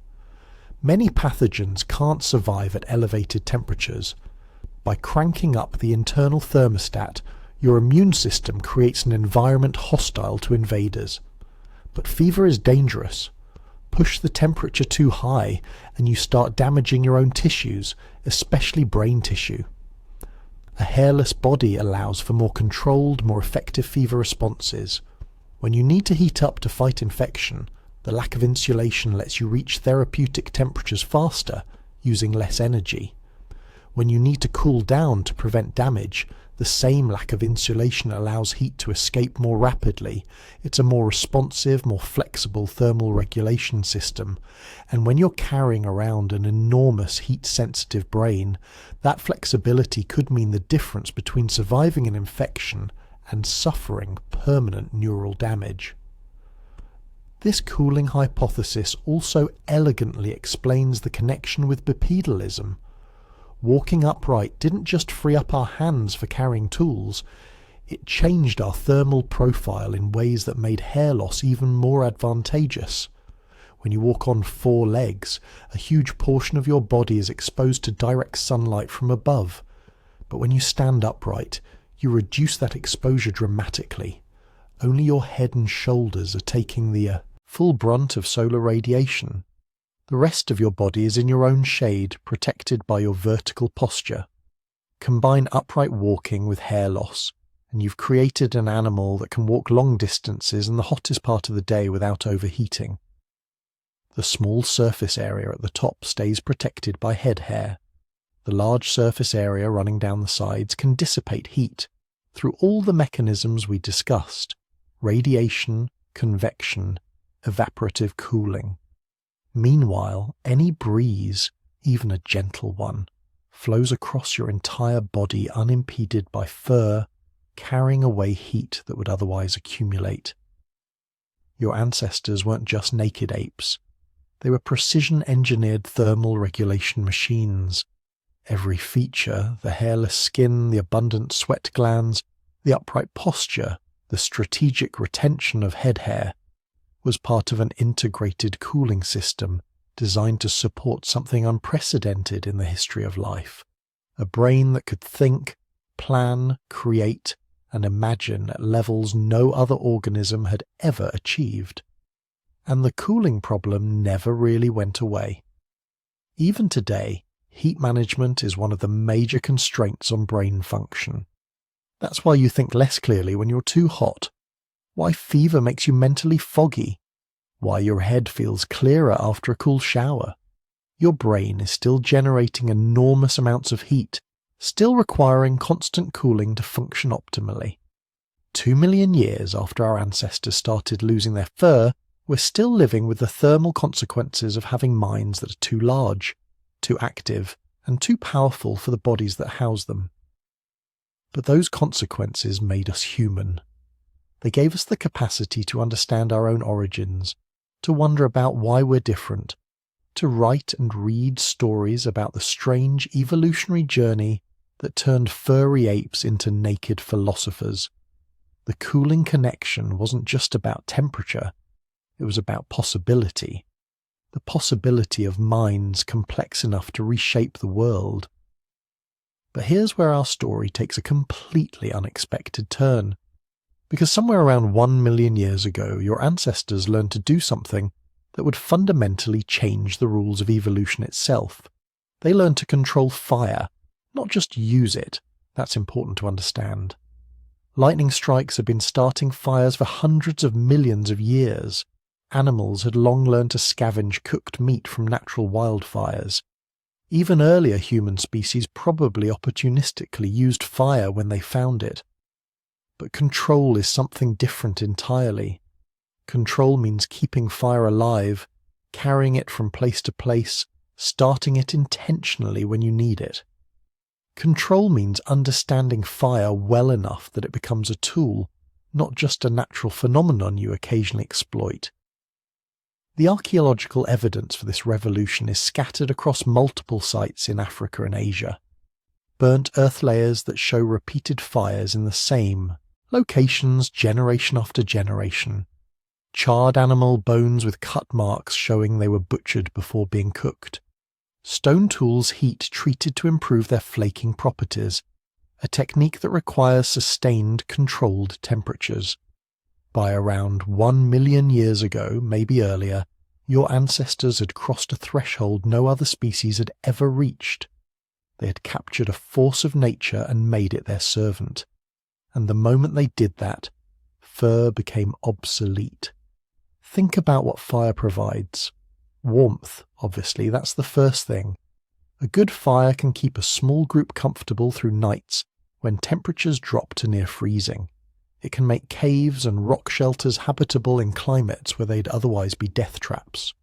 Many pathogens can't survive at elevated temperatures. By cranking up the internal thermostat, your immune system creates an environment hostile to invaders. But fever is dangerous. Push the temperature too high and you start damaging your own tissues, especially brain tissue. A hairless body allows for more controlled, more effective fever responses. When you need to heat up to fight infection, the lack of insulation lets you reach therapeutic temperatures faster, using less energy. When you need to cool down to prevent damage, the same lack of insulation allows heat to escape more rapidly. It's a more responsive, more flexible thermal regulation system. And when you're carrying around an enormous heat-sensitive brain, that flexibility could mean the difference between surviving an infection and suffering permanent neural damage. This cooling hypothesis also elegantly explains the connection with bipedalism. Walking upright didn't just free up our hands for carrying tools, it changed our thermal profile in ways that made hair loss even more advantageous. When you walk on 4 legs, a huge portion of your body is exposed to direct sunlight from above. But when you stand upright, you reduce that exposure dramatically. Only your head and shoulders are taking the full brunt of solar radiation. The rest of your body is in your own shade, protected by your vertical posture. Combine upright walking with hair loss, and you've created an animal that can walk long distances in the hottest part of the day without overheating. The small surface area at the top stays protected by head hair. The large surface area running down the sides can dissipate heat through all the mechanisms we discussed: radiation, convection, evaporative cooling. Meanwhile, any breeze, even a gentle one, flows across your entire body unimpeded by fur, carrying away heat that would otherwise accumulate. Your ancestors weren't just naked apes. They were precision-engineered thermal regulation machines. Every feature, the hairless skin, the abundant sweat glands, the upright posture, the strategic retention of head hair, was part of an integrated cooling system designed to support something unprecedented in the history of life. A brain that could think, plan, create, and imagine at levels no other organism had ever achieved. And the cooling problem never really went away. Even today, heat management is one of the major constraints on brain function. That's why you think less clearly when you're too hot, why fever makes you mentally foggy, why your head feels clearer after a cool shower. Your brain is still generating enormous amounts of heat, still requiring constant cooling to function optimally. 2 million years after our ancestors started losing their fur, we're still living with the thermal consequences of having minds that are too large, too active, and too powerful for the bodies that house them. But those consequences made us human. They gave us the capacity to understand our own origins, to wonder about why we're different, to write and read stories about the strange evolutionary journey that turned furry apes into naked philosophers. The cooling connection wasn't just about temperature, it was about possibility. The possibility of minds complex enough to reshape the world. But here's where our story takes a completely unexpected turn. Because somewhere around 1 million years ago, your ancestors learned to do something that would fundamentally change the rules of evolution itself. They learned to control fire, not just use it. That's important to understand. Lightning strikes had been starting fires for hundreds of millions of years. Animals had long learned to scavenge cooked meat from natural wildfires. Even earlier human species probably opportunistically used fire when they found it. But control is something different entirely. Control means keeping fire alive, carrying it from place to place, starting it intentionally when you need it. Control means understanding fire well enough that it becomes a tool, not just a natural phenomenon you occasionally exploit. The archaeological evidence for this revolution is scattered across multiple sites in Africa and Asia. Burnt earth layers that show repeated fires in the same locations generation after generation. Charred animal bones with cut marks showing they were butchered before being cooked. Stone tools heat treated to improve their flaking properties, a technique that requires sustained, controlled temperatures. By around 1 million years ago, maybe earlier, your ancestors had crossed a threshold no other species had ever reached. They had captured a force of nature and made it their servant. And the moment they did that, fur became obsolete. Think about what fire provides. Warmth, obviously, that's the first thing. A good fire can keep a small group comfortable through nights when temperatures drop to near freezing. It can make caves and rock shelters habitable in climates where they'd otherwise be death traps.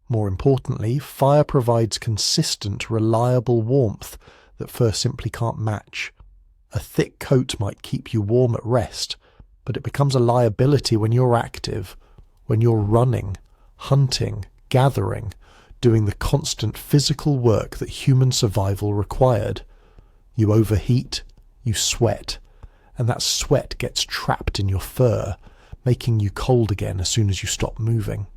More importantly, fire provides consistent, reliable warmth that fur simply can't match. A thick coat might keep you warm at rest, but it becomes a liability when you're active, when you're running, hunting, gathering, doing the constant physical work that human survival required. You overheat, you sweat, and that sweat gets trapped in your fur, making you cold again as soon as you stop moving.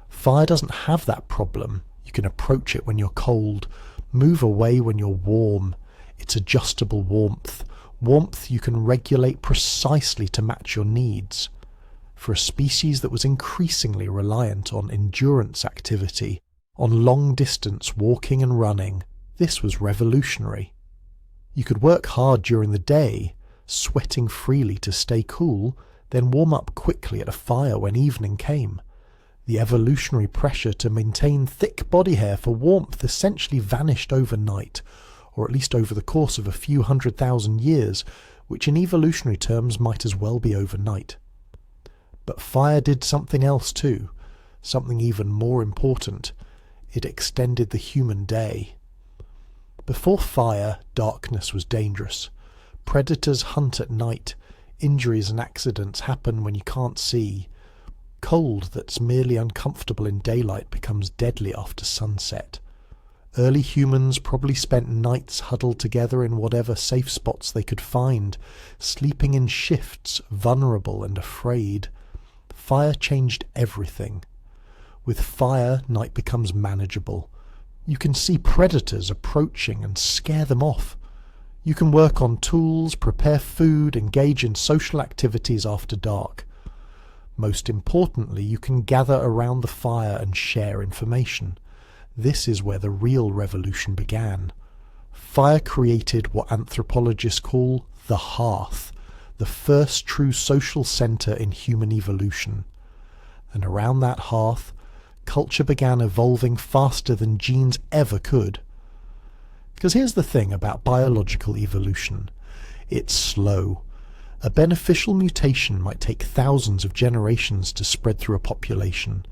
Fire doesn't have that problem. You can approach it when you're cold, move away when you're warm. It's adjustable warmth. Warmth you can regulate precisely to match your needs. For a species that was increasingly reliant on endurance activity, on long-distance walking and running, this was revolutionary. You could work hard during the day, sweating freely to stay cool, then warm up quickly at a fire when evening came. The evolutionary pressure to maintain thick body hair for warmth essentially vanished overnight, or at least over the course of a few 100,000 years, which in evolutionary terms might as well be overnight. But fire did something else too, something even more important. It extended the human day. Before fire, darkness was dangerous. Predators hunt at night. Injuries and accidents happen when you can't see. Cold that's merely uncomfortable in daylight becomes deadly after sunset. Early humans probably spent nights huddled together in whatever safe spots they could find, sleeping in shifts, vulnerable and afraid. Fire changed everything. With fire, night becomes manageable. You can see predators approaching and scare them off. You can work on tools, prepare food, engage in social activities after dark. Most importantly, you can gather around the fire and share information. This is where the real revolution began. Fire created what anthropologists call the hearth, the first true social center in human evolution. And around that hearth, culture began evolving faster than genes ever could. Because here's the thing about biological evolution. It's slow. A beneficial mutation might take thousands of generations to spread through a population.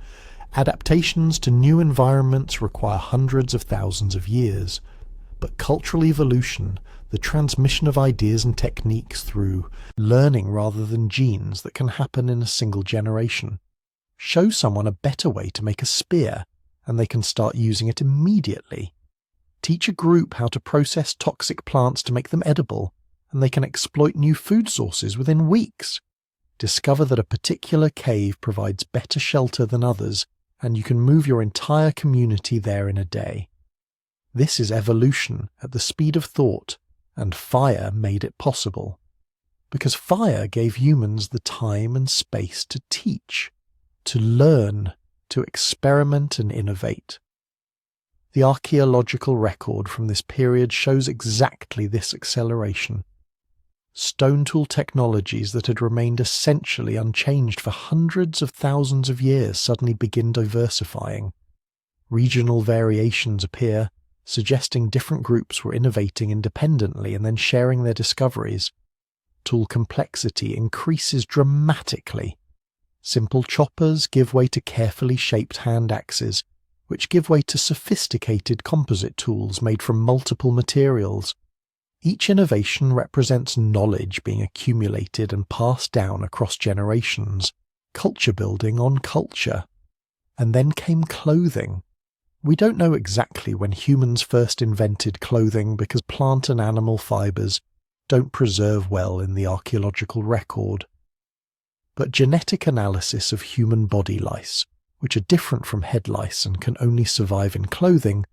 Adaptations to new environments require hundreds of thousands of years. But cultural evolution, the transmission of ideas and techniques through learning rather than genes that can happen in a single generation. Show someone a better way to make a spear, and they can start using it immediately. Teach a group how to process toxic plants to make them edible, and they can exploit new food sources within weeks. Discover that a particular cave provides better shelter than others, and you can move your entire community there in a day. This is evolution at the speed of thought, and fire made it possible. Because fire gave humans the time and space to teach, to learn, to experiment and innovate. The archaeological record from this period shows exactly this acceleration. Stone tool technologies that had remained essentially unchanged for hundreds of thousands of years suddenly begin diversifying. Regional variations appear, suggesting different groups were innovating independently and then sharing their discoveries. Tool complexity increases dramatically. Simple choppers give way to carefully shaped hand axes, which give way to sophisticated composite tools made from multiple materials. Each innovation represents knowledge being accumulated and passed down across generations, culture building on culture. And then came clothing. We don't know exactly when humans first invented clothing because plant and animal fibers don't preserve well in the archaeological record. But genetic analysis of human body lice, which are different from head lice and can only survive in clothing,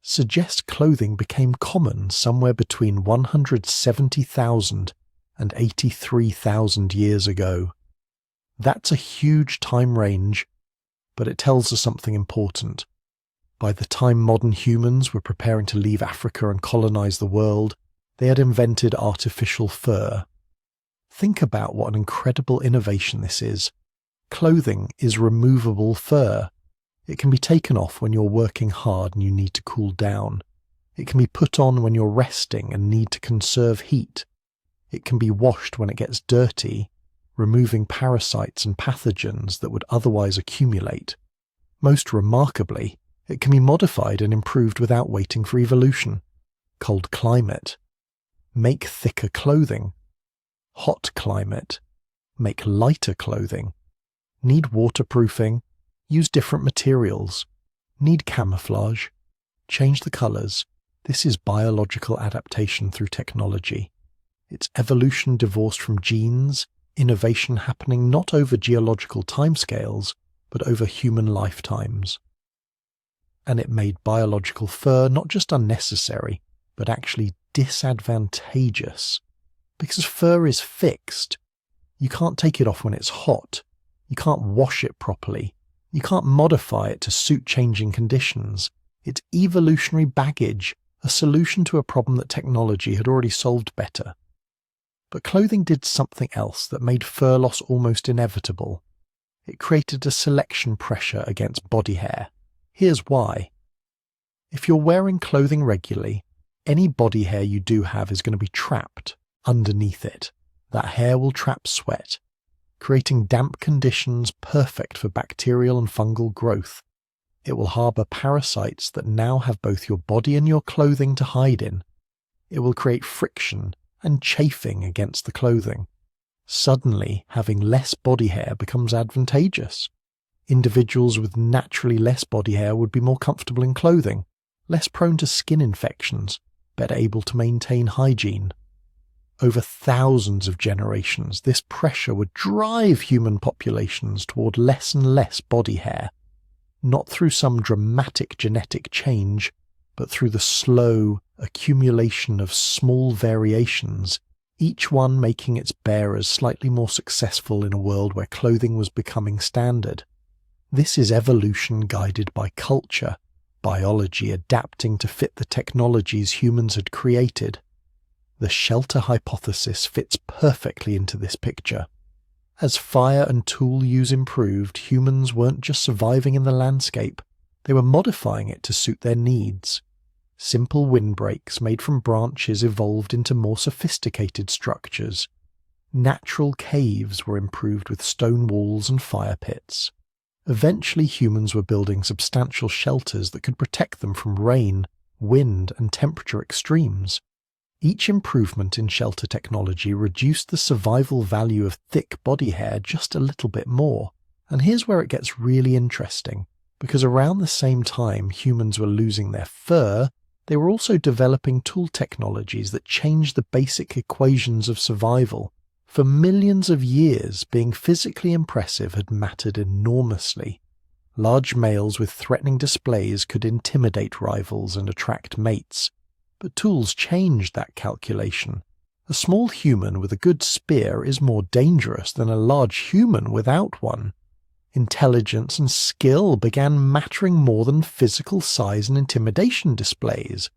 suggest clothing became common somewhere between 170,000 and 83,000 years ago. That's a huge time range, but it tells us something important. By the time modern humans were preparing to leave Africa and colonize the world, they had invented artificial fur. Think about what an incredible innovation this is. Clothing is removable fur. It can be taken off when you're working hard and you need to cool down. It can be put on when you're resting and need to conserve heat. It can be washed when it gets dirty, removing parasites and pathogens that would otherwise accumulate. Most remarkably, it can be modified and improved without waiting for evolution. Cold climate. Make thicker clothing. Hot climate. Make lighter clothing. Need waterproofing. Use different materials. Need camouflage. Change the colors. This is biological adaptation through technology. It's evolution divorced from genes, innovation happening not over geological timescales, but over human lifetimes. And it made biological fur not just unnecessary, but actually disadvantageous. Because fur is fixed. You can't take it off when it's hot. You can't wash it properly. You can't modify it to suit changing conditions. It's evolutionary baggage, a solution to a problem that technology had already solved better. But clothing did something else that made fur loss almost inevitable. It created a selection pressure against body hair. Here's why. If you're wearing clothing regularly, any body hair you do have is going to be trapped underneath it. That hair will trap sweat, creating damp conditions perfect for bacterial and fungal growth. It will harbour parasites that now have both your body and your clothing to hide in. It will create friction and chafing against the clothing. Suddenly, having less body hair becomes advantageous. Individuals with naturally less body hair would be more comfortable in clothing. less prone to skin infections, better able to maintain hygiene. Over thousands of generations, this pressure would drive human populations toward less and less body hair, not through some dramatic genetic change, but through the slow accumulation of small variations, each one making its bearers slightly more successful in a world where clothing was becoming standard. This is evolution guided by culture, biology adapting to fit the technologies humans had created. The shelter hypothesis fits perfectly into this picture. As fire and tool use improved, humans weren't just surviving in the landscape, they were modifying it to suit their needs. Simple windbreaks made from branches evolved into more sophisticated structures. Natural caves were improved with stone walls and fire pits. Eventually humans were building substantial shelters that could protect them from rain, wind, and temperature extremes. Each improvement in shelter technology reduced the survival value of thick body hair just a little bit more. And here's where it gets really interesting, because around the same time humans were losing their fur, they were also developing tool technologies that changed the basic equations of survival. For millions of years, being physically impressive had mattered enormously. Large males with threatening displays could intimidate rivals and attract mates. But tools changed that calculation. A small human with a good spear is more dangerous than a large human without one. Intelligence and skill began mattering more than physical size and intimidation displays.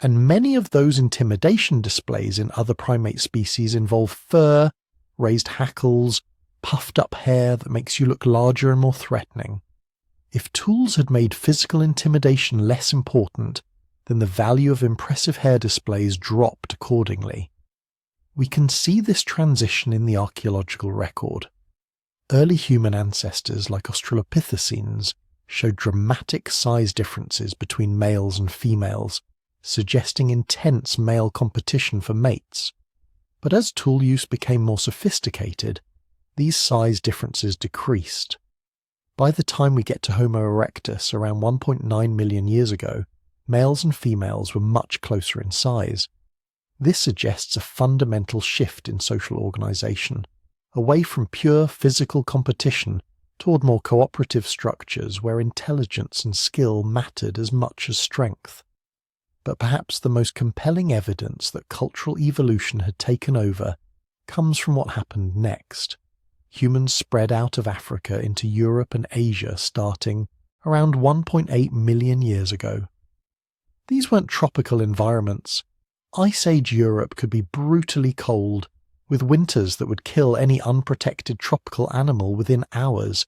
And many of those intimidation displays in other primate species involve fur, raised hackles, puffed up hair that makes you look larger and more threatening. If tools had made physical intimidation less important, then the value of impressive hair displays dropped accordingly. We can see this transition in the archaeological record. Early human ancestors like Australopithecines showed dramatic size differences between males and females, suggesting intense male competition for mates. But as tool use became more sophisticated, these size differences decreased. By the time we get to Homo erectus around 1.9 million years ago, males and females were much closer in size. This suggests a fundamental shift in social organization, away from pure physical competition toward more cooperative structures where intelligence and skill mattered as much as strength. But perhaps the most compelling evidence that cultural evolution had taken over comes from what happened next. Humans spread out of Africa into Europe and Asia starting around 1.8 million years ago. These weren't tropical environments. Ice Age Europe could be brutally cold, with winters that would kill any unprotected tropical animal within hours.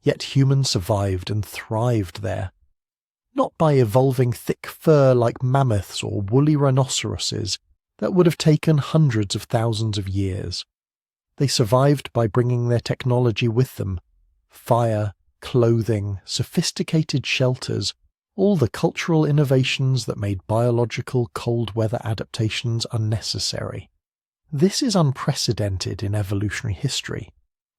Yet humans survived and thrived there. Not by evolving thick fur like mammoths or woolly rhinoceroses that would have taken hundreds of thousands of years. They survived by bringing their technology with them: fire, clothing, sophisticated shelters, all the cultural innovations that made biological cold weather adaptations unnecessary. This is unprecedented in evolutionary history.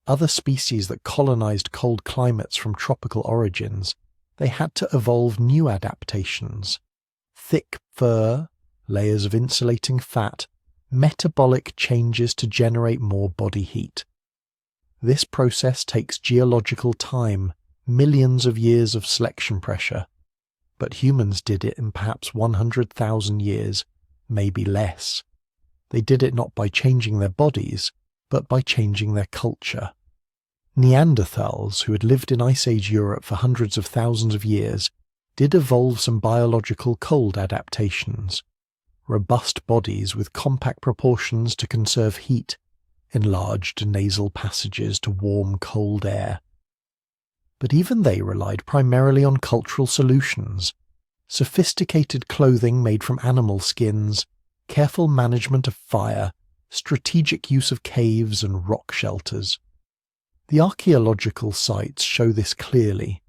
Other species that colonized cold climates from tropical origins, they had to evolve new adaptations. Thick fur, layers of insulating fat, metabolic changes to generate more body heat. This process takes geological time, millions of years of selection pressure. But humans did it in perhaps 100,000 years, maybe less. They did it not by changing their bodies, but by changing their culture. Neanderthals, who had lived in Ice Age Europe for hundreds of thousands of years, did evolve some biological cold adaptations. Robust bodies with compact proportions to conserve heat, enlarged nasal passages to warm cold air. But even they relied primarily on cultural solutions: sophisticated clothing made from animal skins, careful management of fire, strategic use of caves and rock shelters. The archaeological sites show this clearly.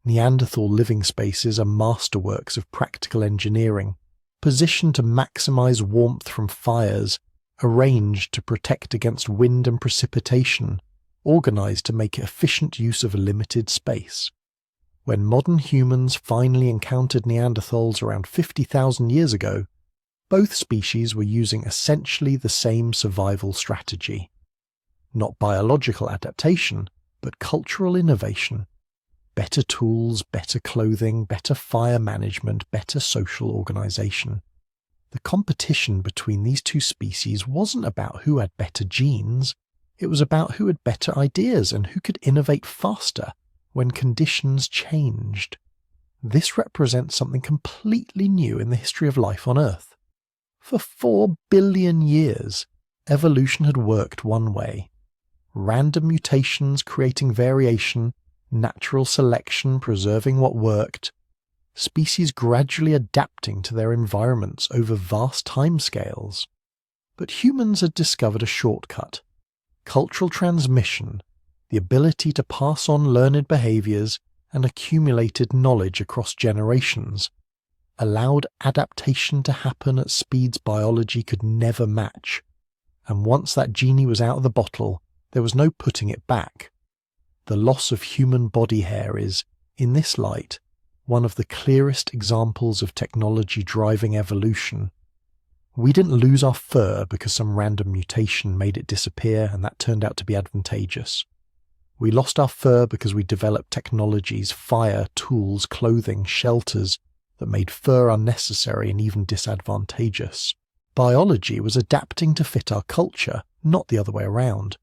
Neanderthal living spaces are masterworks of practical engineering, positioned to maximize warmth from fires, arranged to protect against wind and precipitation, organized to make efficient use of a limited space. When modern humans finally encountered Neanderthals around 50,000 years ago, both species were using essentially the same survival strategy. Not biological adaptation, but cultural innovation. Better tools, better clothing, better fire management, better social organization. The competition between these two species wasn't about who had better genes, it was about who had better ideas and who could innovate faster when conditions changed. This represents something completely new in the history of life on Earth. For 4 billion years, evolution had worked one way. Random mutations creating variation, natural selection preserving what worked, species gradually adapting to their environments over vast timescales. But humans had discovered a shortcut. Cultural transmission, the ability to pass on learned behaviors and accumulated knowledge across generations, allowed adaptation to happen at speeds biology could never match. And once that genie was out of the bottle, there was no putting it back. The loss of human body hair is, in this light, one of the clearest examples of technology driving evolution. We didn't lose our fur because some random mutation made it disappear and that turned out to be advantageous. We lost our fur because we developed technologies, fire, tools, clothing, shelters that made fur unnecessary and even disadvantageous. Biology was adapting to fit our culture, not the other way around.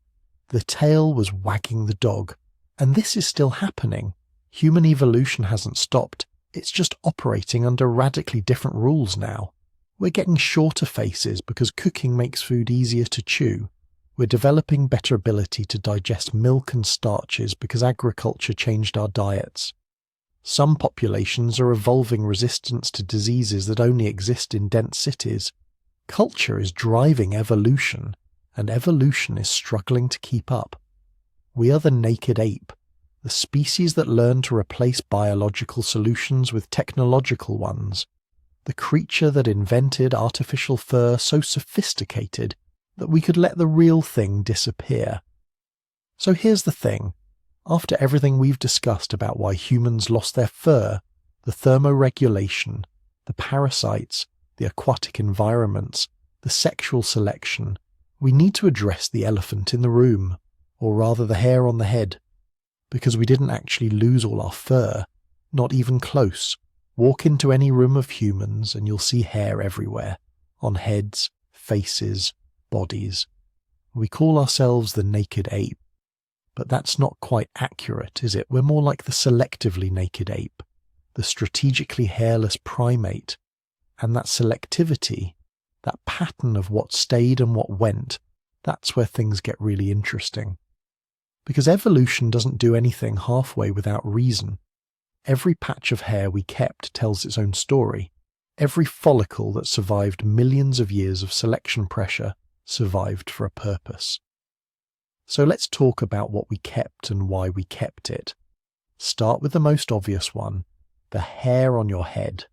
The tail was wagging the dog, and this is still happening. Human evolution hasn't stopped, it's just operating under radically different rules now. We're getting shorter faces because cooking makes food easier to chew. We're developing better ability to digest milk and starches because agriculture changed our diets. Some populations are evolving resistance to diseases that only exist in dense cities. Culture is driving evolution, and evolution is struggling to keep up. We are the naked ape, the species that learn to replace biological solutions with technological ones, the creature that invented artificial fur so sophisticated that we could let the real thing disappear. So here's the thing. After everything we've discussed about why humans lost their fur, the thermoregulation, the parasites, the aquatic environments, the sexual selection, we need to address the elephant in the room, or rather the hair on the head, because we didn't actually lose all our fur, not even close. Walk into any room of humans and you'll see hair everywhere, on heads, faces, bodies. We call ourselves the naked ape, but that's not quite accurate, is it? We're more like the selectively naked ape, the strategically hairless primate, and that selectivity, that pattern of what stayed and what went, that's where things get really interesting. Because evolution doesn't do anything halfway without reason. Every patch of hair we kept tells its own story. Every follicle that survived millions of years of selection pressure survived for a purpose. So let's talk about what we kept and why we kept it. Start with the most obvious one, the hair on your head.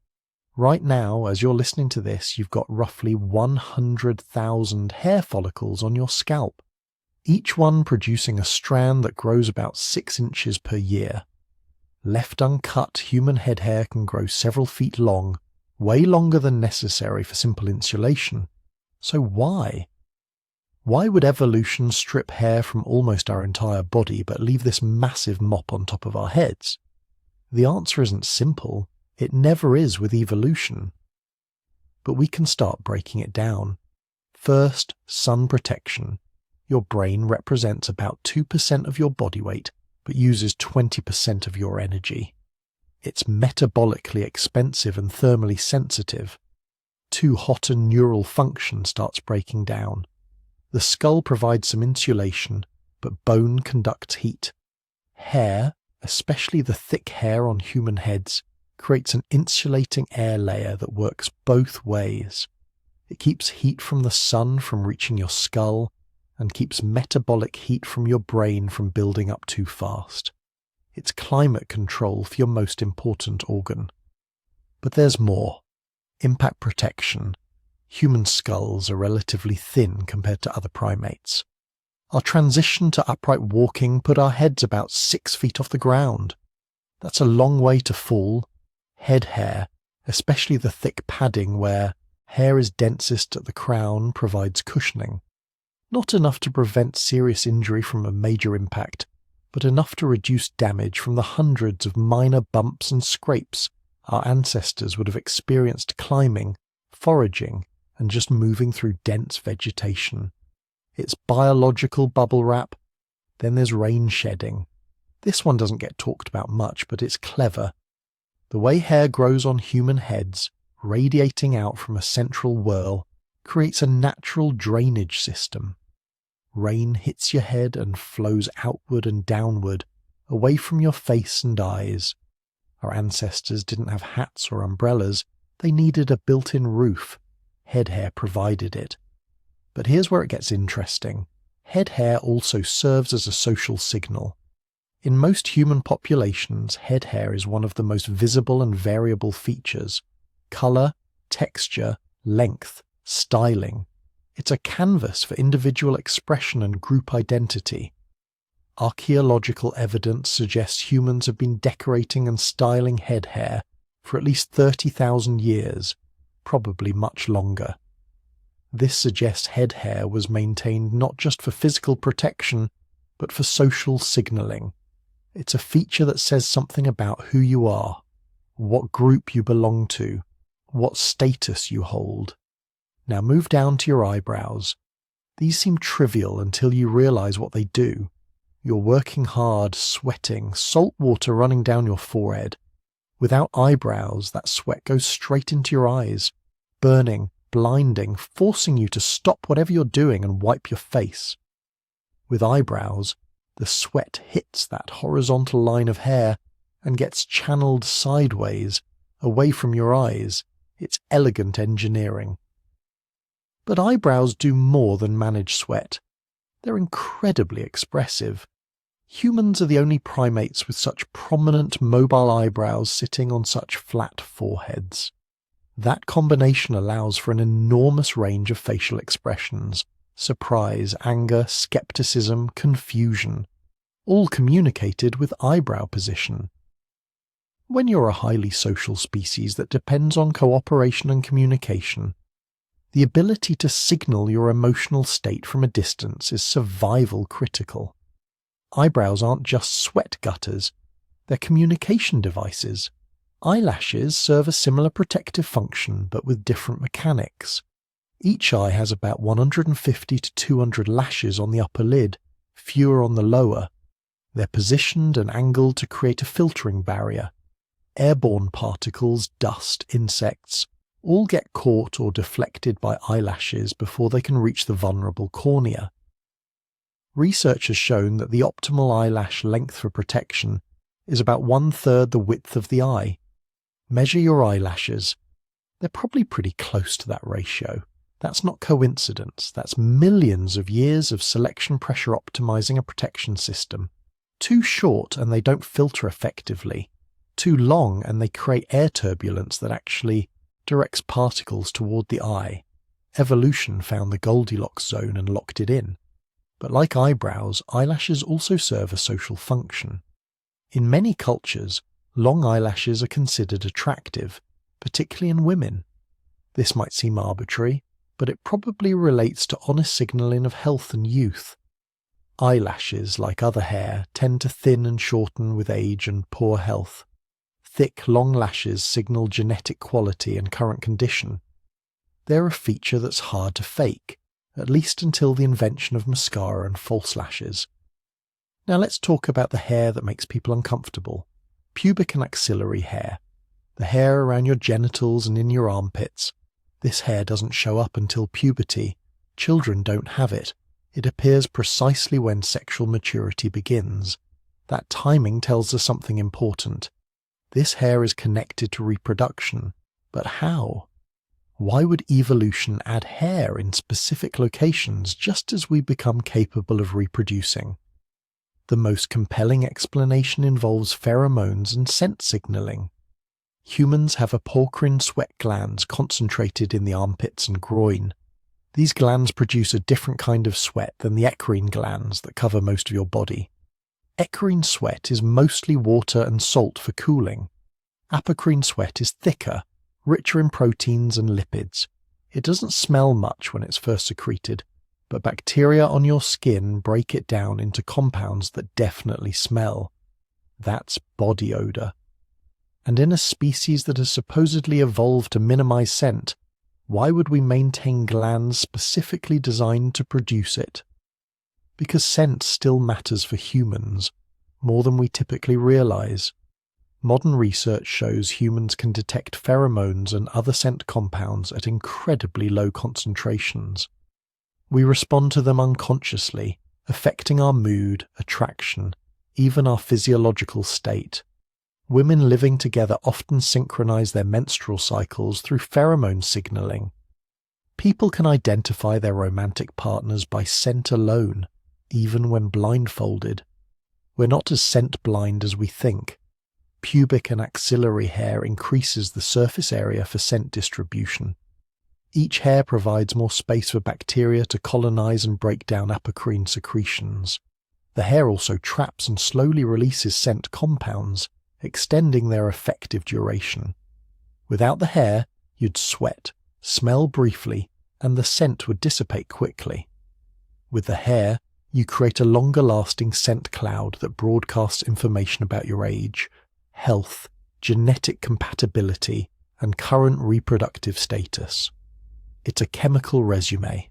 Right now, as you're listening to this, you've got roughly 100,000 hair follicles on your scalp, each one producing a strand that grows about 6 inches per year. Left uncut, human head hair can grow several feet long, way longer than necessary for simple insulation. So why? Why would evolution strip hair from almost our entire body but leave this massive mop on top of our heads? The answer isn't simple. It never is with evolution. But we can start breaking it down. First, sun protection. Your brain represents about 2% of your body weight, but uses 20% of your energy. It's metabolically expensive and thermally sensitive. Too hot and neural function starts breaking down. The skull provides some insulation, but bone conducts heat. Hair, especially the thick hair on human heads, creates an insulating air layer that works both ways. It keeps heat from the sun from reaching your skull, and keeps metabolic heat from your brain from building up too fast. It's climate control for your most important organ. But there's more. Impact protection. Human skulls are relatively thin compared to other primates. Our transition to upright walking put our heads about 6 feet off the ground. That's a long way to fall. Head hair, especially the thick padding where hair is densest at the crown, provides cushioning. Not enough to prevent serious injury from a major impact, but enough to reduce damage from the hundreds of minor bumps and scrapes our ancestors would have experienced climbing, foraging, and just moving through dense vegetation. It's biological bubble wrap. Then there's rain shedding. This one doesn't get talked about much, but it's clever. The way hair grows on human heads, radiating out from a central whirl, creates a natural drainage system. Rain hits your head and flows outward and downward, away from your face and eyes. Our ancestors didn't have hats or umbrellas. They needed a built-in roof. Head hair provided it. But here's where it gets interesting. Head hair also serves as a social signal. In most human populations, head hair is one of the most visible and variable features. Colour, texture, length, styling. It's a canvas for individual expression and group identity. Archaeological evidence suggests humans have been decorating and styling head hair for at least 30,000 years, probably much longer. This suggests head hair was maintained not just for physical protection, but for social signalling. It's a feature that says something about who you are, what group you belong to, what status you hold. Now move down to your eyebrows. These seem trivial until you realize what they do. You're working hard, sweating, salt water running down your forehead. Without eyebrows, that sweat goes straight into your eyes, burning, blinding, forcing you to stop whatever you're doing and wipe your face. With eyebrows, the sweat hits that horizontal line of hair and gets channeled sideways, away from your eyes. It's elegant engineering. But eyebrows do more than manage sweat. They're incredibly expressive. Humans are the only primates with such prominent mobile eyebrows sitting on such flat foreheads. That combination allows for an enormous range of facial expressions: surprise, anger, skepticism, confusion, all communicated with eyebrow position. When you're a highly social species that depends on cooperation and communication, the ability to signal your emotional state from a distance is survival critical. Eyebrows aren't just sweat gutters, they're communication devices. Eyelashes serve a similar protective function, but with different mechanics. Each eye has about 150 to 200 lashes on the upper lid, fewer on the lower. They're positioned and angled to create a filtering barrier. Airborne particles, dust, insects, all get caught or deflected by eyelashes before they can reach the vulnerable cornea. Research has shown that the optimal eyelash length for protection is about 1/3 the width of the eye. Measure your eyelashes. They're probably pretty close to that ratio. That's not coincidence. That's millions of years of selection pressure optimizing a protection system. Too short and they don't filter effectively. Too long and they create air turbulence that actually directs particles toward the eye. Evolution found the Goldilocks zone and locked it in. But like eyebrows, eyelashes also serve a social function. In many cultures, long eyelashes are considered attractive, particularly in women. This might seem arbitrary, but it probably relates to honest signaling of health and youth. Eyelashes, like other hair, tend to thin and shorten with age and poor health. Thick, long lashes signal genetic quality and current condition. They're a feature that's hard to fake, at least until the invention of mascara and false lashes. Now let's talk about the hair that makes people uncomfortable. Pubic and axillary hair. The hair around your genitals and in your armpits. This hair doesn't show up until puberty. Children don't have it. It appears precisely when sexual maturity begins. That timing tells us something important. This hair is connected to reproduction. But how? Why would evolution add hair in specific locations just as we become capable of reproducing? The most compelling explanation involves pheromones and scent signaling. Humans have apocrine sweat glands concentrated in the armpits and groin. These glands produce a different kind of sweat than the eccrine glands that cover most of your body. Equine sweat is mostly water and salt for cooling. Apocrine sweat is thicker, richer in proteins and lipids. It doesn't smell much when it's first secreted, but bacteria on your skin break it down into compounds that definitely smell. That's body odor. And in a species that has supposedly evolved to minimize scent, why would we maintain glands specifically designed to produce it? Because scent still matters for humans, more than we typically realize. Modern research shows humans can detect pheromones and other scent compounds at incredibly low concentrations. We respond to them unconsciously, affecting our mood, attraction, even our physiological state. Women living together often synchronize their menstrual cycles through pheromone signaling. People can identify their romantic partners by scent alone, even when blindfolded. We're not as scent blind as we think. Pubic and axillary hair increases the surface area for scent distribution. Each hair provides more space for bacteria to colonize and break down apocrine secretions. The hair also traps and slowly releases scent compounds, extending their effective duration. Without the hair, you'd sweat, smell briefly, and the scent would dissipate quickly. With the hair, you create a longer-lasting scent cloud that broadcasts information about your age, health, genetic compatibility, and current reproductive status. It's a chemical resume.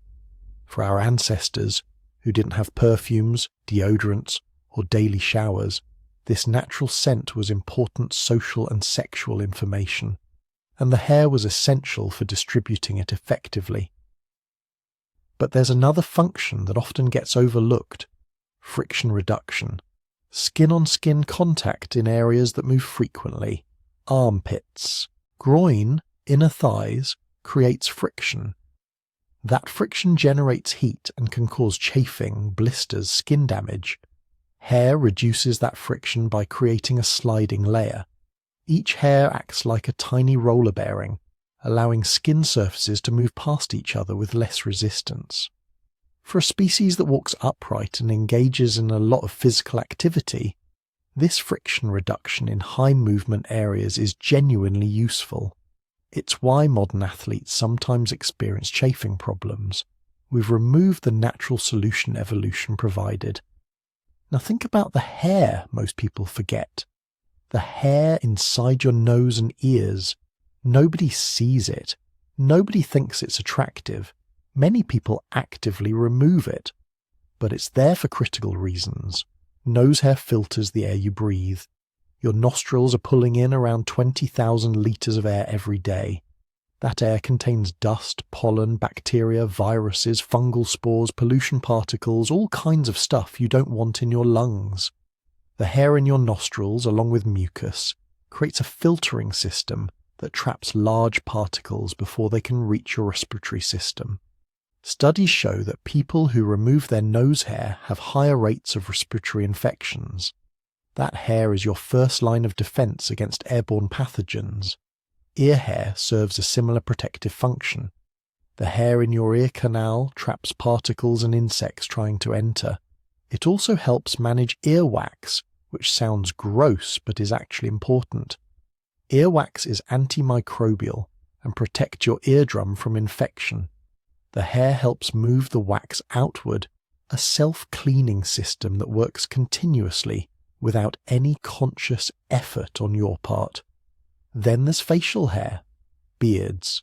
For our ancestors, who didn't have perfumes, deodorants, or daily showers, this natural scent was important social and sexual information, and the hair was essential for distributing it effectively. But there's another function that often gets overlooked: friction reduction. Skin-on-skin contact in areas that move frequently. Armpits, groin, inner thighs, creates friction. That friction generates heat and can cause chafing, blisters, skin damage. Hair reduces that friction by creating a sliding layer. Each hair acts like a tiny roller bearing, allowing skin surfaces to move past each other with less resistance. For a species that walks upright and engages in a lot of physical activity, this friction reduction in high movement areas is genuinely useful. It's why modern athletes sometimes experience chafing problems. We've removed the natural solution evolution provided. Now think about the hair most people forget. The hair inside your nose and ears. Nobody sees it. Nobody thinks it's attractive. Many people actively remove it. But it's there for critical reasons. Nose hair filters the air you breathe. Your nostrils are pulling in around 20,000 litres of air every day. That air contains dust, pollen, bacteria, viruses, fungal spores, pollution particles, all kinds of stuff you don't want in your lungs. The hair in your nostrils, along with mucus, creates a filtering system that traps large particles before they can reach your respiratory system. Studies show that people who remove their nose hair have higher rates of respiratory infections. That hair is your first line of defense against airborne pathogens. Ear hair serves a similar protective function. The hair in your ear canal traps particles and insects trying to enter. It also helps manage earwax, which sounds gross but is actually important. Earwax is antimicrobial and protects your eardrum from infection. The hair helps move the wax outward, a self-cleaning system that works continuously without any conscious effort on your part. Then there's facial hair, beards.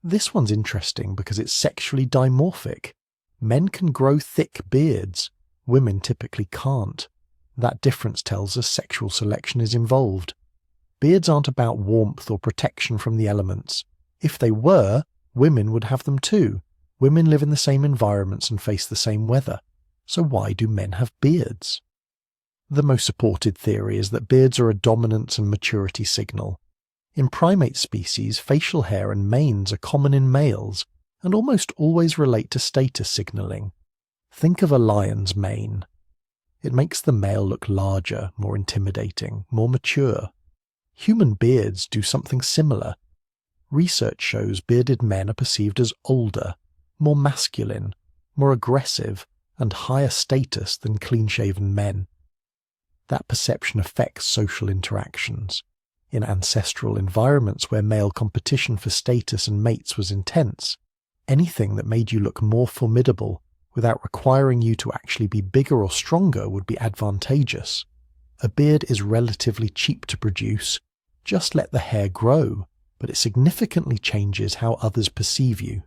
This one's interesting because it's sexually dimorphic. Men can grow thick beards, women typically can't. That difference tells us sexual selection is involved. Beards aren't about warmth or protection from the elements. If they were, women would have them too. Women live in the same environments and face the same weather. So why do men have beards? The most supported theory is that beards are a dominance and maturity signal. In primate species, facial hair and manes are common in males and almost always relate to status signaling. Think of a lion's mane. It makes the male look larger, more intimidating, more mature. Human beards do something similar. Research shows bearded men are perceived as older, more masculine, more aggressive, and higher status than clean-shaven men. That perception affects social interactions. In ancestral environments where male competition for status and mates was intense, anything that made you look more formidable without requiring you to actually be bigger or stronger would be advantageous. A beard is relatively cheap to produce. Just let the hair grow, but it significantly changes how others perceive you.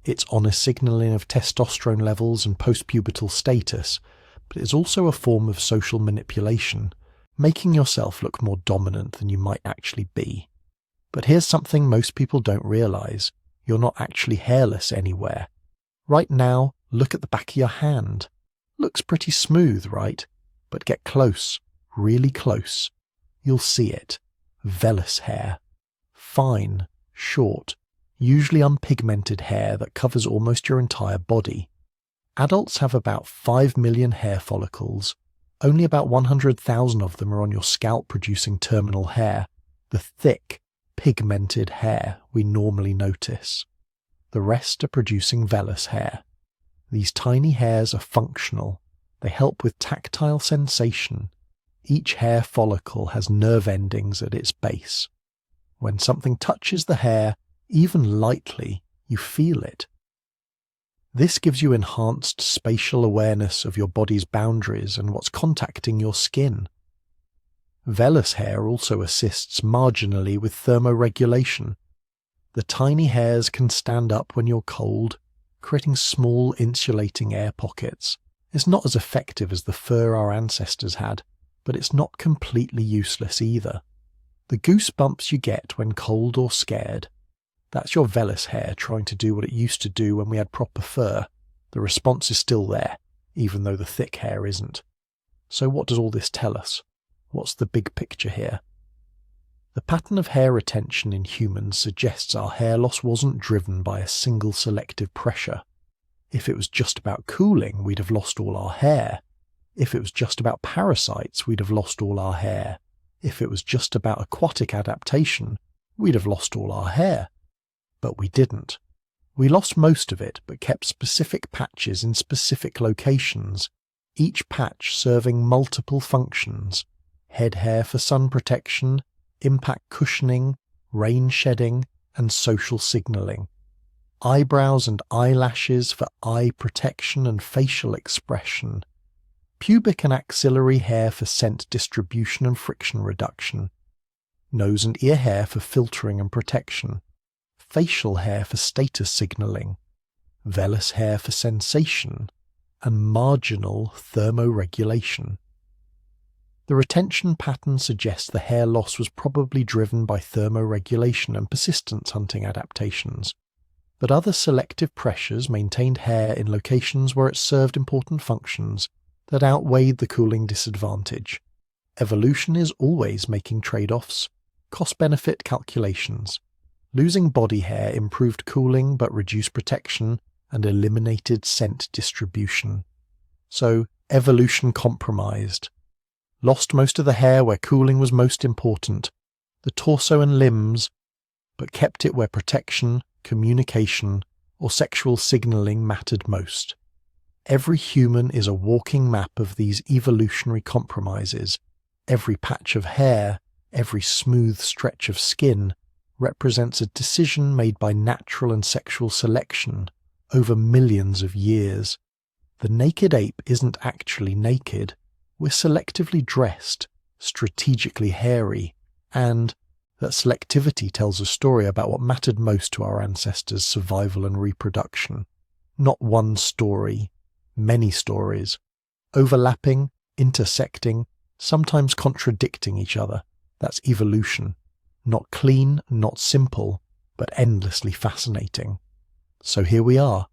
It's honest signaling of testosterone levels and postpubertal status, but it's also a form of social manipulation, making yourself look more dominant than you might actually be. But here's something most people don't realize. You're not actually hairless anywhere. Right now, look at the back of your hand. Looks pretty smooth, right? But get close, really close. You'll see it. Vellus hair. Fine, short, usually unpigmented hair that covers almost your entire body. Adults have about 5 million hair follicles. Only about 100,000 of them are on your scalp producing terminal hair, the thick, pigmented hair we normally notice. The rest are producing vellus hair. These tiny hairs are functional. They help with tactile sensation. Each hair follicle has nerve endings at its base. When something touches the hair, even lightly, you feel it. This gives you enhanced spatial awareness of your body's boundaries and what's contacting your skin. Vellus hair also assists marginally with thermoregulation. The tiny hairs can stand up when you're cold, creating small insulating air pockets. It's not as effective as the fur our ancestors had, but it's not completely useless either. The goosebumps you get when cold or scared, that's your vellus hair trying to do what it used to do when we had proper fur. The response is still there, even though the thick hair isn't. So what does all this tell us? What's the big picture here? The pattern of hair retention in humans suggests our hair loss wasn't driven by a single selective pressure. If it was just about cooling, we'd have lost all our hair. If it was just about parasites, we'd have lost all our hair. If it was just about aquatic adaptation, we'd have lost all our hair. But we didn't. We lost most of it, but kept specific patches in specific locations, each patch serving multiple functions: head hair for sun protection, impact cushioning, rain shedding, and social signaling. Eyebrows and eyelashes for eye protection and facial expression. Pubic and axillary hair for scent distribution and friction reduction. Nose and ear hair for filtering and protection. Facial hair for status signaling. Vellus hair for sensation. And marginal thermoregulation. The retention pattern suggests the hair loss was probably driven by thermoregulation and persistence hunting adaptations, but other selective pressures maintained hair in locations where it served important functions that outweighed the cooling disadvantage. Evolution is always making trade-offs, cost-benefit calculations. Losing body hair improved cooling but reduced protection and eliminated scent distribution. So, evolution compromised. Lost most of the hair where cooling was most important, the torso and limbs, but kept it where protection, communication, or sexual signaling mattered most. Every human is a walking map of these evolutionary compromises. Every patch of hair, every smooth stretch of skin, represents a decision made by natural and sexual selection over millions of years. The naked ape isn't actually naked. We're selectively dressed, strategically hairy, and that selectivity tells a story about what mattered most to our ancestors' survival and reproduction. Not one story, many stories, overlapping, intersecting, sometimes contradicting each other. That's evolution. Not clean, not simple, but endlessly fascinating. So here we are.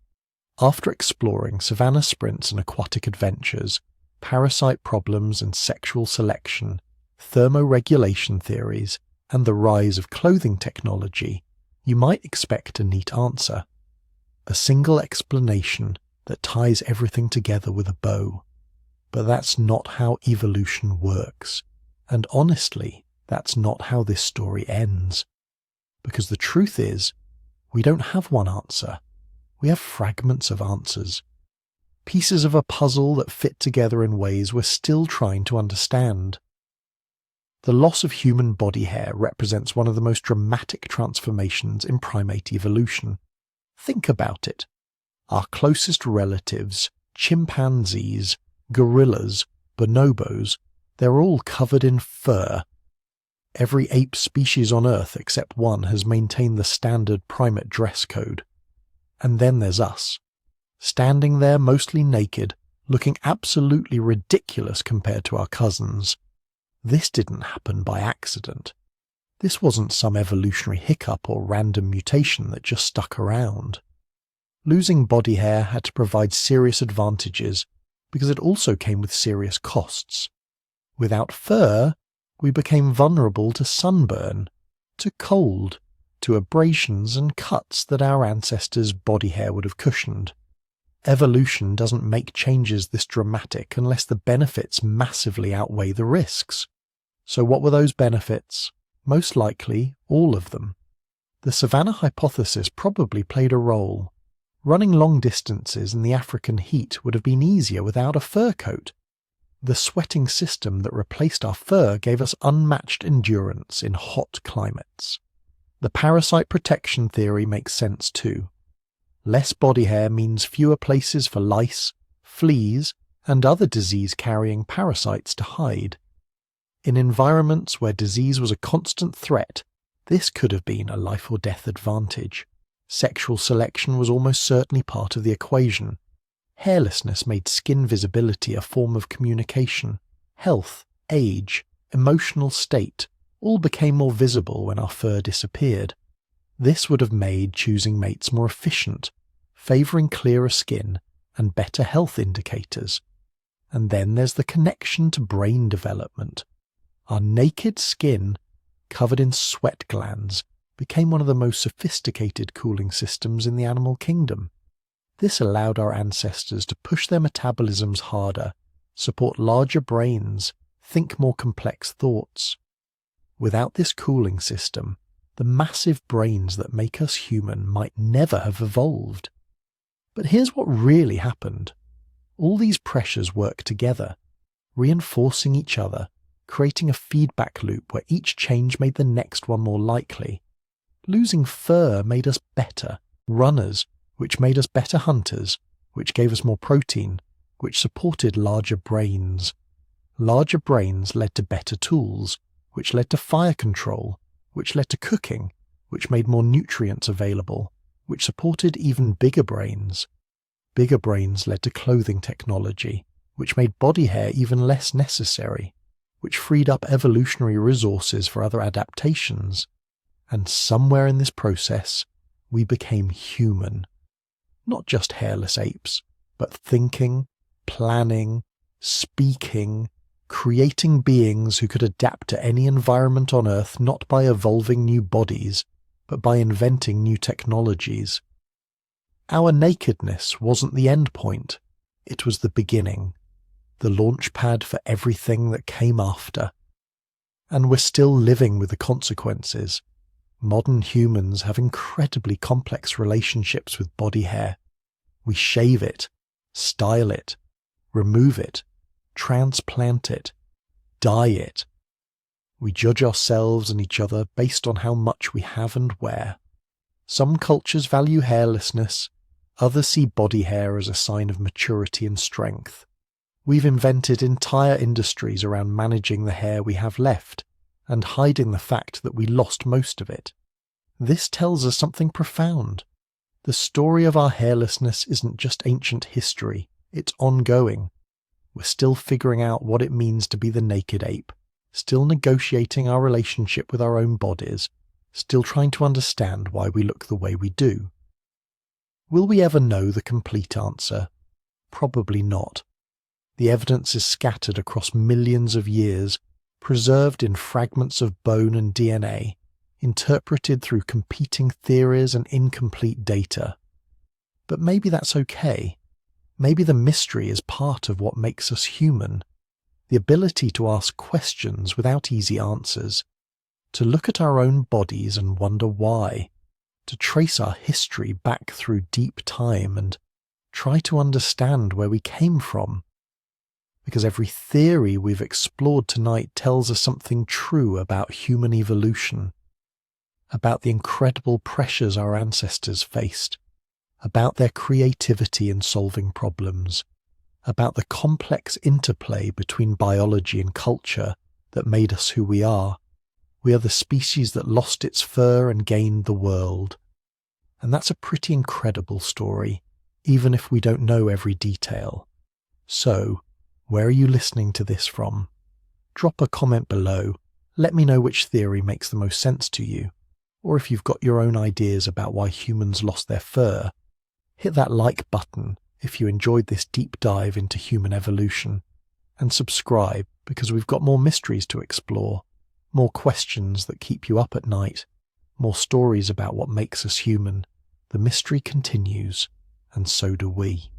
After exploring savanna sprints and aquatic adventures, parasite problems and sexual selection, thermoregulation theories, and the rise of clothing technology, you might expect a neat answer. A single explanation that ties everything together with a bow. But that's not how evolution works. And honestly, that's not how this story ends. Because the truth is, we don't have one answer. We have fragments of answers. pieces of a puzzle that fit together in ways we're still trying to understand. The loss of human body hair represents one of the most dramatic transformations in primate evolution. Think about it. Our closest relatives, chimpanzees, gorillas, bonobos, they're all covered in fur. Every ape species on Earth except one has maintained the standard primate dress code. And then there's us, standing there mostly naked, looking absolutely ridiculous compared to our cousins. This didn't happen by accident. This wasn't some evolutionary hiccup or random mutation that just stuck around. Losing body hair had to provide serious advantages because it also came with serious costs. Without fur, we became vulnerable to sunburn, to cold, to abrasions and cuts that our ancestors' body hair would have cushioned. Evolution doesn't make changes this dramatic unless the benefits massively outweigh the risks. So what were those benefits? Most likely, all of them. The Savanna hypothesis probably played a role. Running long distances in the African heat would have been easier without a fur coat. The sweating system that replaced our fur gave us unmatched endurance in hot climates. The parasite protection theory makes sense too. Less body hair means fewer places for lice, fleas, and other disease-carrying parasites to hide. In environments where disease was a constant threat, this could have been a life or death advantage. Sexual selection was almost certainly part of the equation. Hairlessness made skin visibility a form of communication. Health, age, emotional state all became more visible when our fur disappeared. This would have made choosing mates more efficient, favouring clearer skin and better health indicators. And then there's the connection to brain development. Our naked skin, covered in sweat glands, became one of the most sophisticated cooling systems in the animal kingdom. This allowed our ancestors to push their metabolisms harder, support larger brains, think more complex thoughts. Without this cooling system, the massive brains that make us human might never have evolved. But here's what really happened. All these pressures work together, reinforcing each other, creating a feedback loop where each change made the next one more likely. Losing fur made us better runners, which made us better hunters, which gave us more protein, which supported larger brains. Larger brains led to better tools, which led to fire control, which led to cooking, which made more nutrients available, which supported even bigger brains. Bigger brains led to clothing technology, which made body hair even less necessary, which freed up evolutionary resources for other adaptations. And somewhere in this process, we became human. Not just hairless apes, but thinking, planning, speaking, creating beings who could adapt to any environment on Earth not by evolving new bodies, but by inventing new technologies. Our nakedness wasn't the end point, it was the beginning, the launch pad for everything that came after. And we're still living with the consequences. Modern humans have incredibly complex relationships with body hair. We shave it, style it, remove it, transplant it, dye it. We judge ourselves and each other based on how much we have and wear. Some cultures value hairlessness, others see body hair as a sign of maturity and strength. We've invented entire industries around managing the hair we have left and hiding the fact that we lost most of it. This tells us something profound. The story of our hairlessness isn't just ancient history, it's ongoing. We're still figuring out what it means to be the naked ape, still negotiating our relationship with our own bodies, still trying to understand why we look the way we do. Will we ever know the complete answer? Probably not. The evidence is scattered across millions of years, preserved in fragments of bone and DNA, interpreted through competing theories and incomplete data. But maybe that's okay. Maybe the mystery is part of what makes us human. The ability to ask questions without easy answers, to look at our own bodies and wonder why, to trace our history back through deep time and Try to understand where we came from. Because every theory we've explored tonight tells us something true about human evolution, about the incredible pressures our ancestors faced, about their creativity in solving problems, about the complex interplay between biology and culture that made us who we are. We are the species that lost its fur and gained the world. And that's a pretty incredible story, even if we don't know every detail. So, where are you listening to this from? Drop a comment below. Let me know which theory makes the most sense to you. Or if you've got your own ideas about why humans lost their fur, hit that like button if you enjoyed this deep dive into human evolution. And subscribe, because we've got more mysteries to explore, more questions that keep you up at night, more stories about what makes us human. The mystery continues, and so do we.